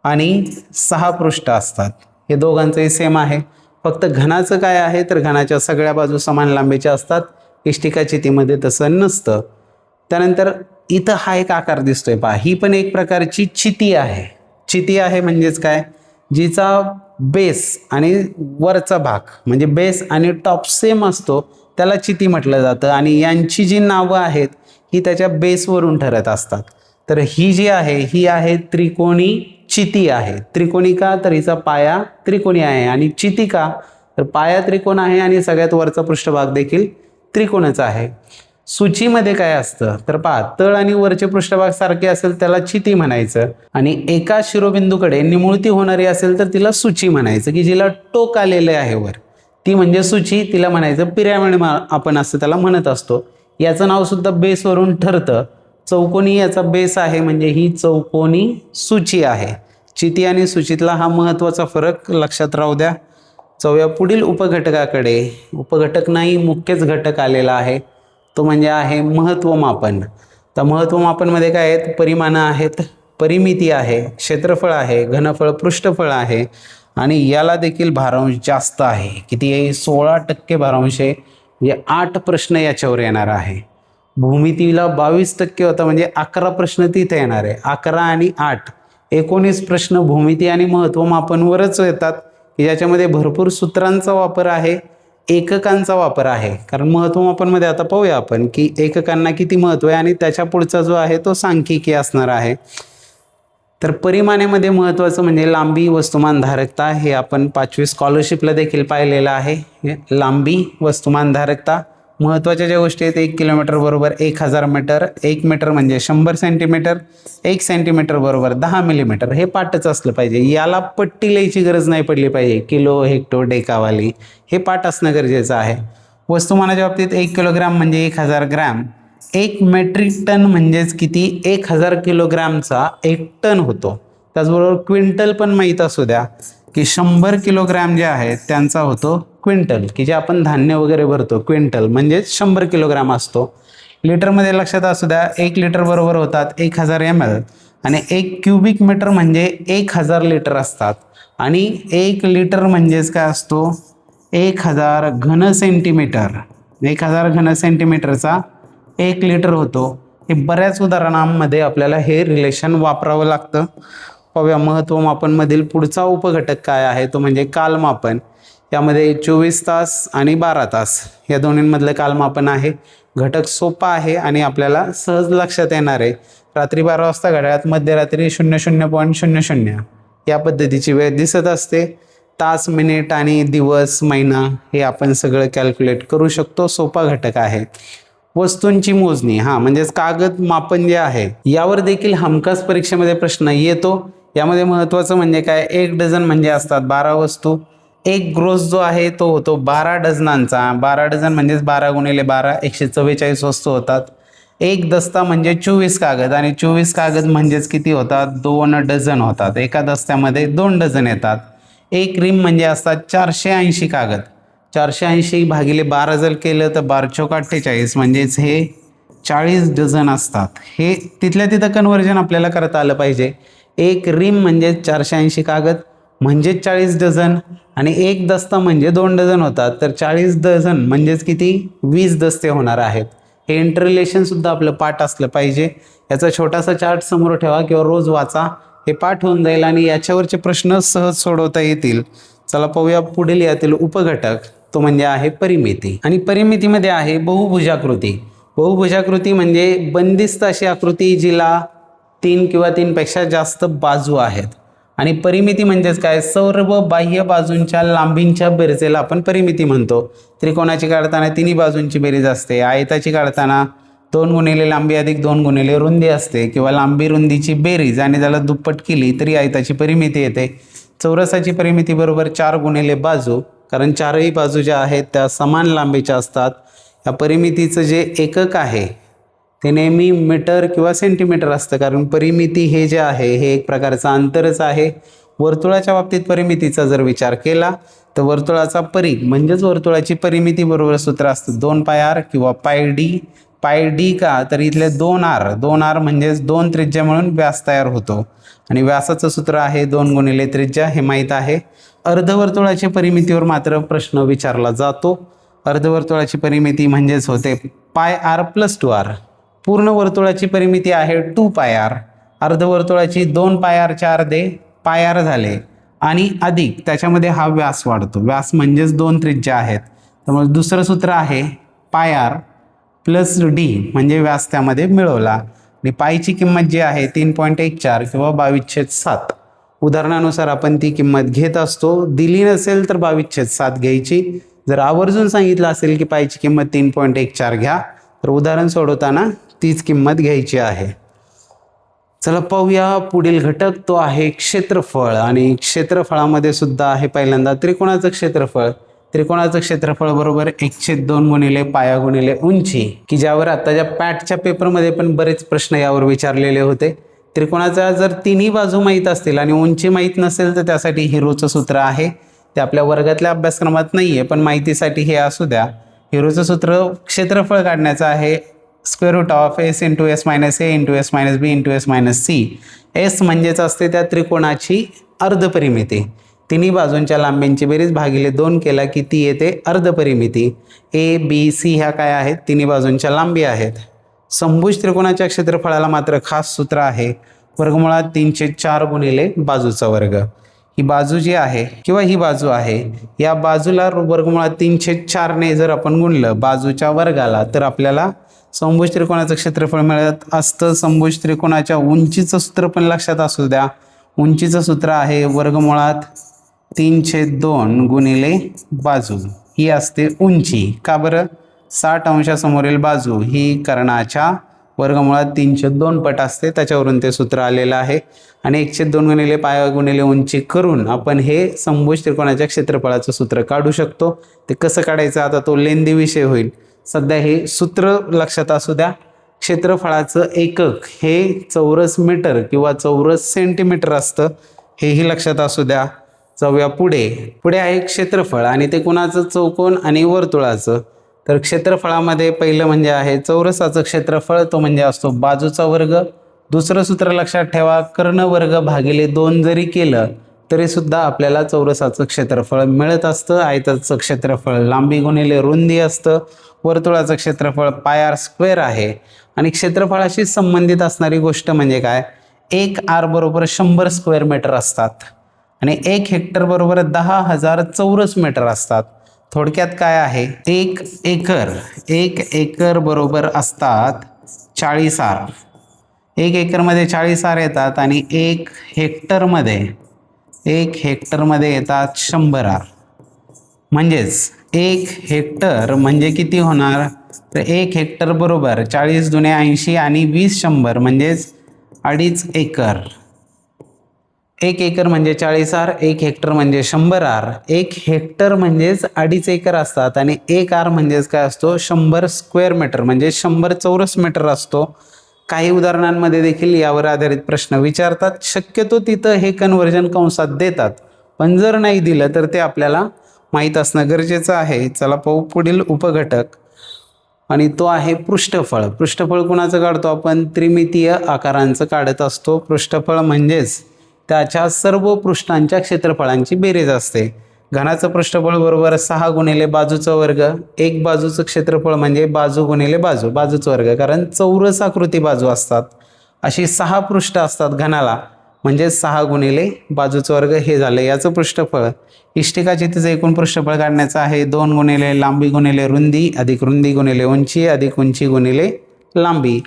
आणि 6 पृष्ठ असतात. हे दोघांचंही सेम आहे. फक्त घनाचं काय आहे तर घनाच्या सगळ्या बाजू समान लांबीच्या असतात. इष्टिका चितीमध्ये तसं नसतं. त्यानंतर इथं हा एक आकार दिसतोय पहा, ही पण एक प्रकारची चिती आहे. चिती आहे म्हणजेच काय, जिचा बेस आणि वरचा भाग म्हणजे बेस आणि टॉप सेम असतो त्याला चिती म्हटलं जातं. आणि यांची जी नावं आहेत ही त्याच्या बेसवरून ठरत असतात. तर ही जी आहे ही आहे त्रिकोणी चिती आहे. त्रिकोणी का तर हिचा पाया त्रिकोणी आहे, आणि चिती का तर पाया त्रिकोण आहे आणि सगळ्यात वरचा पृष्ठभाग देखील त्रिकोणच आहे. सूचीमध्ये काय असतं तर पहा, तळ आणि वरचे पृष्ठभाग सारखे असेल त्याला चिती म्हणायचं, आणि एका शिरोबिंदूकडे निमुळती होणारी असेल तर तिला सूची म्हणायचं, की जिला टोक आलेले आहे वर ती म्हणजे सूची, तिला म्हणायचं पिरॅमिड आपण असं त्याला म्हणत असतो. याचं नाव सुद्धा बेसवरून ठरतं. चौकोनी याचा बेस आहे म्हणजे ही चौकोनी सूची आहे. चिती आणि सूचीतला हा महत्त्वाचा फरक लक्षात राहू द्या. जाऊया पुढील उपघटकाकडे. उपघटक नाही, मुख्यच घटक आलेला आहे, तो म्हणजे आहे महत्त्वमापन. तर महत्त्वमापनमध्ये काय आहेत, परिमाणं आहेत, परिमिती आहे, क्षेत्रफळ आहे, घनफळ, पृष्ठफळ आहे, आणि याला देखील भारांश जास्त आहे. किती आहे, 16% भारांश आहे. म्हणजे 8 प्रश्न याच्यावर येणार आहे. भूमितीला 22% होता म्हणजे 11 प्रश्न तिथे येणार आहे. 11 आणि 8 19 प्रश्न भूमिती आणि महत्त्वमापनवरच येतात, की ज्याच्यामध्ये भरपूर सूत्रांचा वापर आहे, एककांचा वापर आहे. कारण महत्त्वमापनमध्ये आता पाहूया आपण की एककांना किती महत्त्व आहे आणि त्याच्या पुढचा जो आहे तो सांख्यिकी असणार आहे. तर परिमाणामध्ये महत्त्वाचं म्हणजे लांबी, वस्तुमान धारकता. हे आपण 5वी स्कॉलरशिपला देखील पाहिलेलं आहे. लांबी, वस्तुमान धारकता. महत्त्वाच्या ज्या गोष्टी आहेत, 1 किलोमीटर बरोबर 1000 मीटर, 1 मीटर म्हणजे 100 सेंटीमीटर, 1 सेंटीमीटर बरोबर 10 मिलीमीटर, हे पाठच असलं पाहिजे. याला पट्टी लिहायची गरज नाही पडली पाहिजे, किलो, हेक्टो, डेकावाली, हे पाठ असणं गरजेचं आहे. वस्तुमानाच्या बाबतीत 1 किलोग्राम म्हणजे 1000 ग्रॅम, 1 मेट्रिक टन म्हणजेच किती, 1000 किलोग्रामचा 1 टन होतो. त्याचबरोबर क्विंटल पण माहीत असू द्या की 100 किलोग्रॅम जे आहेत त्यांचा होतो क्विंटल, की जे आपण धान्य वगैरे भरतो, क्विंटल म्हणजे 100 किलोग्राम असतो. लिटरमध्ये लक्षात असू द्या, 1 लिटर बरोबर होतात 1000 ml, आणि 1 क्युबिक मीटर म्हणजे 1000 लिटर असतात, आणि 1 लिटर म्हणजेच काय असतो, 1000 घन सेंटीमीटर. 1000 घन सेंटीमीटरचा 1 लिटर होतो. हे बऱ्याच उदाहरणांमध्ये आपल्याला हे रिलेशन वापरावं लागतं. पाहूया महत्त्वमापनमधील पुढचा उपघटक काय आहे, तो म्हणजे कालमापन. यामध्ये 24 तास आणि 12 तास या दोन्हींमधलं कालमापन आहे. घटक सोपा आहे आणि आपल्याला सहज लक्षात येणार आहे. रात्री 12 वाजता घड्याळात मध्यरात्री 00.00 या पद्धतीची वेळ दिसत असते. तास, मिनिट आणि दिवस, महिना हे आपण सगळं कॅल्क्युलेट करू शकतो. सोपा घटक आहे. वस्तूंची मोजणी, म्हणजेच कागद मापन जे आहे यावर देखील हमखास परीक्षेमध्ये प्रश्न येतो. यामध्ये महत्त्वाचं म्हणजे काय, 1 डझन म्हणजे असतात 12 वस्तू. 1 ग्रोस जो आहे तो होतो 12 डझनांचा. 12 डझन म्हणजेच 12 गुणिले 12 144 वस्तू होतात. 1 दस्ता म्हणजे 24 कागद, आणि 24 कागद म्हणजेच किती होतात, 2 डझन होतात. एका दस्त्यामध्ये 2 डझन येतात. 1 रिम म्हणजे असतात 480 कागद. 480 भागिले 12 जर केलं तर 12 चौक 48 म्हणजेच हे 40 डझन असतात. हे तिथल्या तिथं कन्व्हर्जन आपल्याला करता आलं पाहिजे. 1 रिम म्हणजे 480 कागद म्हणजेच 40 डझन, आणि 1 दस्ता म्हणजे 2 डझन होतात. तर 40 डझन म्हणजेच किती, 20 दस्ते होणार आहेत. हे इंटररिलेशन सुद्धा आपलं पाठ असलं पाहिजे. याचा छोटासा चार्ट समोर ठेवा किंवा रोज वाचा, हे पाठ होऊन जाईल आणि याच्यावरचे प्रश्न सहज सोडवता येतील. चला पाहूया पुढील यातील उपघटक, तो म्हणजे आहे परिमिती. आणि परिमितीमध्ये आहे बहुभुजाकृती. बहुभुजाकृती म्हणजे बंदिस्त अशी आकृती जिला 3 किंवा 3 पेक्षा जास्त बाजू आहेत. आणि परिमिती म्हणजेच काय, सर्व बाह्य बाजूंच्या लांबींच्या बेरजेला आपण परिमिती म्हणतो. त्रिकोणाची काढताना तिन्ही बाजूंची बेरीज असते. आयताची काढताना 2 गुणिले लांबी अधिक 2 गुणिले रुंदी असते, किंवा लांबी रुंदीची बेरीज आणि त्याला दुप्पट केली तरी आयताची परिमिती येते. चौरसाची परिमिती बरोबर 4 गुणिले बाजू, कारण चारही बाजू ज्या आहेत त्या समान लांबीच्या असतात. या परिमितीचं जे एकक आहे ते नेहमी मीटर किंवा सेंटीमीटर असतं, कारण परिमिती हे जे आहे हे एक प्रकारचं अंतरच आहे. वर्तुळाच्या बाबतीत परिमितीचा जर विचार केला तर वर्तुळाचा परिघ म्हणजेच वर्तुळाची परिमिती बरोबर सूत्र असतं 2πr किंवा πd. πd का, तर इथले 2r म्हणजेच 2 त्रिज्या मिळून व्यास तयार होतो, आणि व्यासाचं सूत्र आहे 2 गुणिले त्रिज्या, हे माहीत आहे. अर्धवर्तुळाच्या परिमितीवर मात्र प्रश्न विचारला जातो. अर्धवर्तुळाची परिमिती म्हणजेच होते πr + 2r. पूर्ण वर्तुळाची परिमिती आहे 2πr. अर्धवर्तुळाची 2πrचे अर्धे πr झाले, आणि अधिक त्याच्यामध्ये हा व्यास वाढतो. व्यास म्हणजेच 2 त्रिज्या आहेत, त्यामुळे दुसरं सूत्र आहे πr + d म्हणजे व्यास त्यामध्ये मिळवला. आणि पायची किंमत जी आहे 3.14 किंवा 22/7. उदाहरणानुसार आपण ती किंमत घेत असतो. दिली नसेल तर 22/7 घ्यायची. जर आवर्जून सांगितलं असेल की पायची किंमत 3.14 घ्या, तर उदाहरण सोडवताना तीच किंमत घ्यायची आहे. चला पाहूया पुढील घटक, तो आहे क्षेत्रफळ. आणि क्षेत्रफळामध्ये सुद्धा आहे पहिल्यांदा त्रिकोणाचं क्षेत्रफळ. त्रिकोणाचं क्षेत्रफळ बरोबर 1/2 गुणिले पाया गुणिले उंची, की ज्यावर आताच्या पॅटच्या पेपरमध्ये पण बरेच प्रश्न यावर विचारलेले होते. त्रिकोणाचा जर तिन्ही बाजू माहीत असतील आणि उंची माहीत नसेल तर त्यासाठी हिरोचं सूत्र आहे. ते आपल्या वर्गातल्या अभ्यासक्रमात नाही आहे, पण माहितीसाठी हे असू द्या. हिरोचं सूत्र क्षेत्रफळ काढण्याचं आहे √s × s - a × s - b × s - c. s म्हणजेच असते त्या त्रिकोणाची अर्धपरिमिती. तिन्ही बाजूंच्या लांबींची बेरीज भागिले 2 केला की ती येते अर्धपरिमिती. a b c ह्या काय आहेत, तिन्ही बाजूंच्या लांबी आहेत. समभुज त्रिकोणाच्या क्षेत्रफळाला मात्र खास सूत्र आहे वर्गमुळात 3/4 गुणिले बाजूचा वर्ग. ही बाजू जी आहे किंवा ही बाजू आहे, या बाजूला वर्गमुळात 3/4 ने जर आपण गुणलं बाजूच्या वर्गाला, तर आपल्याला समभुज त्रिकोणाचं क्षेत्रफळ मिळत असतं. समभुज त्रिकोणाच्या उंचीचं सूत्र पण लक्षात असू द्या. उंचीचं सूत्र आहे वर्गमुळात 3/2 गुणिले बाजू, ही असते उंची. का बरं, 60 अंशासमोरील बाजू ही कर्णाच्या वर्गमुळात 3/2 पट असते, त्याच्यावरून ते सूत्र आलेलं आहे. आणि 1/2 गुणिले पाया गुणिले उंची करून आपण हे समभुज त्रिकोणाच्या क्षेत्रफळाचं सूत्र काढू शकतो. ते कसं काढायचं आता तो लेंदी विषय होईल. सध्या हे सूत्र लक्षात असू द्या. क्षेत्रफळाचं एकक हे चौरस मीटर किंवा चौरस सेंटीमीटर असतं, हेही लक्षात असू द्या. जाऊया पुढे आहे क्षेत्रफळ, आणि ते कुणाचं, चौकोन आणि वर्तुळाचं. तर क्षेत्रफळामध्ये पहिलं म्हणजे आहे चौरसाचं क्षेत्रफळ, तो म्हणजे असतो बाजूचा वर्ग. दुसरं सूत्र लक्षात ठेवा, कर्ण वर्ग भागिले 2 जरी केलं तरी सुद्धा आपल्याला चौरसाचं क्षेत्रफळ मिळत असतं. आयताचं क्षेत्रफळ लांबी गुणिले रुंदी असतं. वर्तुळाचं क्षेत्रफळ πr² आहे. आणि क्षेत्रफळाशी संबंधित असणारी गोष्ट म्हणजे काय, 1r बरोबर 100 स्क्वेअर मीटर असतात, आणि 1 हेक्टर बरोबर 10,000 चौरस मीटर असतात. थोडक्यात काय आहे, 1 एकर बरोबर असतात 40r. 1 एकरमध्ये 40r येतात, आणि 1 हेक्टरमध्ये येतात 100r. म्हणजेच 1 हेक्टर म्हणजे किती होणार, तर 1 हेक्टर बरोबर 40 × 80 आणि 20 100 म्हणजेच 2.5 एकर. 1 एकर म्हणजे 40r, 1 हेक्टर म्हणजे 100r. 1 हेक्टर म्हणजेच 2.5 एकर असतात, आणि 1r म्हणजेच काय असतो, 100 स्क्वेअर मीटर म्हणजे 100 चौरस मीटर असतो. काही उदाहरणांमध्ये देखील यावर आधारित प्रश्न विचारतात. शक्यतो तिथं हे कन्व्हर्जन कंसात देतात, पण जर नाही दिलं तर ते आपल्याला माहीत असणं गरजेचं आहे. चला पाहू पुढील उपघटक, आणि तो आहे पृष्ठफळ. पृष्ठफळ कुणाचं काढतो आपण, त्रिमितीय आकारांचं काढत असतो. पृष्ठफळ म्हणजेच त्याच्या सर्व पृष्ठांच्या क्षेत्रफळांची बेरीज असते. घनाचं पृष्ठफळ बरोबर 6 गुणिले बाजूचा वर्ग. एक बाजूचं क्षेत्रफळ म्हणजे बाजू गुणिले बाजूचा वर्ग, कारण चौरस आकृती बाजू असतात. अशी 6 पृष्ठ असतात घनाला, म्हणजे 6 गुणिले बाजूचा वर्ग हे झालं याचं पृष्ठफळ। इष्टिकाचे तिचं एकूण पृष्ठफळ काढण्याचं आहे 2 गुणिले लांबी गुणिले रुंदी अधिक रुंदी गुणिले उंची अधिक उंची गुणिले लांबी,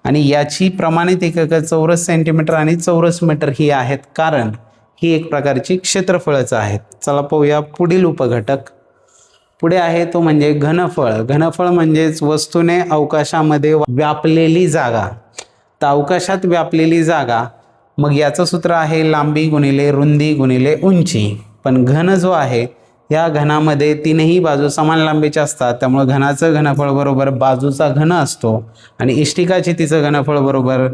आणि याची प्रमाणित एकक चौरस सेंटीमीटर आणि चौरस मीटर ही आहेत, कारण ही एक प्रकारची क्षेत्रफळच आहेत। चला पाहूया पुढील उपघटक। पुढे आहे तो म्हणजे घनफळ। घनफळ म्हणजेच वस्तूने अवकाशामध्ये व्यापलेली जागा। तर अवकाशात व्यापलेली जागा, मग याचं सूत्र आहे लांबी गुणिले रुंदी गुणिले उंची। पण घन जो आहे या घनामध्ये तीनही बाजू समान लांबीच्या असतात, त्यामुळे घनाचं घनफळ बरोबर बाजूचा घन असतो, आणि इष्टिकाची तिचं घनफळ बरोबर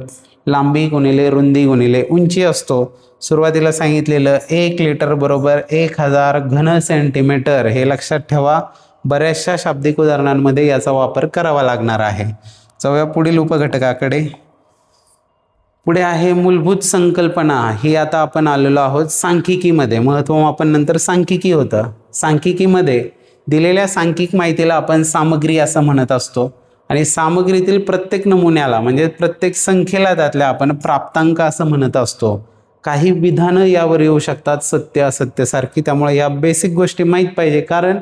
लांबी गुणिले रुंदी गुणिले उंची असतो। सुरुवातीला सांगितलेलं 1 लिटर बरोबर 1000 घन सेंटीमीटर हे लक्षात ठेवा। बऱ्याचशा शाब्दिक उदाहरणांमध्ये याचा वापर करावा लागणार आहे। जाऊया पुढील उपघटकाकडे। पुढे आहे मूलभूत संकल्पना। ही आता आपण आलेलो आहोत सांख्यिकीमध्ये। महत्त्वमापन नंतर सांख्यिकी होतं। सांख्यिकीमध्ये दिलेल्या सांख्यिक माहितीला आपण सामग्री असं म्हणत असतो, आणि सामग्रीतील प्रत्येक नमुन्याला म्हणजे प्रत्येक संख्येला त्यातल्या आपण प्राप्तांक असं म्हणत असतो। काही विधानं यावर येऊ शकतात सत्य असत्य त्यामुळे या बेसिक गोष्टी माहीत पाहिजे, कारण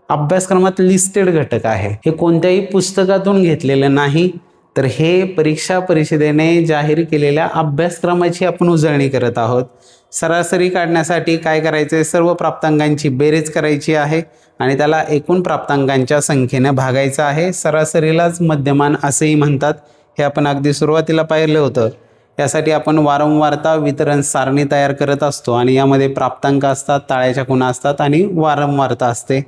अभ्यासक्रमात लिस्टेड घटक आहे। हे कोणत्याही पुस्तकातून घेतलेलं नाही, तर हे परीक्षा परिषदेने जाहीर केलेल्या अभ्यासक्रमाची आपण उजळणी करत आहोत। सरासरी काढण्यासाठी काय करायचे, सर्व प्राप्तांकांची बेरीज करायची आहे आणि त्याला एकूण प्राप्तांकांच्या संख्येने भागायचं आहे। सरासरीलाच मध्यमान असेही म्हणतात, हे आपण अगदी सुरुवातीला पाहिलं होतं। यासाठी आपण वारंवारता वितरण सारणी तयार करत असतो, आणि यामध्ये प्राप्तांक असतात, ताळ्याच्या खुणा असतात आणि वारंवारता असते।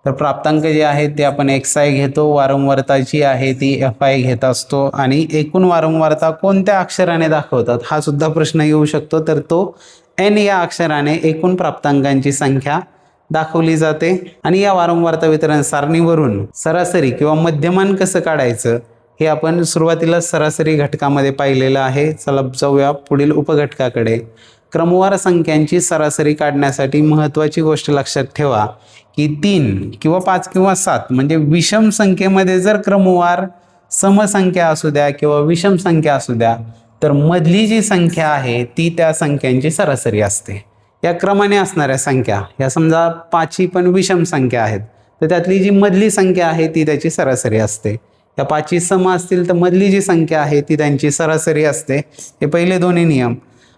तर प्राप्तांक जे आहेत ते आपण xi घेतो, वारंवारता जी आहे ती fi घेत असतो, आणि एकूण वारंवारता कोणत्या अक्षराने दाखवतात हा सुद्धा प्रश्न येऊ शकतो। तर तो n या अक्षराने एकूण प्राप्तांकांची संख्या दाखवली जाते। आणि या वारंवारता वितरण सारणीवरून सरासरी किंवा मध्यमान कसं काढायचं हे आपण सुरुवातीला सरासरी घटकामध्ये पाहिलेलं आहे। चला जाऊया पुढील उपघटकाकडे। क्रमवार संख्यांची सरासरी काढण्यासाठी महत्त्वाची गोष्ट लक्षात ठेवा की 3 किंवा 5 किंवा 7 म्हणजे विषम संख्येमध्ये जर क्रमवार समसंख्या असू द्या किंवा विषम संख्या असू द्या, तर मधली जी संख्या आहे ती त्या संख्यांची सरासरी असते। या क्रमाने असणाऱ्या संख्या, या समजा 5 ही पण विषम संख्या आहेत, तर त्यातली जी मधली संख्या आहे ती त्याची सरासरी असते। या 5 सम असतील तर मधली जी संख्या आहे ती त्यांची सरासरी असते। हे पहिले दोन्ही नियम।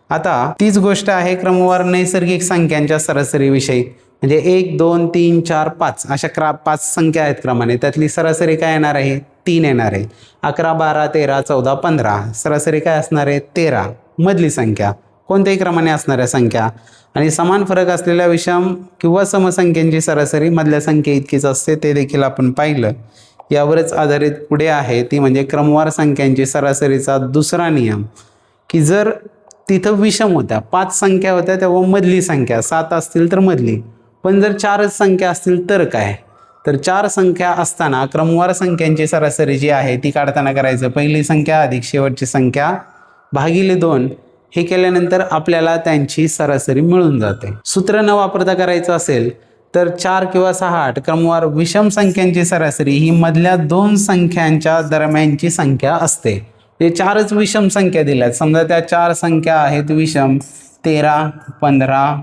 आता तीच गोष्ट आहे क्रमवार नैसर्गिक संख्यांच्या सरासरीविषयी। म्हणजे 1 2 3 4 5 अशा 5 संख्या आहेत क्रमाने, त्यातली सरासरी काय येणार आहे, 3 येणार आहे। 11 12 13 14 15 सरासरी काय असणार आहे, 13 मधली संख्या कोणत्याही क्रमाने असणाऱ्या संख्या। आणि समान फरक असलेल्या विषम किंवा समसंख्यांची सरासरी मधल्या संख्ये इतकीच असते, ते देखील आपण पाहिलं। यावरच आधारित पुढे आहे ती म्हणजे क्रमवार संख्यांची सरासरीचा दुसरा नियम, की जर तिथं विषम होत्या 5 संख्या होत्या तेव्हा मधली संख्या 7 असतील तर मधली, पण जर 4च संख्या असतील तर काय, तर 4 संख्या असताना क्रमवार संख्यांची सरासरी जी आहे ती काढताना करायचं पहिली संख्या अधिक शेवटची संख्या भागिले 2। हे केल्यानंतर आपल्याला त्यांची सरासरी मिळून जाते। सूत्र न वापरता करायचं असेल तर 4 किंवा 6 8 क्रमवार विषम संख्यांची सरासरी ही मधल्या 2 संख्यांच्या दरम्यानची संख्या असते। हे 4च विषम संख्या दिल्यात, समजा त्या 4 संख्या आहेत विषम 13 15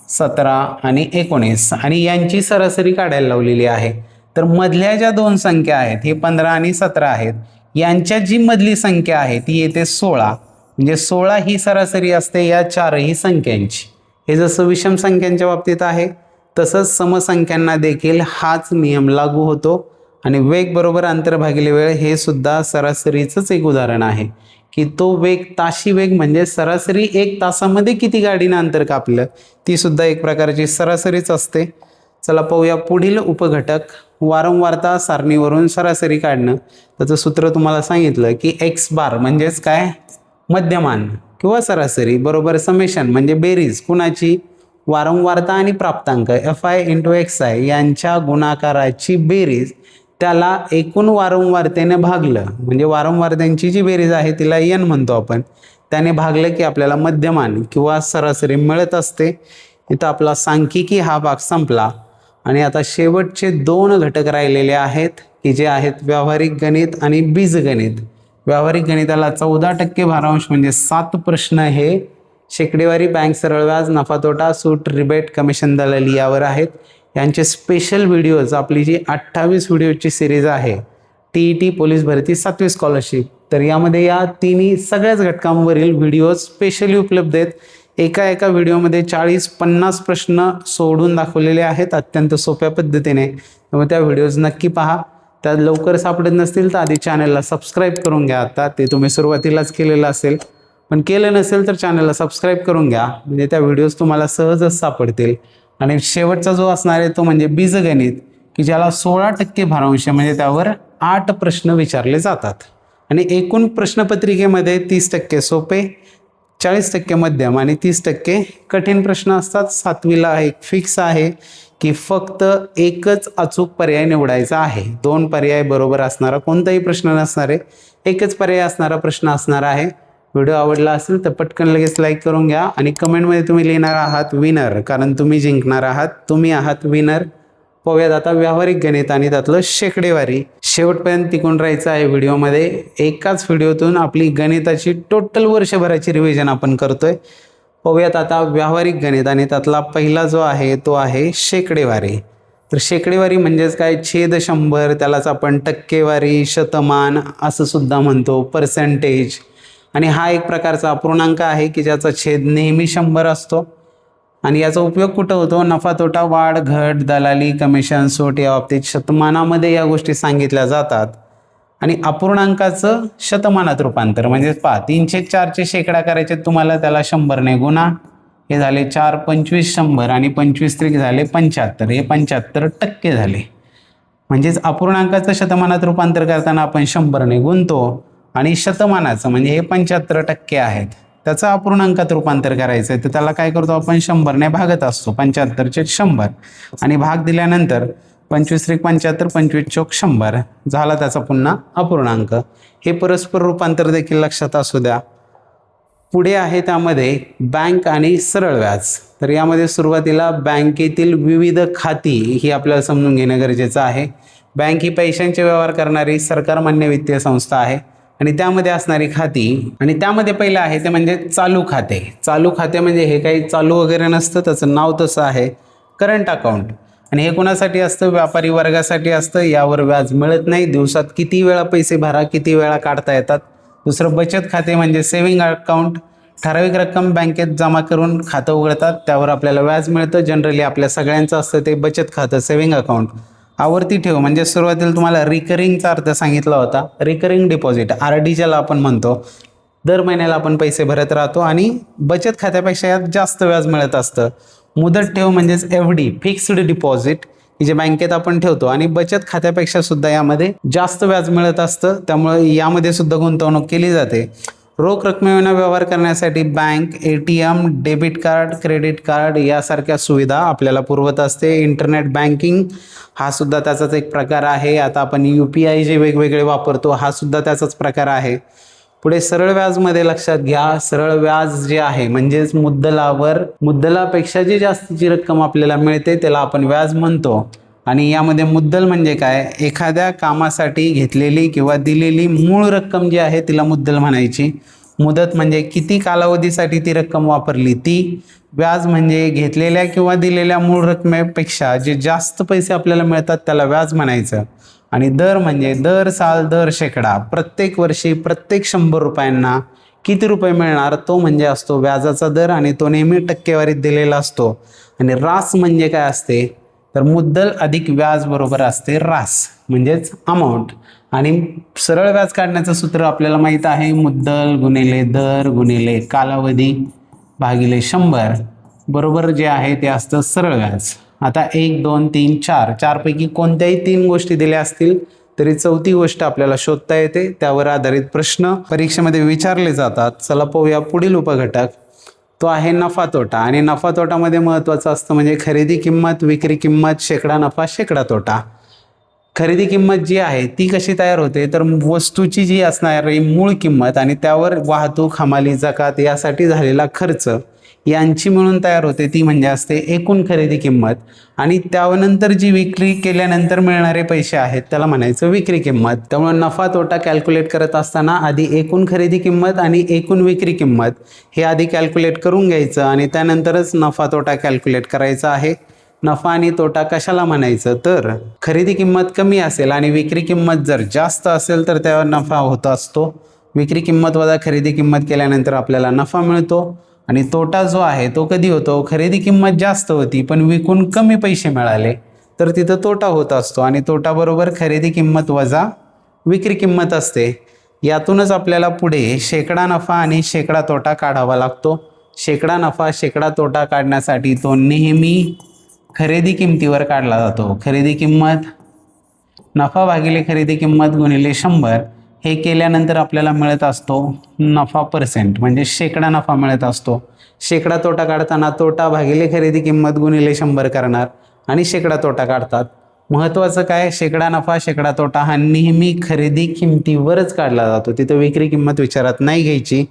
17 आणि 19, आणि यांची सरासरी काढायला लावलेली आहे। तर मधल्या ज्या 2 संख्या आहेत हे 15 आणि 17 आहेत, यांच्या जी मधली संख्या आहे ती येते 16, म्हणजे 16 ही सरासरी असते या 4ही संख्यांची। हे जसं विषम संख्यांच्या बाबतीत आहे तसंच समसंख्यांना देखील हाच नियम लागू होतो। आणि वेग बरोबर अंतर भागिले वेळ हे सुद्धा सरासरीचंच एक उदाहरण आहे, की तो वेग ताशी वेग म्हणजे सरासरी 1 तासामध्ये किती गाडीनं अंतर कापलं ती सुद्धा एक प्रकारची सरासरीच असते। चला पाहूया पुढील उपघटक, वारंवारता सारणीवरून सरासरी काढणं। त्याचं सूत्र तुम्हाला सांगितलं की x बार म्हणजेच काय, मध्यमान किंवा सरासरी बरोबर समेशन म्हणजे बेरीज कुणाची, वारंवारता आणि प्राप्तांक fi × xi यांच्या गुणाकाराची बेरीज, त्याला एकूण वारंवारतेने भागलं, म्हणजे वारंवारतांची जी बेरीज आहे तिला n म्हणतो आपण, त्याने भागलं की आपल्याला मध्यमान किंवा सरासरी मिळत असते। इथं आपला सांख्यिकी हा भाग संपला, आणि आता शेवटचे 2 घटक राहिलेले आहेत की जे आहेत व्यावहारिक गणित आणि बीजगणित। व्यावहारिक गणिताला 14% भारांश म्हणजे 7 प्रश्न हे शेकडेवारी, बँक सरळ व्याज, नफा तोटा, सूट, रिबेट, कमिशन, दलाली यावर आहेत. यांचे स्पेशल व्हिडिओज आपली जी 28 व्हिडिओची सिरीज आहे TET पोलीस भरती 7वी स्कॉलरशिप, तर यामध्ये या तिन्ही सगळ्याच घटकांवरील व्हिडिओज स्पेशली उपलब्ध आहेत. एका व्हिडिओमध्ये 40-50 प्रश्न सोडून दाखवलेले आहेत अत्यंत सोप्या पद्धतीने. त्यामुळे त्या व्हिडिओज नक्की पहा. त्यात लवकर सापडत नसतील तर आधी चॅनलला सबस्क्राईब करून घ्या. आता ते तुम्ही सुरुवातीलाच केलेलं असेल, पण केलं नसेल तर चॅनलला सबस्क्राईब करून घ्या, म्हणजे त्या व्हिडिओज तुम्हाला सहजच सापडतील. आणि शेवटचा जो असणार आहे तो म्हणजे बीजगणित, की ज्याला 16% भारांश म्हणजे त्यावर 8 प्रश्न विचारले जातात. आणि एकूण प्रश्नपत्रिकेमध्ये 30% सोपे, 40% मध्यम आणि 30% कठीण प्रश्न असतात. 7वीला एक फिक्स आहे की फक्त एकच अचूक पर्याय निवडायचा आहे. 2 पर्याय बरोबर असणारा कोणताही प्रश्न नसणार आहे, एकच पर्याय असणारा प्रश्न असणार आहे. व्हिडिओ आवडला असेल तर पटकन लगेच लाईक करून घ्या आणि कमेंटमध्ये तुम्ही लिहिणार आहात विनर, कारण तुम्ही जिंकणार आहात, तुम्ही आहात विनर. पाहूयात आता व्यावहारिक गणित आणि त्यातलं शेकडेवारी. शेवटपर्यंत टिकून राहायचं आहे व्हिडिओमध्ये. एकाच व्हिडिओतून आपली गणिताची टोटल वर्षभराची रिव्हिजन आपण करतोय. पाहूयात आता व्यावहारिक गणित आणि त्यातला पहिला जो आहे तो आहे शेकडेवारी. तर शेकडेवारी म्हणजेच काय, छेद 100, त्यालाच आपण टक्केवारी, शतमान असं सुद्धा म्हणतो, पर्सेंटेज. आणि हा एक प्रकारचा अपूर्णांक आहे की ज्याचा छेद नेहमी 100 असतो. आणि याचा उपयोग कुठं होतो, नफा तोटा, वाढ घट, दलाली, कमिशन, सूट या बाबतीत शतमानामध्ये या गोष्टी सांगितल्या जातात. आणि अपूर्णांकाचं शतमानात रूपांतर म्हणजे 304चे शेकडा करायचे तुम्हाला, त्याला 100ने गुणा. हे झाले 4 25 100 आणि 25 त्रिक झाले 75, हे 75% झाले. म्हणजेच अपूर्णांकाचं शतमानात रूपांतर करताना आपण 100ने गुणतो आणि शतमानाचं म्हणजे हे 75% आहेत त्याचं अपूर्णांकात रूपांतर करायचं आहे, तर त्याला काय करतो आपण, 100ने भागत असतो. 75चे 100 आणि भाग दिल्यानंतर 25 त्रिक 75, 25 चौक 100 झाला त्याचा पुन्हा अपूर्णांक. हे परस्पर रूपांतर देखील लक्षात असू द्या. पुढे आहे त्यामध्ये बँक आणि सरळ व्याज. तर यामध्ये सुरुवातीला बँकेतील विविध खाती ही आपल्याला समजून घेणं गरजेचं आहे. बँक ही पैशांचे व्यवहार करणारी सरकारमान्य वित्तीय संस्था आहे आणि त्यामध्ये असणारी खाती, आणि त्यामध्ये पहिलं आहे ते म्हणजे चालू खाते. चालू खाते म्हणजे हे काही चालू वगैरे नसतं, त्याचं नाव तसं आहे, करंट अकाउंट. आणि हे कोणासाठी असतं, व्यापारी वर्गासाठी असतं. यावर व्याज मिळत नाही, दिवसात किती वेळा पैसे भरा, किती वेळा काढता येतात. दुसरं बचत खाते म्हणजे सेव्हिंग अकाउंट, ठराविक रक्कम बँकेत जमा करून खातं उघडतात, त्यावर आपल्याला व्याज मिळतं. जनरली आपल्या सगळ्यांचं असतं ते बचत खातं, सेव्हिंग अकाउंट. आवर्ती ठेव म्हणजे सुरुवातीला तुम्हाला रिकरिंगचा अर्थ सांगितला होता, रिकरिंग डिपॉझिट RD ज्याला आपण म्हणतो. दर महिन्याला आपण पैसे भरत राहतो आणि बचत खात्यापेक्षा यात जास्त व्याज मिळत असतं. मुदत ठेव म्हणजेच FD, फिक्स्ड डिपॉझिट, की जे बँकेत आपण ठेवतो आणि बचत खात्यापेक्षा सुद्धा यामध्ये जास्त व्याज मिळत असतं, त्यामुळे यामध्ये सुद्धा गुंतवणूक केली जाते. रोख रकमेविना व्यवहार करण्यासाठी bank, ATM, debit card, credit card यासारख्या सुविधा आपल्याला पुरवत असते. इंटरनेट बँकिंग हा सुद्धा त्याचाच एक प्रकार आहे. आता आपण UPI जे वेगवेगळे वापरतो हा सुद्धा त्याचाच प्रकार आहे. पुढे सरळ व्याजमध्ये लक्षात घ्या, सरळ व्याज जे आहे म्हणजेच मुद्दलापेक्षा जी जास्तीची रक्कम आपल्याला मिळते त्याला आपण व्याज म्हणतो. आणि यामध्ये मुद्दल म्हणजे काय, एखाद्या कामासाठी घेतलेली किंवा दिलेली मूळ रक्कम जी आहे तिला मुद्दल म्हणायची. मुदत म्हणजे किती कालावधीसाठी ती रक्कम वापरली ती. व्याज म्हणजे घेतलेल्या किंवा दिलेल्या मूळ रकमेपेक्षा जे जास्त पैसे आपल्याला मिळतात त्याला व्याज म्हणायचं. आणि दर म्हणजे दर साल, दर शेकडा, प्रत्येक वर्षी प्रत्येक 100 रुपयांना किती रुपये मिळणार तो म्हणजे असतो व्याजाचा दर, आणि तो नेहमी टक्केवारीत दिलेला असतो. आणि रास म्हणजे काय असते, तर मुद्दल अधिक व्याज बरोबर असते रास म्हणजेच अमाऊंट. आणि सरळ व्याज काढण्याचं सूत्र आपल्याला माहीत आहे, मुद्दल गुणिले दर गुणिले कालावधी भागिले 100 बरोबर जे आहे ते असतं सरळ व्याज. आता 1 2 3 4 पैकी कोणत्याही 3 गोष्टी दिल्या असतील तरी 4थी गोष्ट आपल्याला शोधता येते. त्यावर आधारित प्रश्न परीक्षेमध्ये विचारले जातात. चला पाहूया पुढील उपघटक, तो आहे नफा तोटा. आणि नफा तोटामध्ये महत्त्वाचं असतं म्हणजे खरेदी किंमत, विक्री किंमत, शेकडा नफा, शेकडा तोटा. खरेदी किंमत जी आहे ती कशी तयार होते, तर वस्तूची जी असणारी मूळ किंमत आणि त्यावर वाहतूक, हमाली, जकात यासाठी झालेला खर्च यांची मिळून तयार होते ती म्हणजे असते एकूण खरेदी किंमत, आणि त्यानंतर जी विक्री केल्यानंतर मिळणारे पैसे आहेत त्याला म्हणायचं विक्री किंमत. त्यामुळे नफा तोटा कॅल्क्युलेट करत असताना आधी एकूण खरेदी किंमत आणि एकूण विक्री किंमत हे आधी कॅल्क्युलेट करून घ्यायचं आणि त्यानंतरच नफा तोटा कॅल्क्युलेट करायचा आहे. नफा आणि तोटा कशाला म्हणायचं, तर खरेदी किंमत कमी असेल आणि विक्री किंमत जर जास्त असेल तर त्यावर नफा होत असतो. विक्री किंमत वजा खरेदी किंमत केल्यानंतर आपल्याला नफा मिळतो. आणि तोटा जो आहे तो कधी होतो, खरेदी किंमत जास्त होती पण विकून कमी पैसे मिळाले तर तिथं तोटा होत असतो. आणि तोटा बरोबर खरेदी किंमत वजा विक्री किंमत असते. यातूनच आपल्याला पुढे शेकडा नफा आणि शेकडा तोटा काढावा लागतो. शेकडा नफा शेकडा तोटा काढण्यासाठी तो नेहमी खरेदी किंमतीवर काढला जातो. खरेदी किंमत नफा भागिले खरेदी किंमत गुणिले 100 हे केल्यानंतर आपल्याला मिळत असतो नफा पर्सेंट, म्हणजे शेकडा नफा मिळत असतो. शेकडा तोटा काढताना तोटा भागिले खरेदी किंमत गुणिले 100 करणार आणि शेकडा तोटा काढतात. महत्त्वाचं काय, शेकडा नफा शेकडा तोटा हा नेहमी खरेदी किंमतीवरच काढला जातो. तिथं विक्री किंमत विचारात नाही घ्यायची.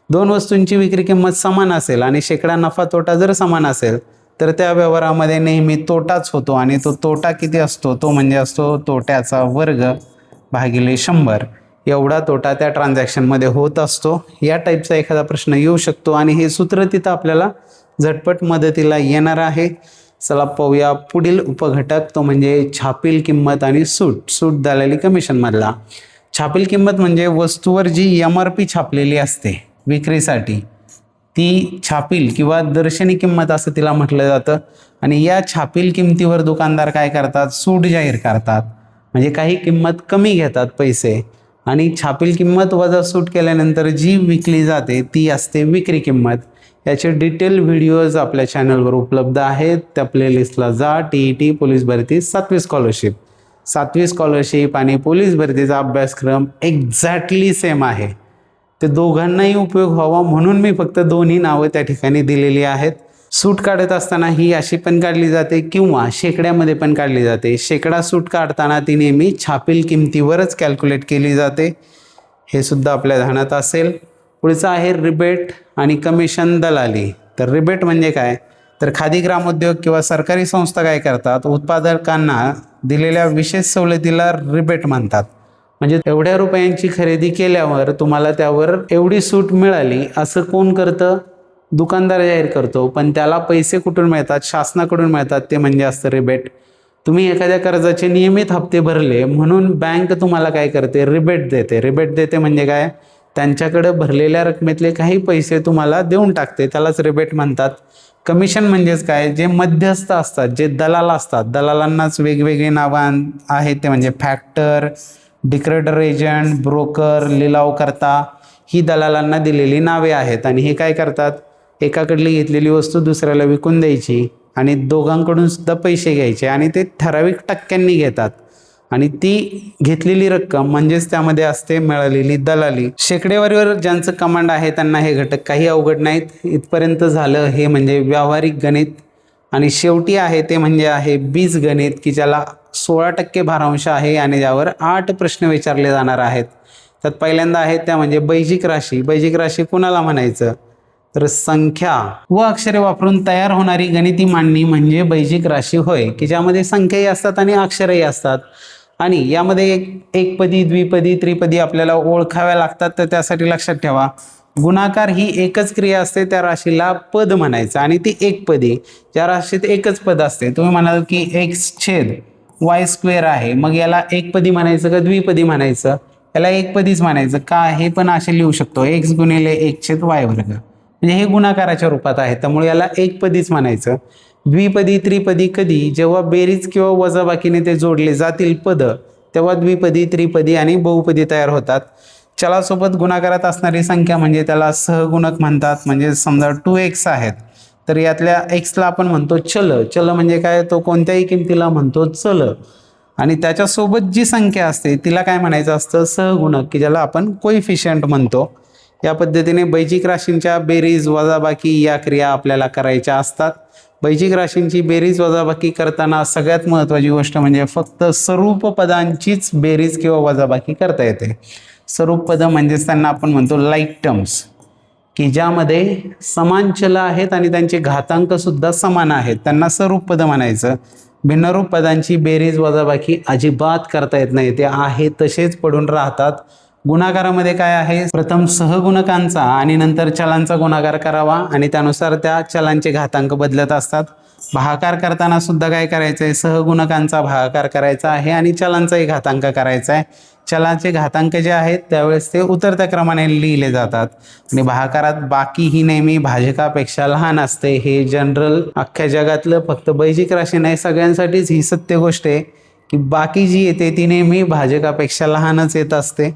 दोन वस्तूंची विक्री किंमत समान असेल आणि शेकडा नफा तोटा जर समान असेल तर त्या व्यवहारामध्ये नेहमी तोटाच होतो. आणि तो तोटा किती असतो, तो म्हणजे असतो तोट्याचा वर्ग भागिले 100. एवढा तोटा त्या ट्रान्झॅक्शनमध्ये होत असतो. या टाईपचा एखादा प्रश्न येऊ शकतो आणि हे सूत्र तिथं आपल्याला झटपट मदतीला येणार आहे. चला पाहूया पुढील उपघटक, तो म्हणजे छापील किंमत आणि सूट दलाली कमिशनमधला. छापील किंमत म्हणजे वस्तूवर जी MRP छापलेली असते विक्रीसाठी ती छापील किंवा दर्शनी किंमत असं तिला म्हटलं जातं. आणि या छापील किंमतीवर दुकानदार काय करतात, सूट जाहीर करतात, म्हणजे काही किंमत कमी घेतात पैसे. आणि छापील किंमत वजा सूट केल्यानंतर जी विकली जाते ती असते विक्री किंमत. याचे डिटेल व्हिडिओज आपल्या चॅनलवर उपलब्ध आहेत. त्या प्लेलिस्टला जा. TET पोलीस भरती 7वी स्कॉलरशिप, 7वी स्कॉलरशिप आणि पोलीस भरतीचा अभ्यासक्रम एक्झॅक्टली सेम आहे. ते दोघांनाही उपयोग व्हावा म्हणून मी फक्त दोन्ही नावं त्या ठिकाणी दिलेली आहेत. सूट काढत असताना ही अशी पण काढली जाते किंवा शेकड्यामध्ये पण काढली जाते. शेकडा सूट काढताना ती नेहमी छापील किंमतीवरच कॅल्क्युलेट केली जाते, हे सुद्धा आपल्या ध्यानात असेल. पुढचं आहे रिबेट आणि कमिशन दलाली. तर रिबेट म्हणजे काय, तर खादी ग्रामोद्योग किंवा सरकारी संस्था काय करतात, उत्पादकांना दिलेल्या विशेष सवलतीला रिबेट म्हणतात. म्हणजे एवढ्या रुपयांची खरेदी केल्यावर तुम्हाला त्यावर एवढी सूट मिळाली असं कोण करतं, दुकानदार जाहीर करतो. पण त्याला पैसे कुठून मिळतात, शासनाकडून मिळतात, ते म्हणजे असतं रिबेट. तुम्ही एखाद्या कर्जाचे नियमित हप्ते भरले म्हणून बँक तुम्हाला काय करते, रिबेट देते. रिबेट देते म्हणजे काय, त्यांच्याकडे भरलेल्या रकमेतले काही पैसे तुम्हाला देऊन टाकते, त्यालाच रिबेट म्हणतात. कमिशन म्हणजेच काय, जे मध्यस्थ असतात, जे दलाल असतात, दलालांनाच वेगवेगळी नावं आहेत, ते म्हणजे फॅक्टर, डिक्रेडर एजंट, ब्रोकर, लिलावकर्ता, ही दलालांना दिलेली नावे आहेत. आणि हे काय करतात, एकाकडली घेतलेली वस्तू दुसऱ्याला विकून द्यायची आणि दोघांकडून सुद्धा पैसे घ्यायचे आणि ते ठराविक टक्क्यांनी घेतात. आणि ती घेतलेली रक्कम म्हणजेच त्यामध्ये असते मिळालेली दलाली. शेकडेवारीवर ज्यांचं कमांड आहे त्यांना हे घटक काही अवघड नाहीत. इथपर्यंत झालं हे म्हणजे व्यावहारिक गणित. आणि शेवटी आहे ते म्हणजे आहे बीजगणित, की ज्याला 16% भारांश आहे आणि ज्यावर 8 प्रश्न विचारले जाणार आहेत. त्यात पहिल्यांदा आहेत त्या म्हणजे बैजिक राशी. बैजिक राशी कुणाला म्हणायचं, तर संख्या व अक्षरे वापरून तयार होणारी गणिती मांडणी म्हणजे बैजिक राशी होय, की ज्यामध्ये संख्याही असतात आणि अक्षरही असतात. आणि यामध्ये एकपदी, द्विपदी, त्रिपदी आपल्याला ओळखाव्या लागतात. तर त्यासाठी लक्षात ठेवा, गुणाकार ही एकच क्रिया असते, त्या राशीला पद म्हणायचं. आणि ती एकपदी, ज्या राशीत एकच पद असते, तुम्ही म्हणाल की x/y² आहे, मग याला एकपदी म्हणायचं का द्विपदी म्हणायचं, याला एकपदीच म्हणायचं का, हे पण असे लिहू शकतो, x गुणिले 1/y², म्हणजे हे गुणाकाराच्या रूपात आहे, त्यामुळे याला एकपदीच म्हणायचं. द्विपदी, त्रिपदी कधी, जेव्हा बेरीज किंवा वजाबाकीने ते जोडले जातील पद, तेव्हा द्विपदी, त्रिपदी आणि बहुपदी तयार होतात. चलासोबत गुणाकारात असणारी संख्या म्हणजे त्याला सहगुणक म्हणतात. म्हणजे समजा 2x आहेत, तर यातल्या xला आपण म्हणतो चल. चल म्हणजे काय, तो कोणत्याही किमतीला म्हणतो चल. आणि त्याच्यासोबत जी संख्या असते तिला काय म्हणायचं असतं, सहगुणक, की ज्याला आपण कोइफिशियंट म्हणतो. या पद्धतीने बैजिक राशींच्या बेरीज वजाबाकी या क्रिया आपल्याला करायच्या असतात. बैजिक राशींची बेरीज वजाबाकी करताना सगळ्यात महत्त्वाची गोष्ट म्हणजे फक्त स्वरूप पदांचीच बेरीज किंवा वजाबाकी करता येते. स्वरूप पद म्हणजेच त्यांना आपण म्हणतो लाईक टर्म्स, की ज्यामध्ये समान चल आहेत आणि त्यांचे घातांक सुद्धा समान आहेत, त्यांना सरूप पद म्हणायचं. भिन्नरूप पदांची बेरीज वजाबाकी अजिबात करता येत नाही, ते आहे तसेच पडून राहतात. गुणाकारामध्ये काय आहे, प्रथम सहगुणकांचा आणि नंतर चलांचा गुणाकार करावा आणि त्यानुसार त्या चलांचे घातांक बदलत असतात. भागाकार करताना सुद्धा काय करायचं आहे, सहगुणकांचा भागाकार करायचा आहे आणि चलांचाही घातांक करायचा आहे. चलांचे घातांक जे आहेत त्यावेळेस ते उतरत्या क्रमाने लिहिले जातात आणि भागाकारात बाकी ही नेहमी भाजकापेक्षा लहान असते. हे जनरल अख्ख्या जगातलं फक्त बैजिक राशी नाही, सगळ्यांसाठीच ही सत्य गोष्ट आहे की बाकी जी येते ती नेहमी भाजकापेक्षा लहानच येत असते.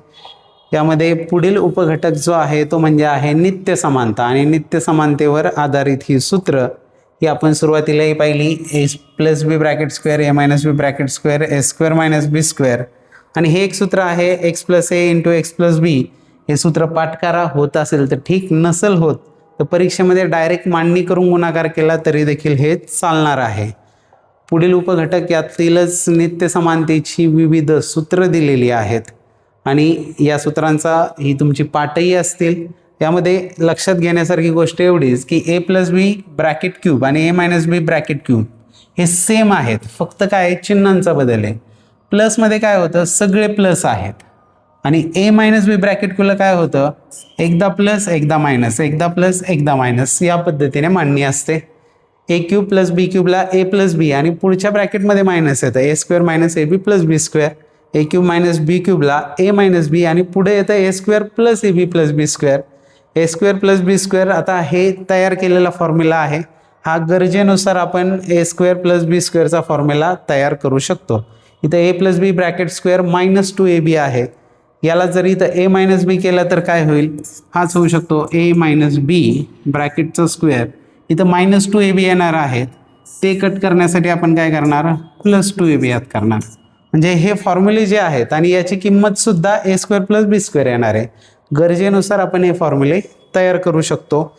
यामध्ये पुढील उपघटक जो आहे तो म्हणजे आहे नित्य समानता आणि नित्य समानतेवर आधारित ही सूत्र ही आपण सुरुवातीलाही पाहिली. ए plus B bracket square A minus B bracket square A square minus B square आणि हे एक सूत्र आहे एक्स प्लस ए इंटू एक्स प्लस बी. हे सूत्र पाठकारा होत असेल तर ठीक, नसेल होत तर परीक्षेमध्ये डायरेक्ट मांडणी करून गुणाकार केला तरी देखील हे चालणार आहे. पुढील उपघटक यातीलच नित्य समानतेची विविध सूत्र दिलेली आहेत आणि या सूत्रांचा ही तुमची पाठही असतील. यामध्ये लक्षात घेण्यासारखी गोष्ट एवढीच की ए प्लस बी ब्रॅकेट क्यूब आणि ए मायनस बी ब्रॅकेट क्यूब हे सेम आहेत, फक्त काय चिन्हांचा बदल आहे. प्लसमध्ये काय होतं, सगळे प्लस आहेत आणि ए मायनस बी ब्रॅकेट क्यूबला काय होतं, एकदा प्लस एकदा मायनस, एकदा प्लस एकदा मायनस, या पद्धतीने मांडणी असते. ए क्यूब प्लस बी क्यूबला ए प्लस बी आणि पुढच्या ब्रॅकेटमध्ये मायनस येतं A square minus A B plus B square. A cube minus B क्यूबला ए मायनस बी आणि पुढे येतं A square plus A B plus B square. A square plus B square आता हे तयार केलेला फॉर्म्युला आहे. हा गरजेनुसार आपण ए स्क्वेअर प्लस बी स्क्वेअरचा फॉर्म्युला तयार करू शकतो. इथं A plus B bracket square minus 2ab आहे. याला जर इथं ए मायनस बी केलं तर काय होईल, हाच होऊ शकतो ए मायनस बी ब्रॅकेटचं स्क्वेअर. इथं मायनस 2ab येणार आहेत, ते कट करण्यासाठी आपण काय करणार, प्लस 2ab यात करणार. म्हणजे हे फॉर्म्युले जे आहेत आणि याची किंमत सुद्धा ए स्क्वेअर प्लस बी स्क्वेअर येणार आहे. गरजेनुसार आपण हे फॉर्म्युले तयार करू शकतो.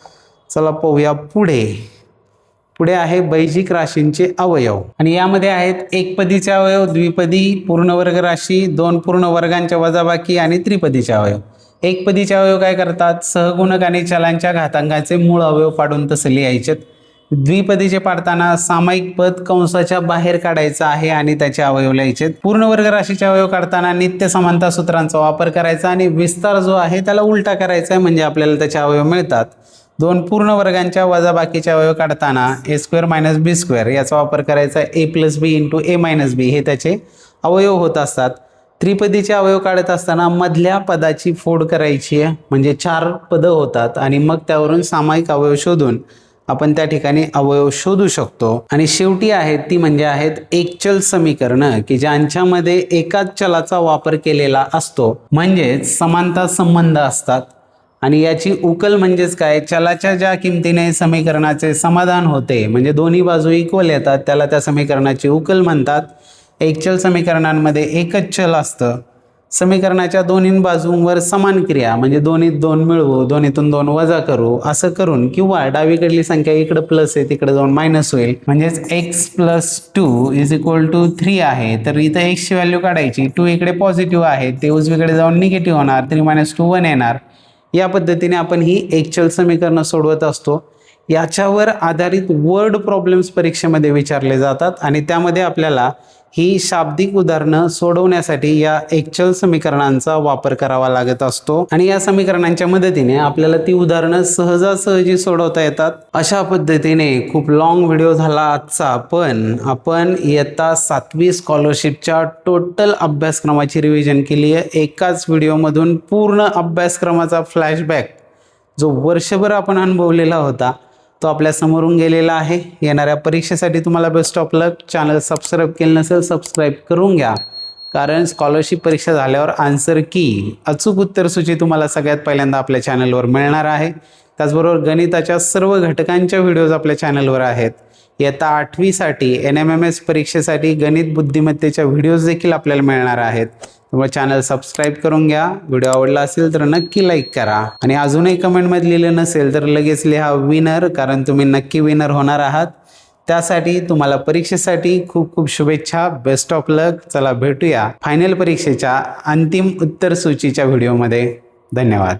चला पाहूया पुढे. पुढे आहे बैजिक राशींचे अवयव आणि यामध्ये आहेत एकपदीचे अवयव, द्विपदी, पूर्णवर्ग राशी, दोन पूर्ण वर्गांच्या वजाबाकी आणि त्रिपदीचे अवयव. एकपदीचे अवयव काय करतात, सहगुणक आणि चलांच्या घातांकाचे मूळ अवयव पाडून तसे लिहायचे. द्विपदीचे पाडताना सामायिक पद कंसाच्या बाहेर काढायचं आहे आणि त्याचे अवयव लिहायचे. पूर्णवर्ग राशीचे अवयव काढताना नित्य समानता सूत्रांचा वापर करायचा आणि विस्तार जो आहे त्याला उलटा करायचा आहे, म्हणजे आपल्याला त्याचे अवयव मिळतात. दोन पूर्ण वर्गांच्या वजाबाकीचे अवयव काढताना ए स्क्वेअर मायनस बी स्क्वेअर याचा वापर करायचा, ए प्लस बी इंटू ए मायनस बी हे त्याचे अवयव होत असतात. त्रिपदीचे अवयव काढत असताना मधल्या पदाची फोड करायची आहे, म्हणजे 4 पदं होतात आणि मग त्यावरून सामायिक अवयव शोधून आपण त्या ठिकाणी अवयव शोधू शकतो. आणि शेवटी आहेत ती म्हणजे आहेत एकचल समीकरणं की ज्यांच्यामध्ये एकाच चलाचा वापर केलेला असतो, म्हणजेच समानता संबंध असतात. आणि याची उकल म्हणजेच काय, चलाच्या ज्या किमतीने समीकरणाचे समाधान होते, म्हणजे दोन्ही बाजू इक्वल येतात, त्याला त्या समीकरणाची उकल म्हणतात. एकचल समीकरणांमध्ये एकच चल असतं. समीकरणाच्या दोन्ही बाजूंवर समान क्रिया, म्हणजे दोन्हीत 2 मिळवू, दोन्हीतून 2 वजा करू असं करून, किंवा डावीकडली संख्या इकडं प्लस आहे तिकडे जाऊन मायनस होईल, म्हणजेच x plus 2 is equal to 3 आहे, तर इथं एक्सची व्हॅल्यू काढायची. 2 इकडे पॉझिटिव्ह आहे, ते उजवीकडे जाऊन निगेटिव्ह होणार, 3 मायनस 2 1 येणार. या पद्धतीने आपण ही एकचल समीकरणं सोडवत असतो. याच्यावर आधारित वर्ड प्रॉब्लेम्स परीक्षेमध्ये विचारले जातात आणि त्यामध्ये आपल्याला ही शाब्दिक उदाहरणं सोडवण्यासाठी या एकचल समीकरणांचा वापर करावा लागत असतो आणि या समीकरणांच्या मदतीने आपल्याला ती उदाहरणं सहजासहजी सोडवता येतात. अशा पद्धतीने खूप लॉंग व्हिडिओ झाला आजचा, पण आपण इयत्ता 7वी स्कॉलरशिपच्या टोटल अभ्यासक्रमाची रिव्हिजन केली आहे. एकाच व्हिडिओमधून पूर्ण अभ्यासक्रमाचा फ्लॅशबॅक जो वर्षभर आपण अनुभवलेला होता तो आपल्या समोरून गेलेला आहे. येणाऱ्या परीक्षेसाठी तुम्हाला best of luck. Channel subscribe केलं नसेल सबस्क्राईब करून घ्या, कारण स्कॉलरशिप परीक्षा झाल्यावर आन्सर की अचूक उत्तरसूची तुम्हाला सगळ्यात पहिल्यांदा आपल्या चॅनलवर मिळणार आहे. त्याचबरोबर गणिताच्या सर्व घटकांच्या व्हिडिओज आपल्या चॅनलवर आहेत. इयत्ता 8वीसाठी NMMS परीक्षेसाठी गणित बुद्धिमत्तेच्या व्हिडिओज देखील आपल्याला मिळणार आहेत. त्यामुळे चॅनल सबस्क्राईब करून घ्या. व्हिडिओ आवडला असेल तर नक्की लाईक करा आणि अजूनही कमेंटमध्ये लिहिलं नसेल तर लगेच लिहा विनर, कारण तुम्ही नक्की विनर होणार आहात. त्यासाठी तुम्हाला परीक्षेसाठी खूप खूप शुभेच्छा. बेस्ट ऑफ लक. चला भेटूया फायनल परीक्षेच्या अंतिम उत्तर सूचीच्या व्हिडिओमध्ये. धन्यवाद.